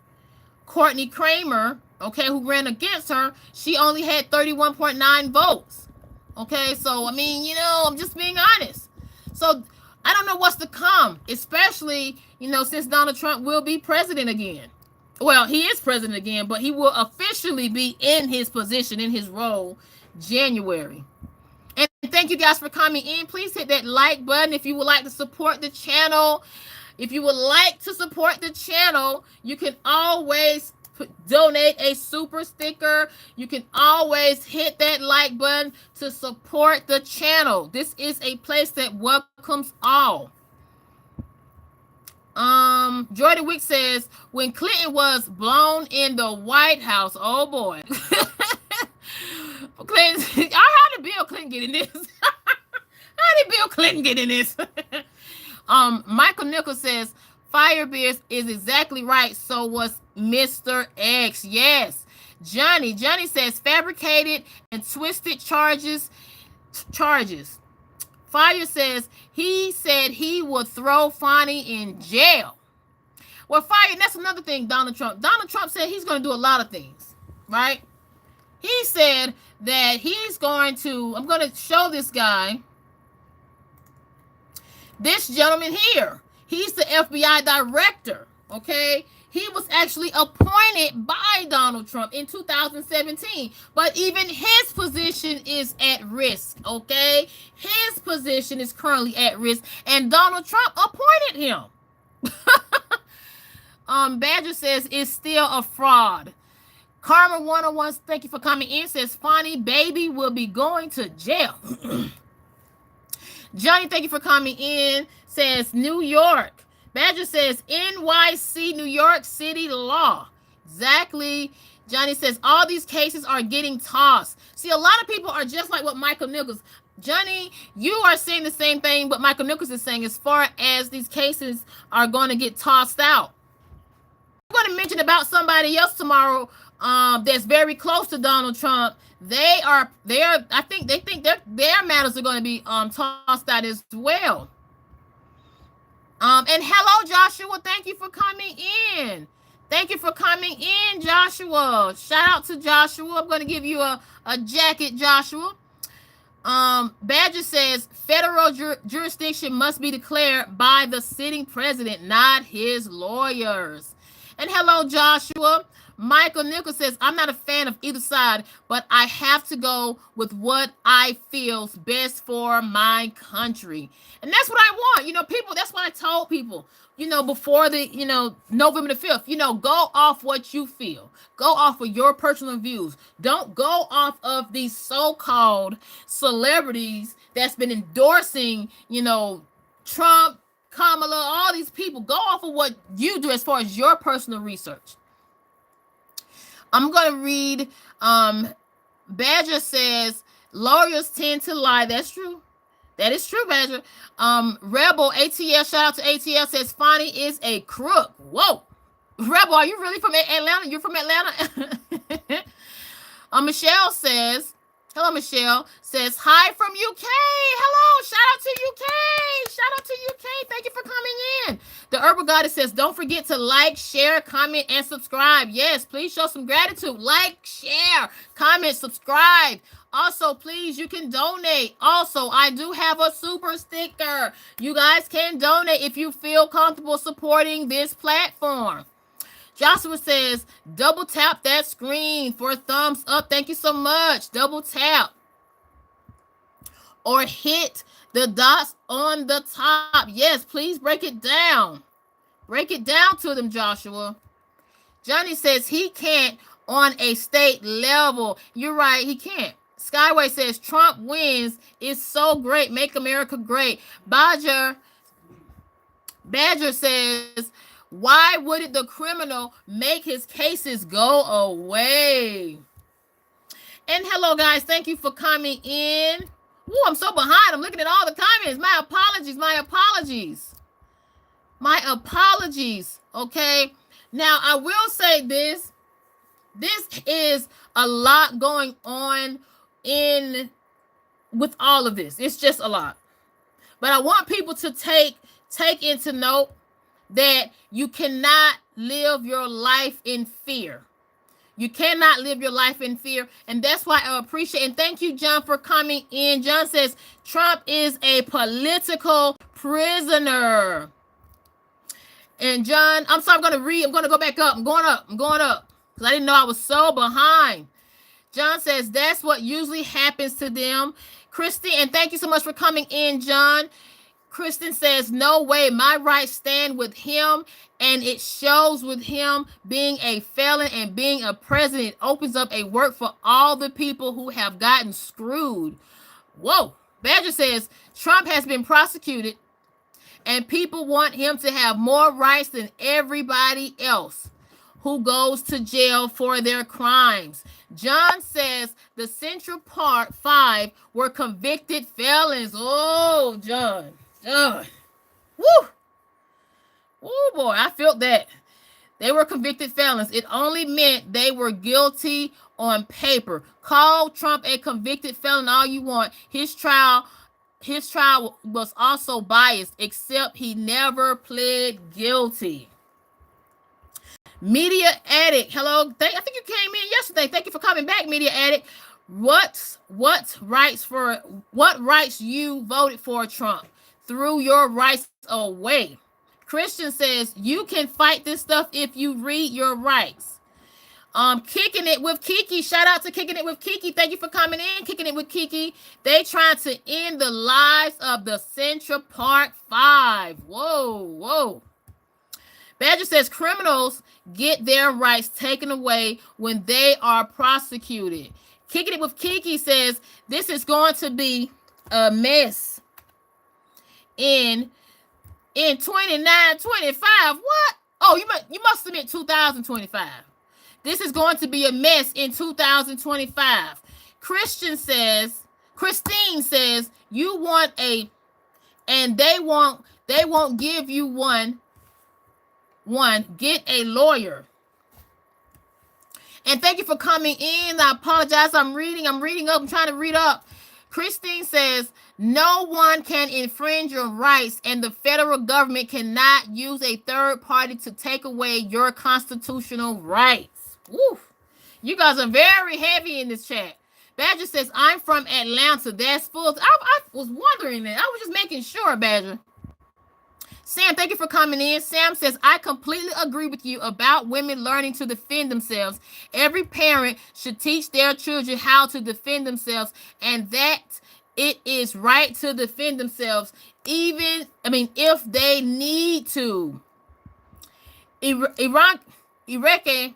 S1: Courtney Kramer, okay, who ran against her, she only had 31.9 votes. Okay, so I mean, I'm just being honest. So I don't know what's to come, especially, since Donald Trump will be president again. Well, he is president again, but he will officially be in his position, in his role, January. And thank you guys for coming in. Please hit that like button if you would like to support the channel. If you would like to support the channel, you can always donate a super sticker. You can always hit that like button to support the channel. This is a place that welcomes all. Jordan Wick says, when Clinton was blown in the White House, oh boy. Clinton, how did Bill Clinton get in this? How did Bill Clinton get in this? Michael Nichols says, Firebeards is exactly right. So was Mr. X. Yes. Johnny says fabricated and twisted charges. Fire says he said he would throw Fani in jail. Well, Fire, that's another thing, Donald Trump. Donald Trump said he's going to do a lot of things, right? He said that he's going to, I'm going to show this guy, this gentleman here. He's the FBI director, okay? He was actually appointed by Donald Trump in 2017, but even his position is at risk, okay? His position is currently at risk, and Donald Trump appointed him. Badger says it's still a fraud. Karma 101, thank you for coming in, says Fani baby will be going to jail. Johnny, thank you for coming in, says New York. Badger says NYC, New York City law. Exactly. Johnny says all these cases are getting tossed. See, a lot of people are just like what Michael Nichols. Johnny, you are saying the same thing what Michael Nichols is saying as far as these cases are going to get tossed out. I'm going to mention about somebody else tomorrow that's very close to Donald Trump. I think their matters are going to be tossed out as well. And hello, Joshua. Thank you for coming in. Thank you for coming in, Joshua. Shout out to Joshua. I'm going to give you a jacket, Joshua. Badger says federal jurisdiction must be declared by the sitting president, not his lawyers. And hello, Joshua. Michael Nichols says, I'm not a fan of either side, but I have to go with what I feel's best for my country. And that's what I want. People, that's what I told people, before the, November the 5th, go off what you feel. Go off of your personal views. Don't go off of these so-called celebrities that's been endorsing, Trump, Kamala, all these people. Go off of what you do as far as your personal research. I'm going to read, Badger says, lawyers tend to lie. That's true. That is true, Badger. Rebel, ATL, shout out to ATL, says, Fani is a crook. Whoa. Rebel, are you really from Atlanta? You're from Atlanta? Michelle says, hello, Michelle, says, hi from UK. Hello, shout out to UK. Shout out to UK. Thank you for coming in. The Herbal Goddess says, don't forget to like, share, comment, and subscribe. Yes, please show some gratitude. Like, share, comment, subscribe. Also, please, you can donate. Also, I do have a super sticker. You guys can donate if you feel comfortable supporting this platform. Joshua says, double tap that screen for a thumbs up. Thank you so much. Double tap. Or hit the dots on the top. Yes, please break it down. Break it down to them, Joshua. Johnny says he can't on a state level. You're right, he can't. Skyway says Trump wins. It's so great. Make America great. Badger says, why wouldn't the criminal make his cases go away? And hello, guys. Thank you for coming in. Ooh, I'm so behind. I'm looking at all the comments. My apologies. Okay. Now, I will say this. This is a lot going on with all of this. It's just a lot. But I want people to take into note that you cannot live your life in fear. You cannot live your life in fear. And that's why I appreciate, and thank you, John, for coming in. John says, Trump is a political prisoner. And John, I'm sorry, I'm going to go back up. I'm going up. Because I didn't know I was so behind. John says, that's what usually happens to them. Christy, and thank you so much for coming in, John. Kristen says, no way, my rights stand with him, and it shows with him being a felon and being a president. It opens up a work for all the people who have gotten screwed. Whoa. Badger says, Trump has been prosecuted, and people want him to have more rights than everybody else who goes to jail for their crimes. John says the Central Park 5 were convicted felons. Oh, John. Woo! Oh, boy, I felt that. They were convicted felons. It only meant they were guilty on paper. Call Trump a convicted felon all you want. His trial was also biased, except he never pled guilty. Media Addict, hello. I think you came in yesterday. Thank you for coming back, Media Addict. What rights you voted for Trump? Threw your rights away. Christian says you can fight this stuff if you read your rights. Kicking it with Kiki. Shout out to Kicking It with Kiki. Thank you for coming in. Kicking It with Kiki. They trying to end the lives of the Central Park Five. Whoa. Badger says criminals get their rights taken away when they are prosecuted. Kicking It with Kiki says this is going to be a mess in 29, 25. What? Oh, you must have meant 2025. This is going to be a mess in 2025. Christine says you want and they won't give you one. Get a lawyer. And thank you for coming in. I apologize. I'm reading up. I'm trying to read up. Christine says no one can infringe your rights, and the federal government cannot use a third party to take away your constitutional rights. Woo. You guys are very heavy in this chat. Badger says, I'm from Atlanta. That's full. I was wondering that. I was just making sure, Badger. Sam, thank you for coming in. Sam says, I completely agree with you about women learning to defend themselves. Every parent should teach their children how to defend themselves, and that it is right to defend themselves, if they need to. Ireke,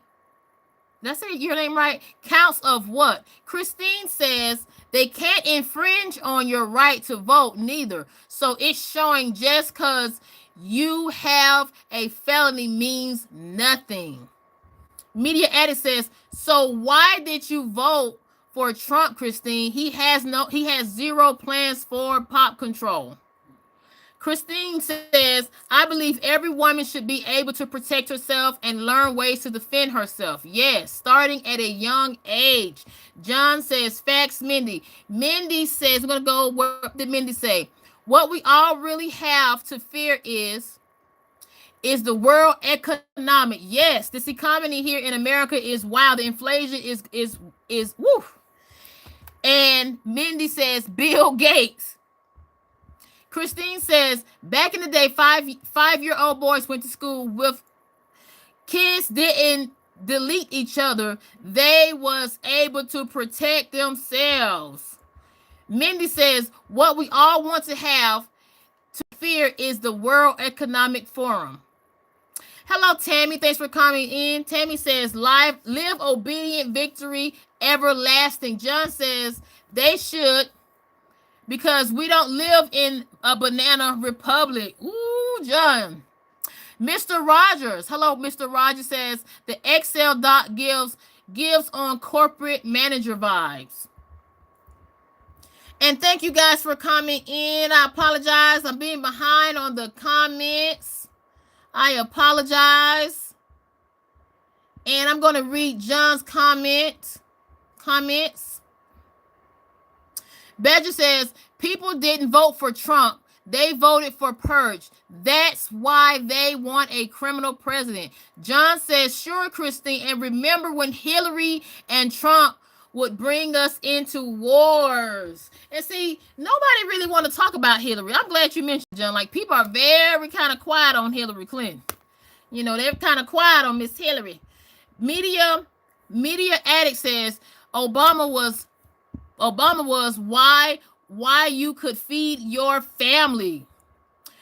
S1: did I say your name right? Counts of what? Christine says they can't infringe on your right to vote neither. So it's showing just because you have a felony means nothing. Media Addict says, so why did you vote for Trump, Christine? He has zero plans for pop control. Christine says, I believe every woman should be able to protect herself and learn ways to defend herself. Yes, starting at a young age. John says, facts, Mindy. Mindy says, I'm going to go, what did Mindy say? What we all really have to fear is the world economic. Yes, this economy here in America is wild. The inflation is woo. And Mindy says, Bill Gates. Christine says, back in the day, five-year-old boys went to school with kids didn't delete each other. They was able to protect themselves. Mindy says, what we all want to have to fear is the World Economic Forum. Hello, Tammy. Thanks for coming in. Tammy says, live obedient, victory, everlasting. John says, they should, because we don't live in a banana republic. Ooh, John. Mr. Rogers. Hello, Mr. Rogers says, the Excel doc gives on corporate manager vibes. And thank you guys for coming in. I apologize. I'm being behind on the comments. I apologize. And I'm going to read John's comments. Badger says, people didn't vote for Trump. They voted for Purge. That's why they want a criminal president. John says, sure, Christine. And remember when Hillary and Trump would bring us into wars. And see, nobody really want to talk about Hillary. I'm glad you mentioned, John. Like, people are very kind of quiet on Hillary Clinton. You know, they're kind of quiet on Miss Hillary. Media Addict says, Obama was why you could feed your family.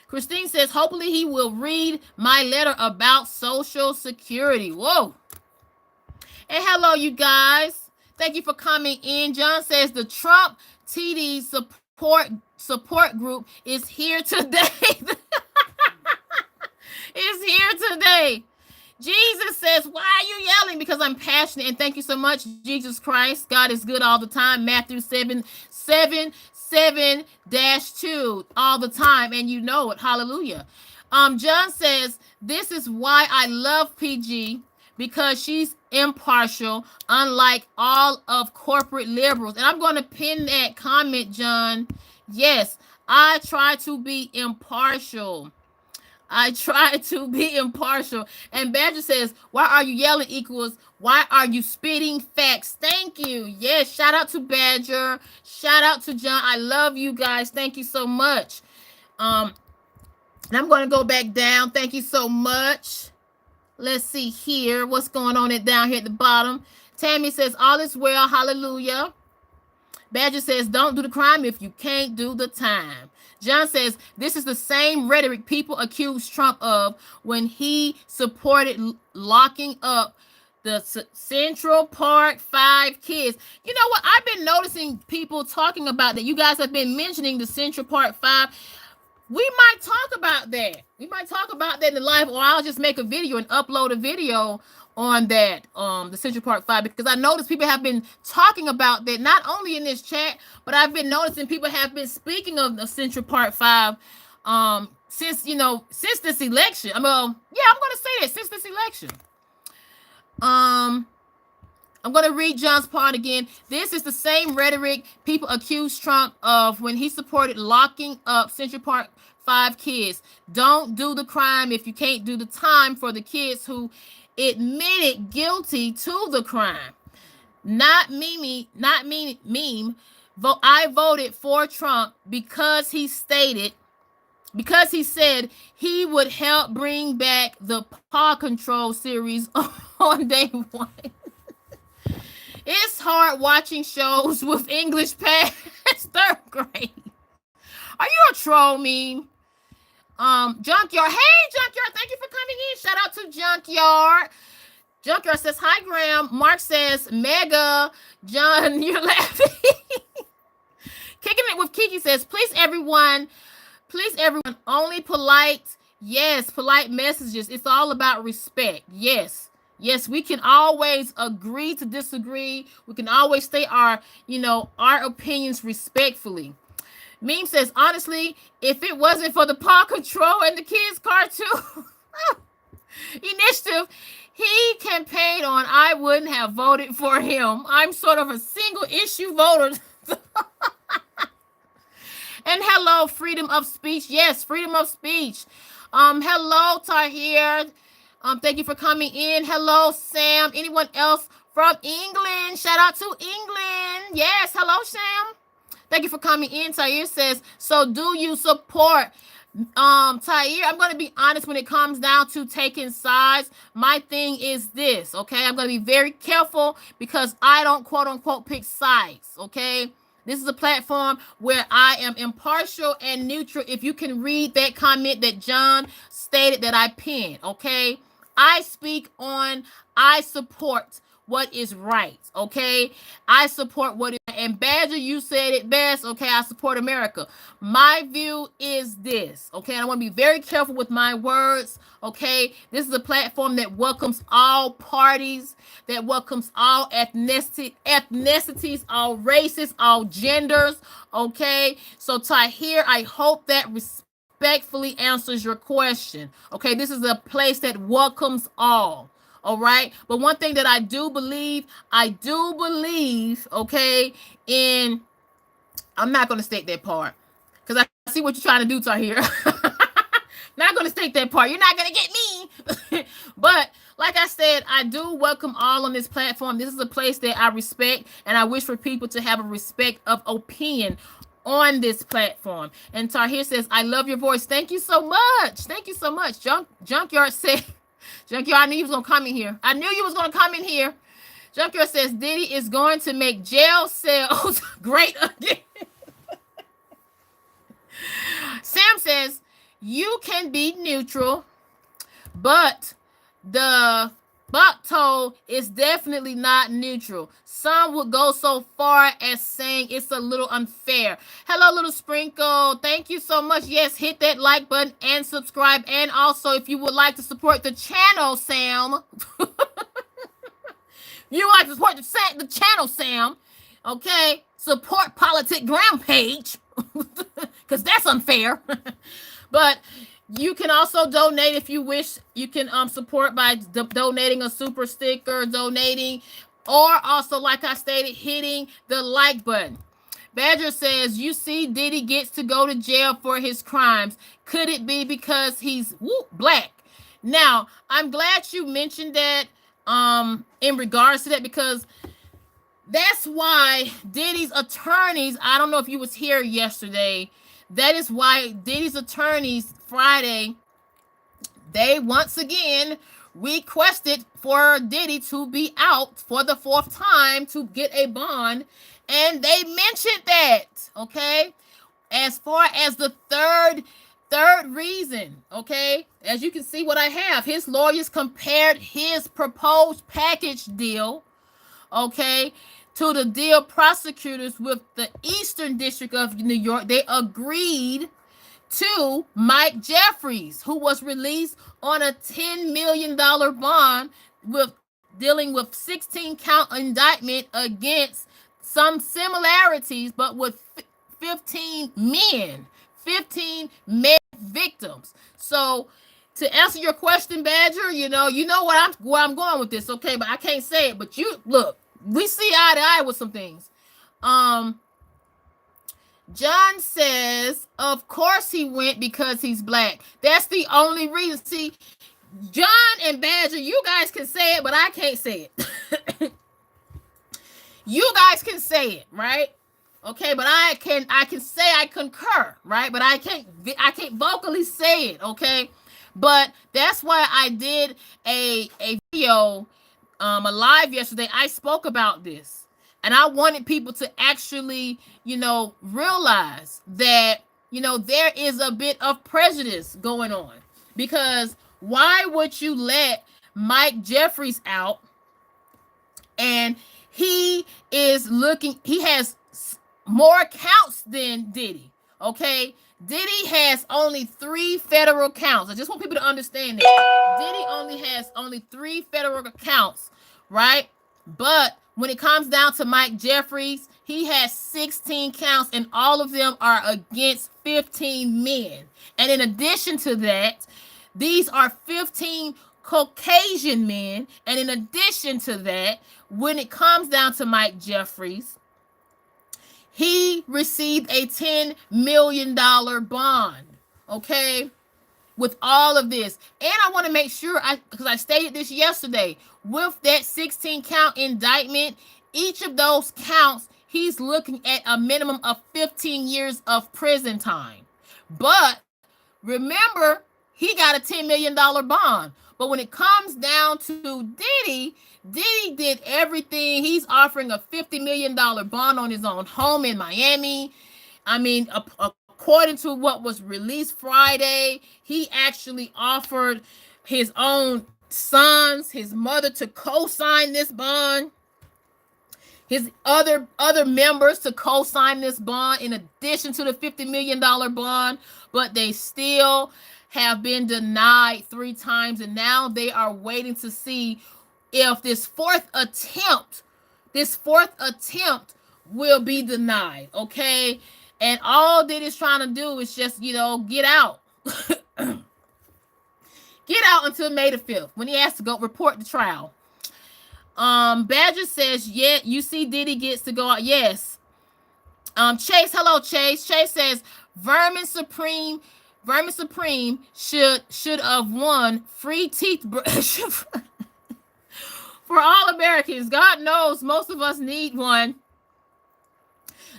S1: Christine says, hopefully he will read my letter about Social Security. Whoa. And hello, you guys. Thank you for coming in. John says the Trump TD support group is here today. Is here today. Jesus says, why are you yelling? Because I'm passionate. And thank you so much, Jesus Christ. God is good all the time. Matthew 7:7-2 all the time. And you know it. Hallelujah. John says, this is why I love PG, because she's impartial, unlike all of corporate liberals. And I'm going to pin that comment, John. Yes, I try to be impartial. I try to be impartial. And Badger says, why are you yelling equals? Why are you spitting facts? Thank you. Yes, shout out to Badger. Shout out to John. I love you guys. Thank you so much. And I'm going to go back down. Thank you so much. Let's see here. What's going on down here at the bottom? Tammy says, all is well. Hallelujah. Badger says, don't do the crime if you can't do the time. John says, this is the same rhetoric people accused Trump of when he supported locking up the Central Park 5 kids. You know what? I've been noticing people talking about that. You guys have been mentioning the Central Park 5. We might talk about that. We might talk about that in the live, or I'll just make a video and upload a video on that, the Central Park 5, because I noticed people have been talking about that, not only in this chat, but I've been noticing people have been speaking of the Central Park 5 since this election. I'm going to say that, since this election. I'm going to read John's part again. This is the same rhetoric people accused Trump of when he supported locking up Central Park 5 kids. Don't do the crime if you can't do the time for the kids who admitted guilty to the crime. Not meme. I voted for Trump because he said he would help bring back the Paw Control series on day one. It's hard watching shows with English past 3rd grade. Are you a troll meme? Junkyard. Hey, Junkyard, thank you for coming in. Shout out to Junkyard. Junkyard says, hi, Graham. Mark says, mega. John, you're laughing. Kicking it with Kiki says, please, everyone, only polite. Yes, polite messages. It's all about respect. Yes, we can always agree to disagree. We can always state our opinions respectfully. Meme says, honestly, if it wasn't for the Paw Control and the kids cartoon initiative he campaigned on, I wouldn't have voted for him. I'm sort of a single issue voter. And hello, freedom of speech. Yes, freedom of speech. Hello, Tahir. Thank you for coming in. Hello, Sam. Anyone else from England? Shout out to England. Yes, hello, Sam. Thank you for coming in. Tahir says, so do you support? Tahir, I'm going to be honest when it comes down to taking sides. My thing is this, okay? I'm going to be very careful because I don't quote unquote pick sides, okay? This is a platform where I am impartial and neutral. If you can read that comment that John stated that I pinned, okay? I support what is right, okay? I support what is right. And Badger, you said it best, okay? I support America. My view is this, okay? And I want to be very careful with my words, okay? This is a platform that welcomes all parties, that welcomes all ethnicities, all races, all genders, okay? So, Tahir, I hope that respectfully answers your question, okay? This is a place that welcomes all. All right. But one thing that I do believe, okay, I'm not going to state that part because I see what you're trying to do, Tahir. Not going to state that part. You're not going to get me. But like I said, I do welcome all on this platform. This is a place that I respect, and I wish for people to have a respect of opinion on this platform. And Tahir says, I love your voice. Thank you so much. Thank you so much. Junkyard said, Junkyard, I knew you was going to come in here. Junkyard says, Diddy is going to make jail cells great again. Sam says, you can be neutral, but the toll is definitely not neutral. Some would go so far as saying it's a little unfair. Hello, Little Sprinkle. Thank you so much. Yes, hit that like button and subscribe. And also, if you would like to support the channel, Sam. You like to support the channel, Sam. Okay? Support Politic Ground page. Because that's unfair. But You can also donate if you wish. You can support by donating a super sticker, donating, or also, like I stated, hitting the like button. Badger says, you see, Diddy gets to go to jail for his crimes. Could it be because he's black? Now, I'm glad you mentioned that in regards to that, because that's why Diddy's attorneys, I don't know if you was here yesterday, that is why Diddy's attorneys Friday, they once again requested for Diddy to be out for the 4th time to get a bond, and they mentioned that, okay? As far as the third reason, okay? As you can see what I have, his lawyers compared his proposed package deal, okay, to the deal prosecutors with the Eastern District of New York. They agreed to Mike Jeffries, who was released on a $10 million bond with dealing with 16-count indictment against some similarities, but with 15 men victims. So to answer your question, Badger, you know where I'm going with this, okay? But I can't say it. But you look, we see eye to eye with some things. John says, of course he went because he's black. That's the only reason. See, John and Badger, you guys can say it, but I can't say it. You guys can say it, right? Okay, but I can say I concur, right? But I can't vocally say it, okay? But that's why I did a video, a live yesterday. I spoke about this. And I wanted people to actually, realize that, there is a bit of prejudice going on. Because why would you let Mike Jeffries out? And he has more counts than Diddy, okay? Diddy has only 3 federal counts. I just want people to understand that. Diddy only has 3 federal counts, right? But when it comes down to Mike Jeffries, he has 16 counts, and all of them are against 15 men. And in addition to that, these are 15 Caucasian men. And in addition to that, when it comes down to Mike Jeffries, he received a $10 million bond, okay, with all of this. And I want to make sure, because I stated this yesterday, with that 16-count indictment, each of those counts, he's looking at a minimum of 15 years of prison time. But remember, he got a $10 million bond. But when it comes down to Diddy did everything. He's offering a $50 million bond on his own home in Miami. I mean, according to what was released Friday, he actually offered his own sons, his mother, to co-sign this bond, his other members to co-sign this bond in addition to the $50 million bond, but they still have been denied 3 times, and now they are waiting to see if this fourth attempt will be denied, okay? And all that is trying to do is just, get out. Get out until May the 5th, when he has to go report the trial. Badger says, yeah, you see Diddy gets to go out. Yes. Chase, hello, Chase. Chase says, Vermin Supreme should have won free teeth for all Americans. God knows most of us need one.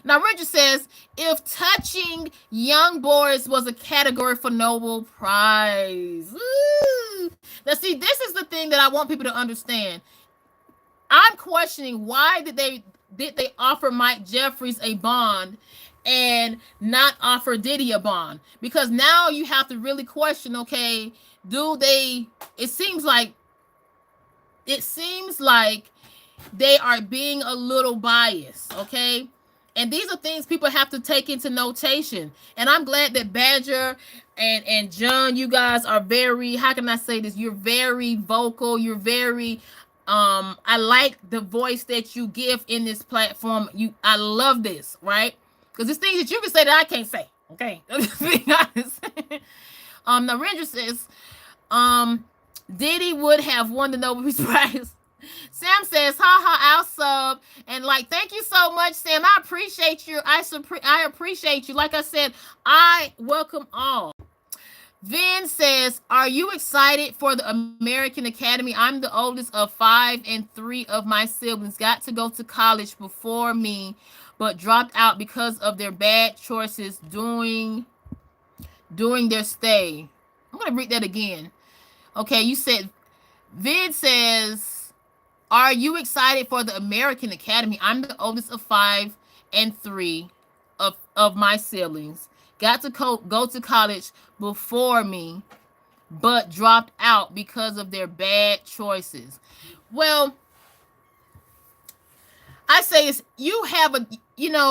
S1: Now, Richard says, if touching young boys was a category for Nobel Prize. Ooh. Now, see, this is the thing that I want people to understand. I'm questioning, why did they offer Mike Jeffries a bond and not offer Diddy a bond? Because now you have to really question, okay, it seems like they are being a little biased, okay? And these are things people have to take into notation. And I'm glad that Badger and John, you guys are very, how can I say this? You're very vocal. You're very, I like the voice that you give in this platform. I love this, right? Because there's things that you can say that I can't say, okay? Let's be honest. Narendra says, Diddy would have won the Nobel Peace Prize. Sam says, ha ha, I'll sub. And like, thank you so much, Sam. I appreciate you. I appreciate you. Like I said, I welcome all. Vin says, are you excited for the American Academy? I'm the oldest of 5 and 3 of my siblings got to go to college before me, but dropped out because of their bad choices during their stay. I'm going to read that again. Okay, you said, Vin says, are you excited for the American Academy? I'm the oldest of 5 and 3 of my siblings. Got to go to college before me, but dropped out because of their bad choices. Well, I say it's, you have a,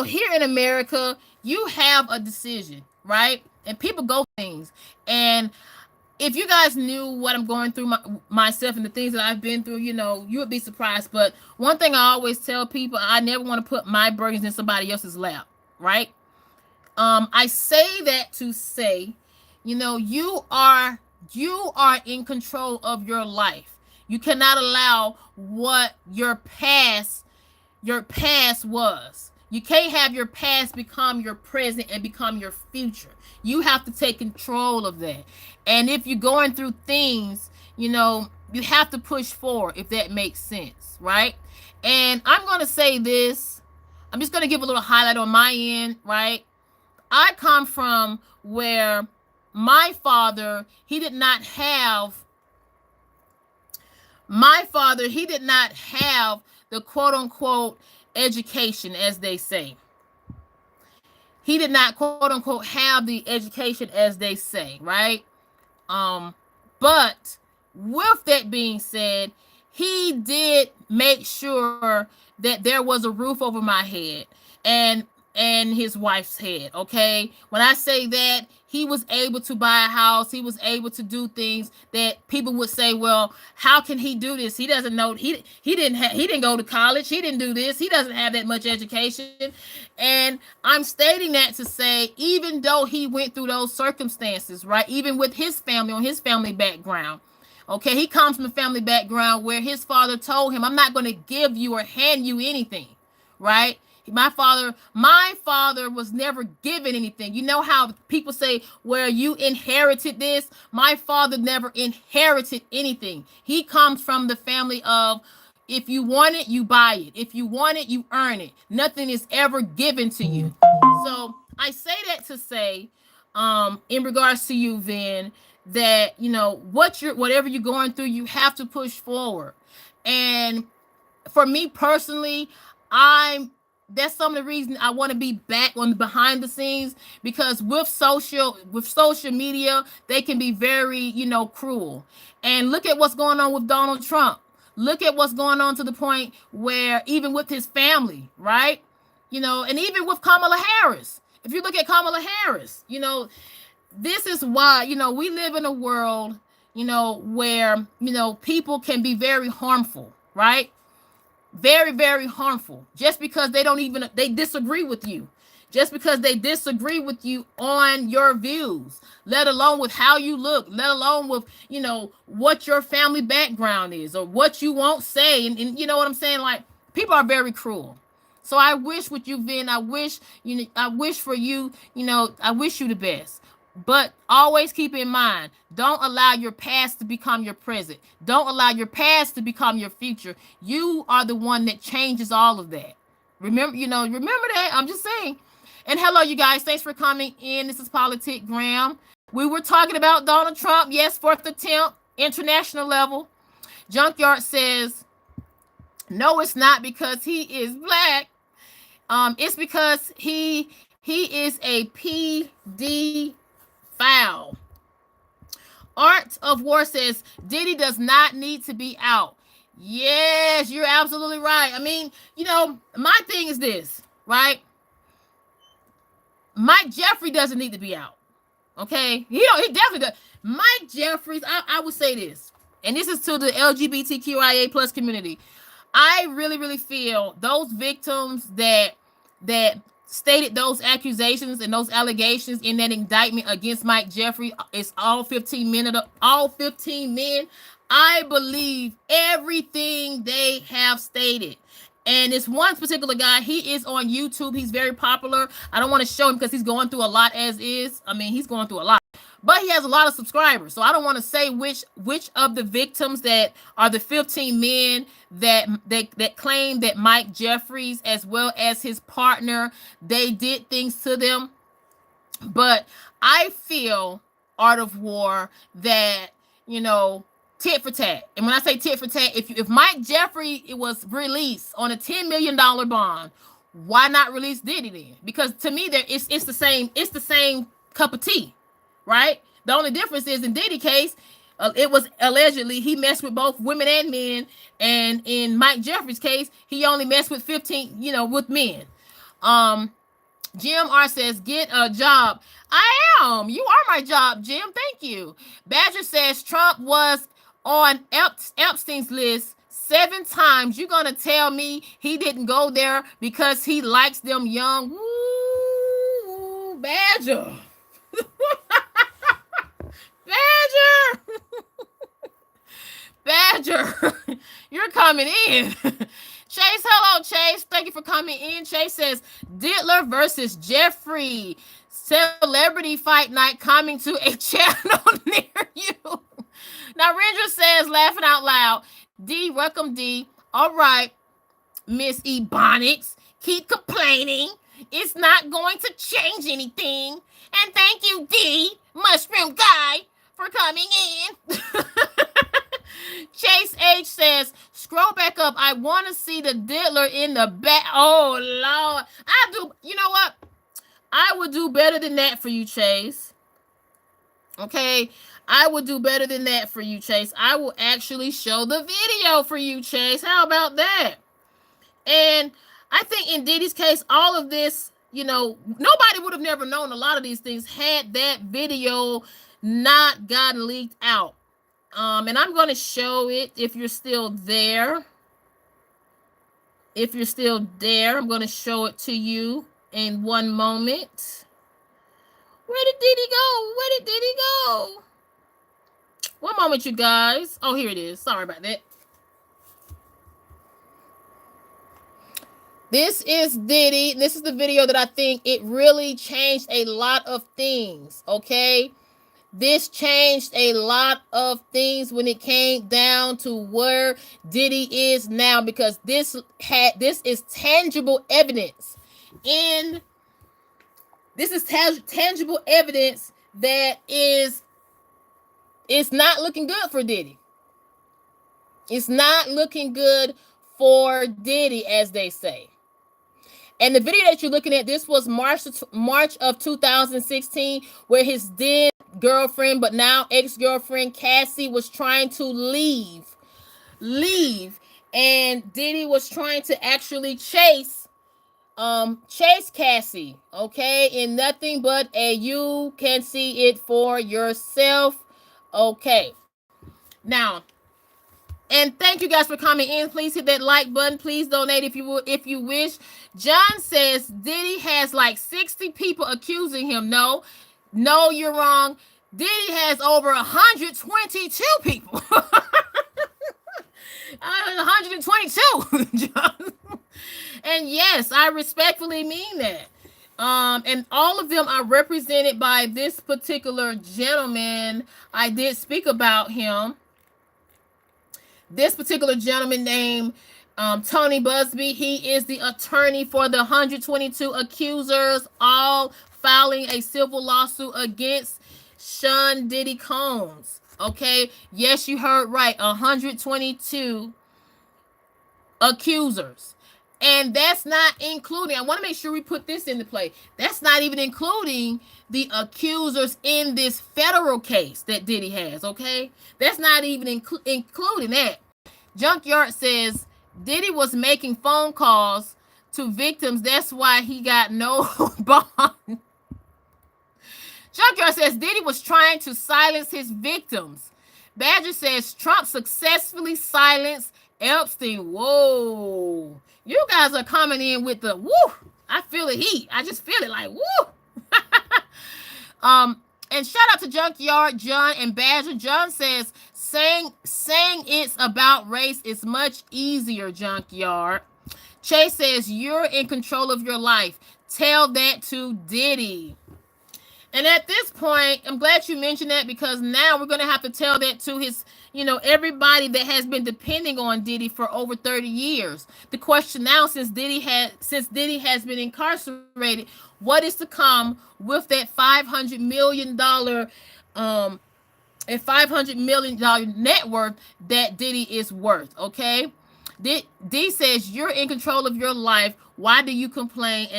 S1: here in America, you have a decision, right? And people go things. And if you guys knew what I'm going through myself and the things that I've been through, you would be surprised. But one thing I always tell people, I never want to put my burdens in somebody else's lap, right? I say that to say, you are in control of your life. You cannot allow what your past was. You can't have your past become your present and become your future. You have to take control of that. And if you're going through things, you have to push forward, if that makes sense, right? And I'm going to say this. I'm just going to give a little highlight on my end, right? I come from where my father, he did not have the quote unquote education, as they say. He did not quote unquote have the education, as they say, right? But with that being said, he did make sure that there was a roof over my head and his wife's head. Okay, when I say that, he was able to buy a house. He was able to do things that people would say, well, how can he do this? He doesn't know. He didn't go to college. He didn't do this. He doesn't have that much education. And I'm stating that to say, even though he went through those circumstances, right, even with his family, on his family background, okay, he comes from a family background where his father told him, I'm not going to give you or hand you anything, right? My father was never given anything. You know how people say, well, you inherited this? My father never inherited anything. He comes from the family of, if you want it, you buy it. If you want it, you earn it. Nothing is ever given to you. So I say that to say, in regards to you, Vin, that, whatever you're going through, you have to push forward. And for me personally, that's some of the reason I want to be back on the behind the scenes, because with social media, they can be very, cruel. And look at what's going on with Donald Trump. Look at what's going on to the point where even with his family, right? And even with Kamala Harris. If you look at Kamala Harris, this is why, we live in a world, where, people can be very harmful, right? Very, very harmful, just because they disagree with you, just because they disagree with you on your views, let alone with how you look, let alone with, what your family background is or what you won't say. And you know what I'm saying? Like, people are very cruel. So I wish with you, Vin, I wish for you, I wish you the best. But always keep in mind, don't allow your past to become your present. Don't allow your past to become your future. You are the one that changes all of that. Remember that. I'm just saying. And hello, you guys. Thanks for coming in. This is Politic Graham. We were talking about Donald Trump. Yes, 4th attempt, international level. Junkyard says, no, it's not because he is black. It's because he is a PD foul. Art of War says Diddy does not need to be out. Yes, you're absolutely right. I mean, my thing is this, right? Mike Jeffrey doesn't need to be out. Okay, he definitely does. Mike Jeffries, I would say this, and this is to the LGBTQIA plus community. I really, really feel those victims that stated those accusations and those allegations in that indictment against Mike Jeffrey, it's all 15 men. All 15 men, I believe everything they have stated. And this one particular guy, he is on YouTube. He's very popular. I don't want to show him because he's going through a lot as is. I mean, he's going through a lot. But he has a lot of subscribers. So I don't want to say which of the victims that are the 15 men that claim that Mike Jeffries, as well as his partner, they did things to them. But I feel, Art of War, that, you know, tit for tat. And when I say tit for tat, if Mike Jeffrey was released on a $10 million bond, why not release Diddy then? Because to me, it's the same cup of tea, right? The only difference is in Diddy case, it was allegedly he messed with both women and men, and in Mike Jeffrey's case, he only messed with 15, with men. Jim R says, get a job. I am. You are my job, Jim. Thank you. Badger says Trump was on Epstein's list 7 times. You gonna tell me he didn't go there because he likes them young? Woo, Badger. Badger, you're coming in. Chase, hello, Chase. Thank you for coming in. Chase says, Diddler versus Jeffrey. Celebrity fight night coming to a channel near you. Now, Rendra says, laughing out loud, D, welcome, D. All right, Miss Ebonics, keep complaining. It's not going to change anything. And thank you, D, Mushroom Guy, for coming in. Chase H says, scroll back up. I want to see the diddler in the back. Oh, Lord. I do. You know what? I would do better than that for you, Chase. Okay? I would do better than that for you, Chase. I will actually show the video for you, Chase. How about that? And I think in Diddy's case, all of this, nobody would have never known a lot of these things had that video not gotten leaked out. And I'm going to show it if you're still there. If you're still there, I'm going to show it to you in one moment. Where did Diddy go? Where did Diddy go? One moment, you guys. Oh, here it is. Sorry about that. This is Diddy. This is the video that I think it really changed a lot of things, okay? This changed a lot of things when it came down to where Diddy is now, because this is tangible evidence. And this is tangible evidence that it's not looking good for Diddy. It's not looking good for Diddy, as they say. And the video that you're looking at, this was March of 2016, where his then girlfriend, but now ex-girlfriend Cassie, was trying to leave. And Diddy was trying to actually chase Cassie, okay? In nothing but you can see it for yourself, okay? Now, and thank you guys for coming in. Please hit that like button. Please donate if you wish. John says Diddy has like 60 people accusing him. No, you're wrong. Diddy has over 122 people. 122, John. And yes, I respectfully mean that. And all of them are represented by this particular gentleman. I did speak about him. This particular gentleman named Tony Busby, he is the attorney for the 122 accusers, all filing a civil lawsuit against Sean Diddy Combs. Okay, yes, you heard right, 122 accusers. And that's not including, I want to make sure we put this into play, that's not even including the accusers in this federal case that Diddy has, okay? That's not even including that. Junkyard says Diddy was making phone calls to victims, that's why he got no bond. Junkyard says Diddy was trying to silence his victims. Badger says Trump successfully silenced Epstein. Whoa. You guys are coming in with the woo. I feel the heat. I just feel it like woo. And shout out to Junkyard John and Badger. John says saying it's about race is much easier, Junkyard. Chase says you're in control of your life. Tell that to Diddy. And at this point, I'm glad you mentioned that, because now we're going to have to tell that to his, everybody that has been depending on Diddy for over 30 years. The question now, since Diddy has been incarcerated, what is to come with that $500 million net worth that Diddy is worth? Okay, D says you're in control of your life. Why do you complain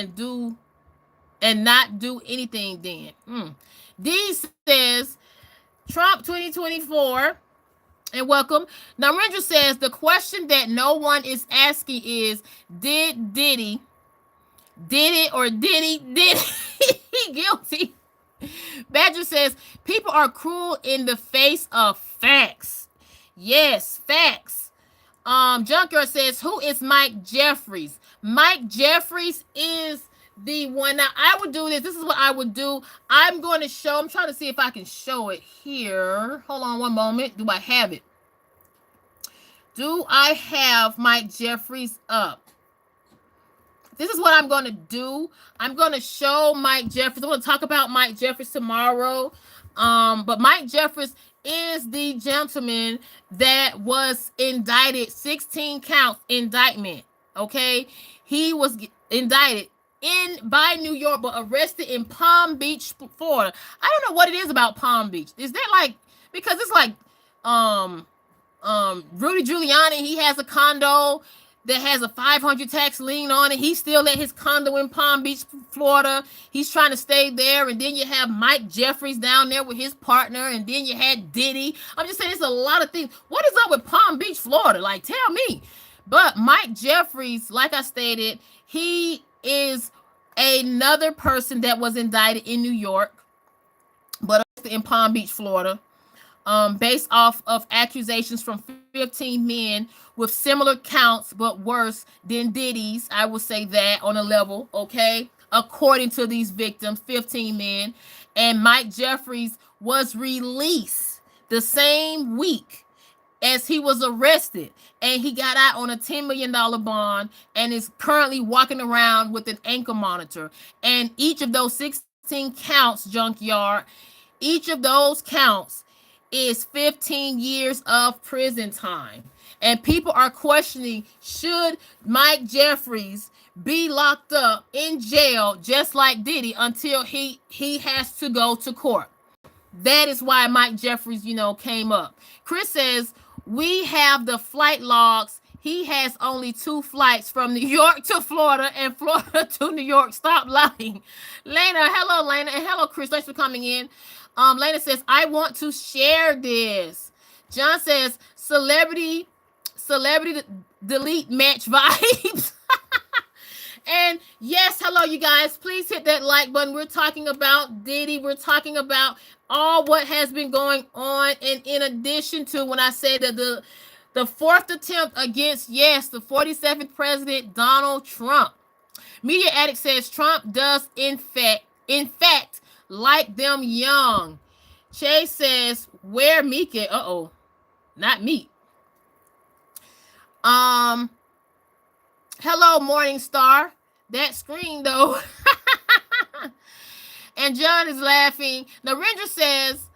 S1: and not do anything then? D says Trump 2024, and welcome. Narendra says the question that no one is asking is, did Diddy he guilty? Badger says people are cruel in the face of facts. Yes, facts. Junkyard says, who is Mike Jeffries? Mike Jeffries is the one. Now I would do this. This is what I would do. I'm trying to see if I can show it here. Hold on one moment. Do I have it? Do I have Mike Jeffries up? This is what I'm going to do. I'm going to show Mike Jeffries. I'm going to talk about Mike Jeffries tomorrow. But Mike Jeffries is the gentleman that was indicted, 16 counts indictment. Okay. He was indicted by New York, but arrested in Palm Beach, Florida. I don't know what it is about Palm Beach. Is that like, because it's like, Rudy Giuliani, he has a condo that has a 500 tax lien on it. He's still at his condo in Palm Beach, Florida. He's trying to stay there. And then you have Mike Jeffries down there with his partner. And then you had Diddy. I'm just saying, it's a lot of things. What is up with Palm Beach, Florida? Like, tell me. But Mike Jeffries, like I stated, he is another person that was indicted in New York, but in Palm Beach, Florida, based off of accusations from 15 men with similar counts, but worse than Diddy's. I will say that on a level, okay? According to these victims, 15 men. And Mike Jeffries was released the same week as he was arrested. And he got out on a $10 million bond and is currently walking around with an ankle monitor. And each of those 16 counts, Junkyard, each of those counts is 15 years of prison time. And people are questioning, should Mike Jeffries be locked up in jail just like Diddy until he has to go to court? That is why Mike Jeffries, came up. Chris says, we have the flight logs. He has only 2 flights from New York to Florida and Florida to New York. Stop lying. Lena, hello, Lena. And hello, Chris. Thanks for coming in. Lena says, I want to share this. John says, celebrity delete match vibes. And yes, hello, you guys. Please hit that like button. We're talking about Diddy. We're talking about all what has been going on. And in addition to when I say that the fourth attempt against, yes, the 47th president, Donald Trump. Media Addict says Trump does in fact like them young. Chase says, where Meek at? Uh-oh. Not Meek. Hello, Morning Star. That screen, though. And John is laughing. Narendra says,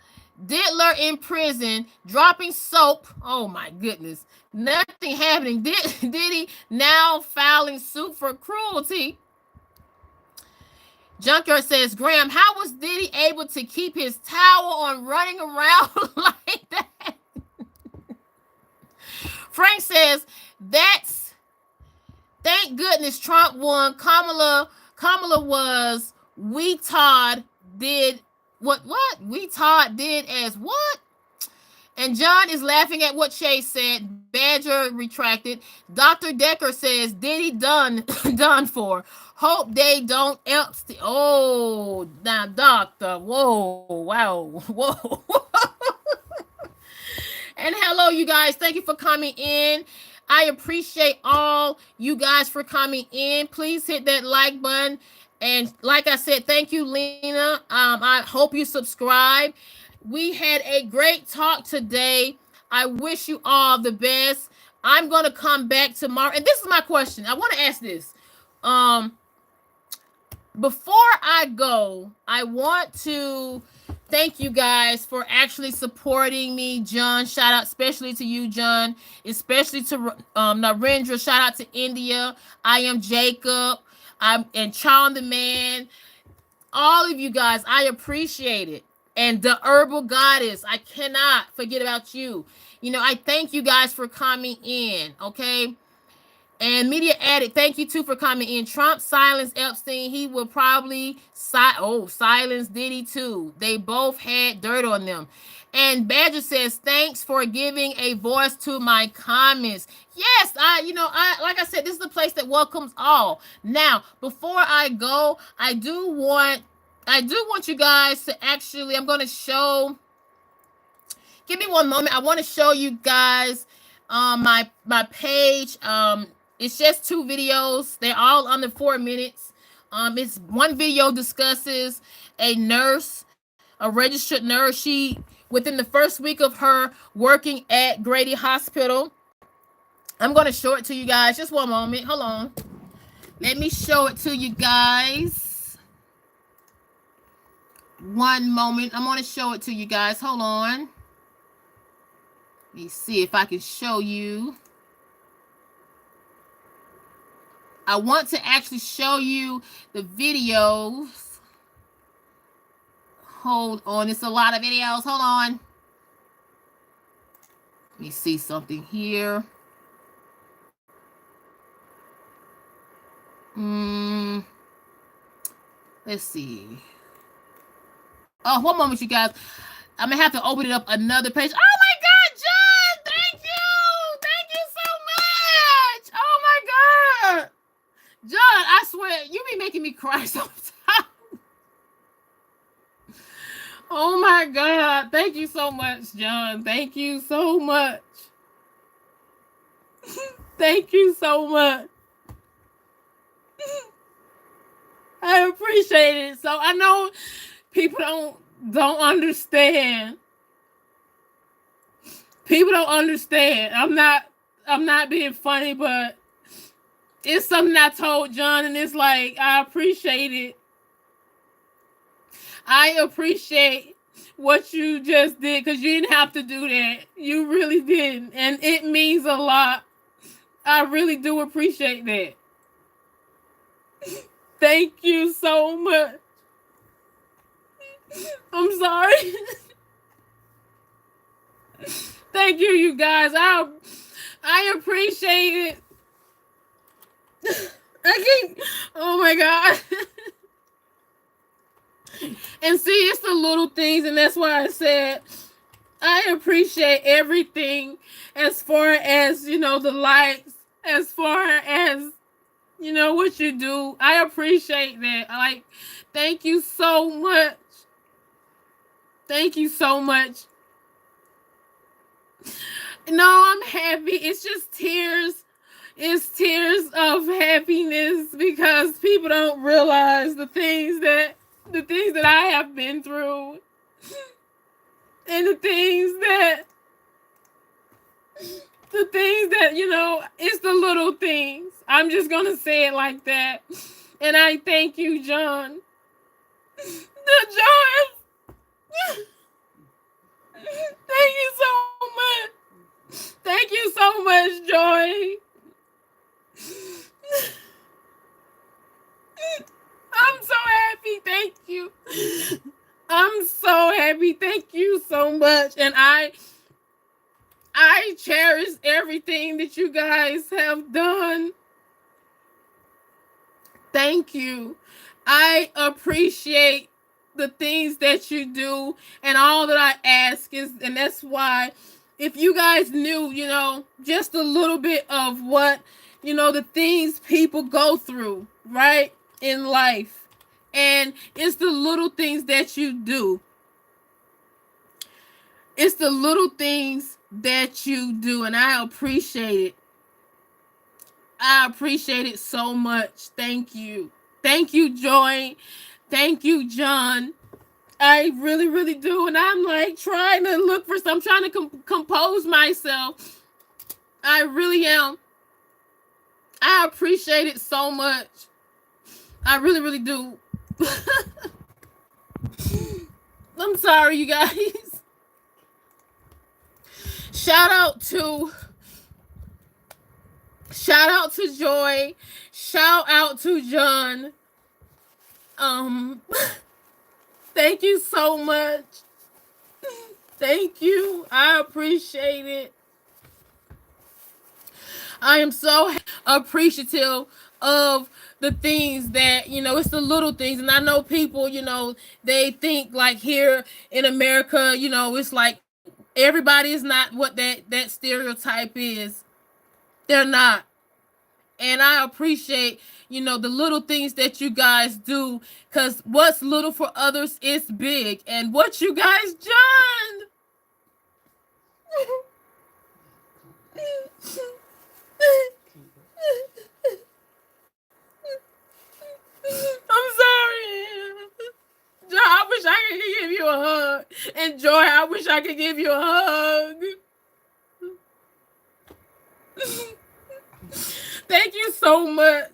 S1: Diddler in prison, dropping soap. Oh, my goodness. Nothing happening. Diddy now filing suit for cruelty. Junkyard says, Graham, how was Diddy able to keep his towel on running around like that? Frank says, thank goodness Trump won. Kamala was, we Todd did what? We Todd did as what? And John is laughing at what Chase said. Badger retracted. Dr. Decker says, Diddy done for. Hope they don't Epstein. Oh, now, doctor. Whoa, wow, whoa. And hello, you guys. Thank you for coming in. I appreciate all you guys for coming in. Please hit that like button. And like I said, thank you, Lena. I hope you subscribe. We had a great talk today. I wish you all the best. I'm going to come back tomorrow. And this is my question. I want to ask this. Before I go, I want to thank you guys for actually supporting me. John, shout out especially to you, John, especially to Narendra, shout out to India. I am Jacob. And Charm the Man. All of you guys, I appreciate it. And the Herbal Goddess, I cannot forget about you. You know, I thank you guys for coming in, okay? And Media Addict, thank you too for coming in. Trump silenced Epstein. He will probably silence Diddy too. They both had dirt on them. And Badger says, thanks for giving a voice to my comments. Yes, like I said, this is the place that welcomes all. Now, before I go, I do want you guys to actually, I'm going to show, give me one moment. I want to show you guys my page. It's just 2 videos. They're all under 4 minutes. It's one video discusses a nurse, a registered nurse. She, within the first week of her working at Grady Hospital. I'm going to show it to you guys. Just one moment. Hold on. Let me show it to you guys. One moment. I'm going to show it to you guys. Hold on. Let me see if I can show you. I want to actually show you the videos. Hold on. It's a lot of videos. Hold on. Let me see something here. Let's see. Oh, one moment, you guys. I'm going to have to open it up another page. Oh, my God, John! Thank you! Thank you so much! Oh, my God! John, I swear, you be making me cry sometimes. Oh, my God. Thank you so much, John. Thank you so much. Thank you so much. I appreciate it. So I know people don't understand. People don't understand. I'm not being funny, but it's something I told John, and it's like, I appreciate it. I appreciate what you just did, because you didn't have to do that. You really didn't. And it means a lot. I really do appreciate that. Thank you so much. I'm sorry. Thank you, you guys. I appreciate it. Oh my God. And see, it's the little things, and that's why I said I appreciate everything, as far as, the likes, as far as, what you do. I appreciate that. Like, thank you so much. Thank you so much. No, I'm happy. It's just tears. It's tears of happiness, because people don't realize the things that I have been through, and the things that it's the little things. I'm just going to say it like that. And I thank you, John. John, thank you so much. Thank you so much, Joy. I'm so happy. Thank you. I'm so happy. Thank you so much. And I cherish everything that you guys have done. Thank you. I appreciate the things that you do, and all that I ask is, and that's why, if you guys knew, just a little bit of what, the things people go through, right, in life. And it's the little things that you do. It's the little things that you do, and I appreciate it. I appreciate it so much. Thank you. Thank you, Joy. Thank you, John. I really, really do. And I'm like trying to look for some, I'm trying to compose myself. I really am. I appreciate it so much. I really, really do. I'm sorry, you guys. Shout out to Joy. Shout out to John. Thank you so much. Thank you. I appreciate it. I am so appreciative of the things that, it's the little things. And I know people, they think like here in America, it's like everybody is not what that stereotype is. They're not. And I appreciate, the little things that you guys do, because what's little for others is big. And what you guys done. I'm sorry. Joy, I wish I could give you a hug. And Joy, I wish I could give you a hug. Thank you so much.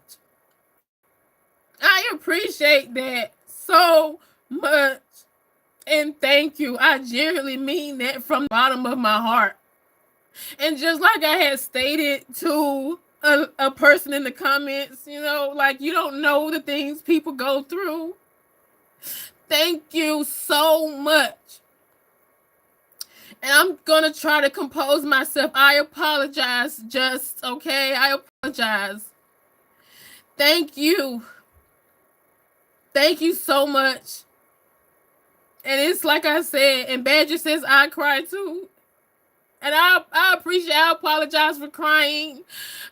S1: I appreciate that so much. And thank you. I genuinely mean that from the bottom of my heart. And just like I had stated to a person in the comments, like you don't know the things people go through. Thank you so much. And I'm going to try to compose myself. I apologize, okay? I apologize. Thank you. Thank you so much. And it's like I said, and Badger says I cry too. And I apologize for crying.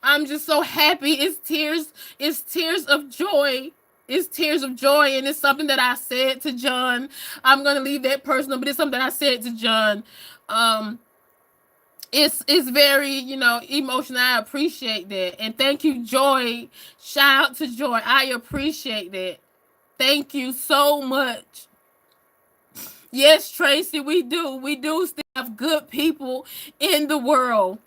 S1: I'm just so happy. It's tears of joy. It's tears of joy, and it's something that I said to John. I'm gonna leave that personal, but it's something I said to John. It's very, emotional. I appreciate that. And thank you, Joy. Shout out to Joy. I appreciate that. Thank you so much. Yes, Tracy, we do. We do still have good people in the world.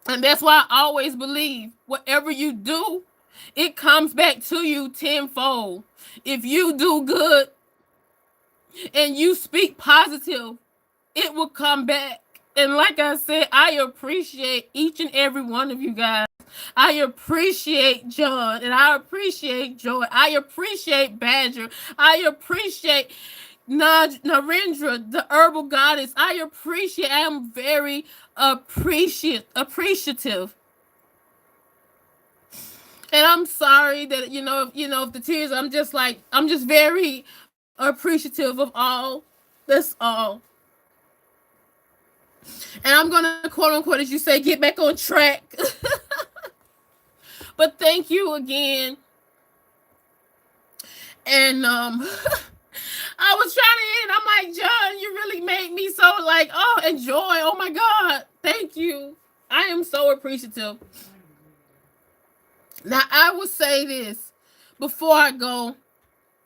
S1: And that's why I always believe whatever you do, it comes back to you tenfold. If you do good and you speak positive, it will come back. And like I said, I appreciate each and every one of you guys. I appreciate John, and I appreciate Joy. I appreciate Badger. I appreciate Narendra, the herbal goddess. I am very appreciative. And I'm sorry that, if the tears, I'm just very appreciative of all. That's all. And I'm going to, quote unquote, as you say, get back on track. But thank you again. And I was trying to end. I'm like, John, you really made me so like, oh, and Joy. Oh my God. Thank you. I am so appreciative. Now, I will say this before I go.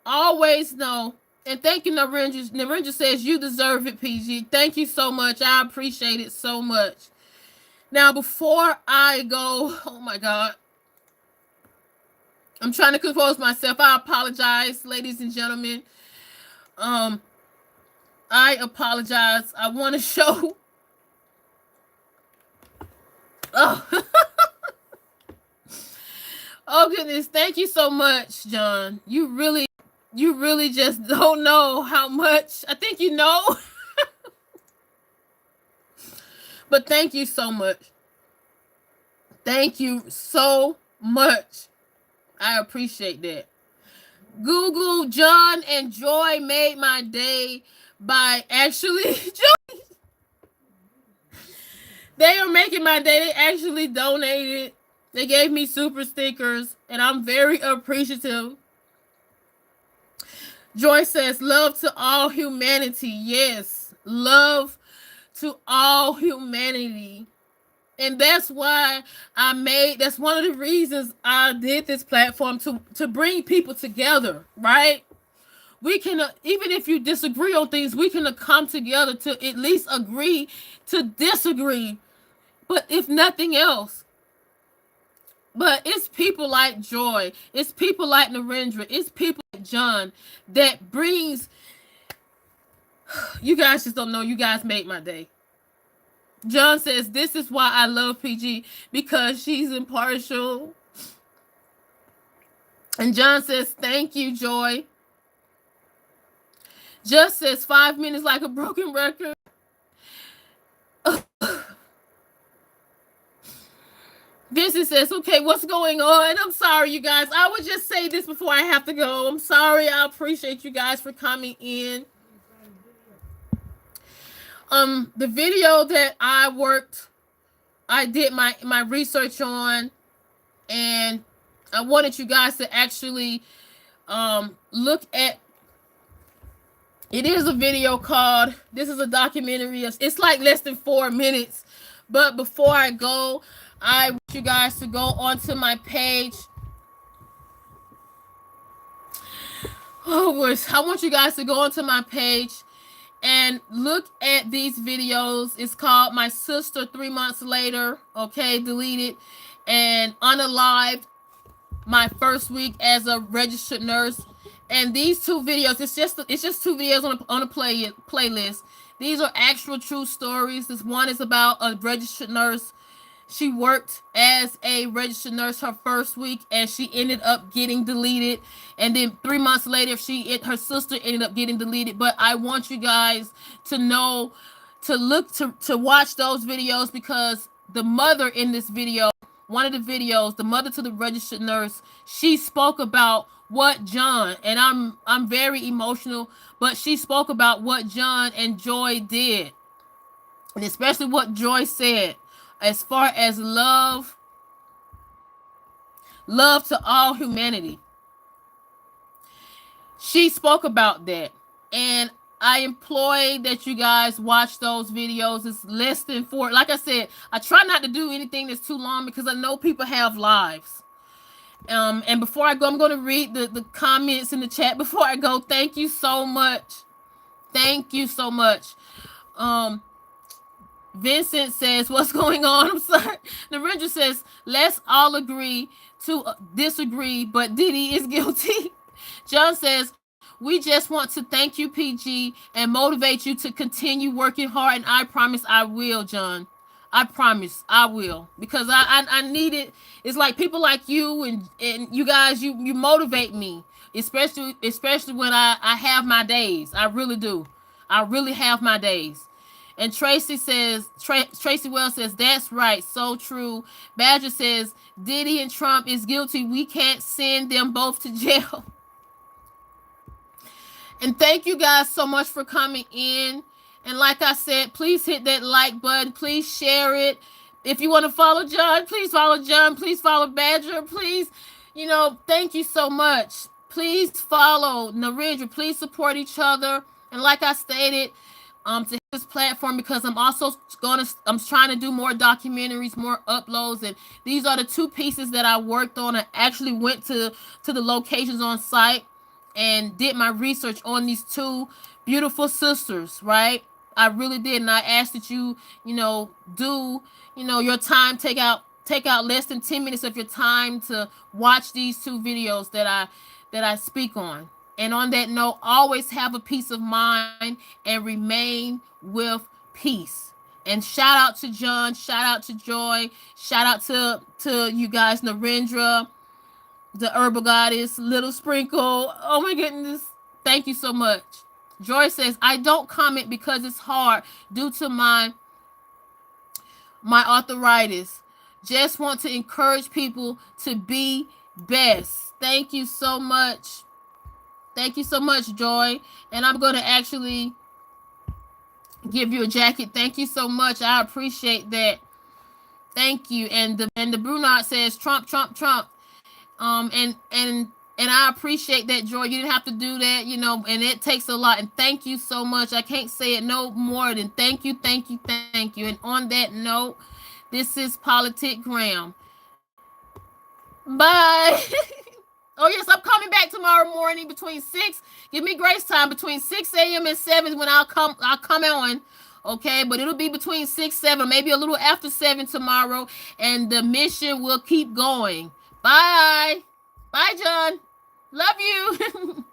S1: Always know, and thank you, Narendra. Narendra says you deserve it, PG. Thank you so much. I appreciate it so much. Now, before I go, oh my God. I'm trying to compose myself. I apologize, ladies and gentlemen. I apologize. I want to show. Oh. Oh goodness, thank you so much, John. You really just don't know how much. I think you know. But thank you so much. Thank you so much. I appreciate that. Google John and Joy made my day by actually they are making my day. They actually donated. They gave me super stickers, and I'm very appreciative. Joy says, love to all humanity. Yes, love to all humanity. And that's why that's one of the reasons I did this platform, to bring people together, right? We can, even if you disagree on things, we can come together to at least agree to disagree. But if nothing else, but it's people like Joy, it's people like Narendra, it's people like John that brings, you guys just don't know, you guys made my day. John says, this is why I love PG, because she's impartial. And John says, thank you, Joy. Just says 5 minutes like a broken record. Vincent says, okay, what's going on? I'm sorry, you guys. I would just say this before I have to go. I'm sorry. I appreciate you guys for coming in. The video that I did my research on, and I wanted you guys to actually look at. It is a video called, this is a documentary. It's like less than 4 minutes. But before I go, I want you guys to go onto my page. I want you guys to go onto my page and look at these videos. It's called My Sister 3 Months Later, okay, deleted, and Unalived, my first week as a registered nurse. And these 2 videos, it's just 2 videos on a playlist. These are actual true stories. This one is about a registered nurse. She worked as a registered nurse her first week, and she ended up getting deleted. And then 3 months later, her sister ended up getting deleted. But I want you guys to know, to watch those videos, because the mother in this video, one of the videos, the mother to the registered nurse, she spoke about what John, and I'm very emotional, but she spoke about what John and Joy did, and especially what Joy said as far as love to all humanity. She spoke about that, and I employ that you guys watch those videos. It's less than 4. Like I said, I try not to do anything that's too long, because I know people have lives. And before I go, I'm going to read the comments in the chat before I go. Thank you so much. Thank you so much. Vincent says, what's going on? I'm sorry. Narendra says, let's all agree to disagree, but Diddy is guilty. John says, we just want to thank you, PG, and motivate you to continue working hard. And I promise I will, John. I promise I will, because I need it. It's like people like you and you guys, you motivate me, especially when I have my days. I really do. I really have my days. And Tracy Wells says, that's right, so true. Badger says, Diddy and Trump is guilty. We can't send them both to jail. And thank you guys so much for coming in. And like I said, please hit that like button. Please share it. If you want to follow John, please follow John. Please follow Badger. Please, thank you so much. Please follow Narendra. Please support each other. And like I stated, to hit this platform, because I'm trying to do more documentaries, more uploads. And these are the 2 pieces that I worked on. I actually went to the locations on site and did my research on these 2 beautiful sisters, right? I really did. And I asked that you, do, your time, take out less than 10 minutes of your time to watch these 2 videos that I speak on. And on that note, always have a peace of mind and remain with peace. And shout out to John, shout out to Joy, shout out to you guys, Narendra, the Herbal Goddess, Little Sprinkle. Oh my goodness. Thank you so much. Joy says, I don't comment because it's hard due to my arthritis. Just want to encourage people to be best. Thank you so much. Thank you so much, Joy. And I'm going to actually give you a jacket. Thank you so much. I appreciate that. Thank you. And the Brunard says, Trump, Trump, Trump. And I appreciate that, Joy. You didn't have to do that, and it takes a lot. And thank you so much. I can't say it no more than thank you, thank you, thank you. And on that note, This is Politic Graham. Bye. Oh, yes, I'm coming back tomorrow morning between 6. Give me grace time between 6 a.m. and 7 when I'll come on. Okay, but it'll be between 6, 7, maybe a little after 7 tomorrow, and the mission will keep going. Bye. Bye, John. Love you.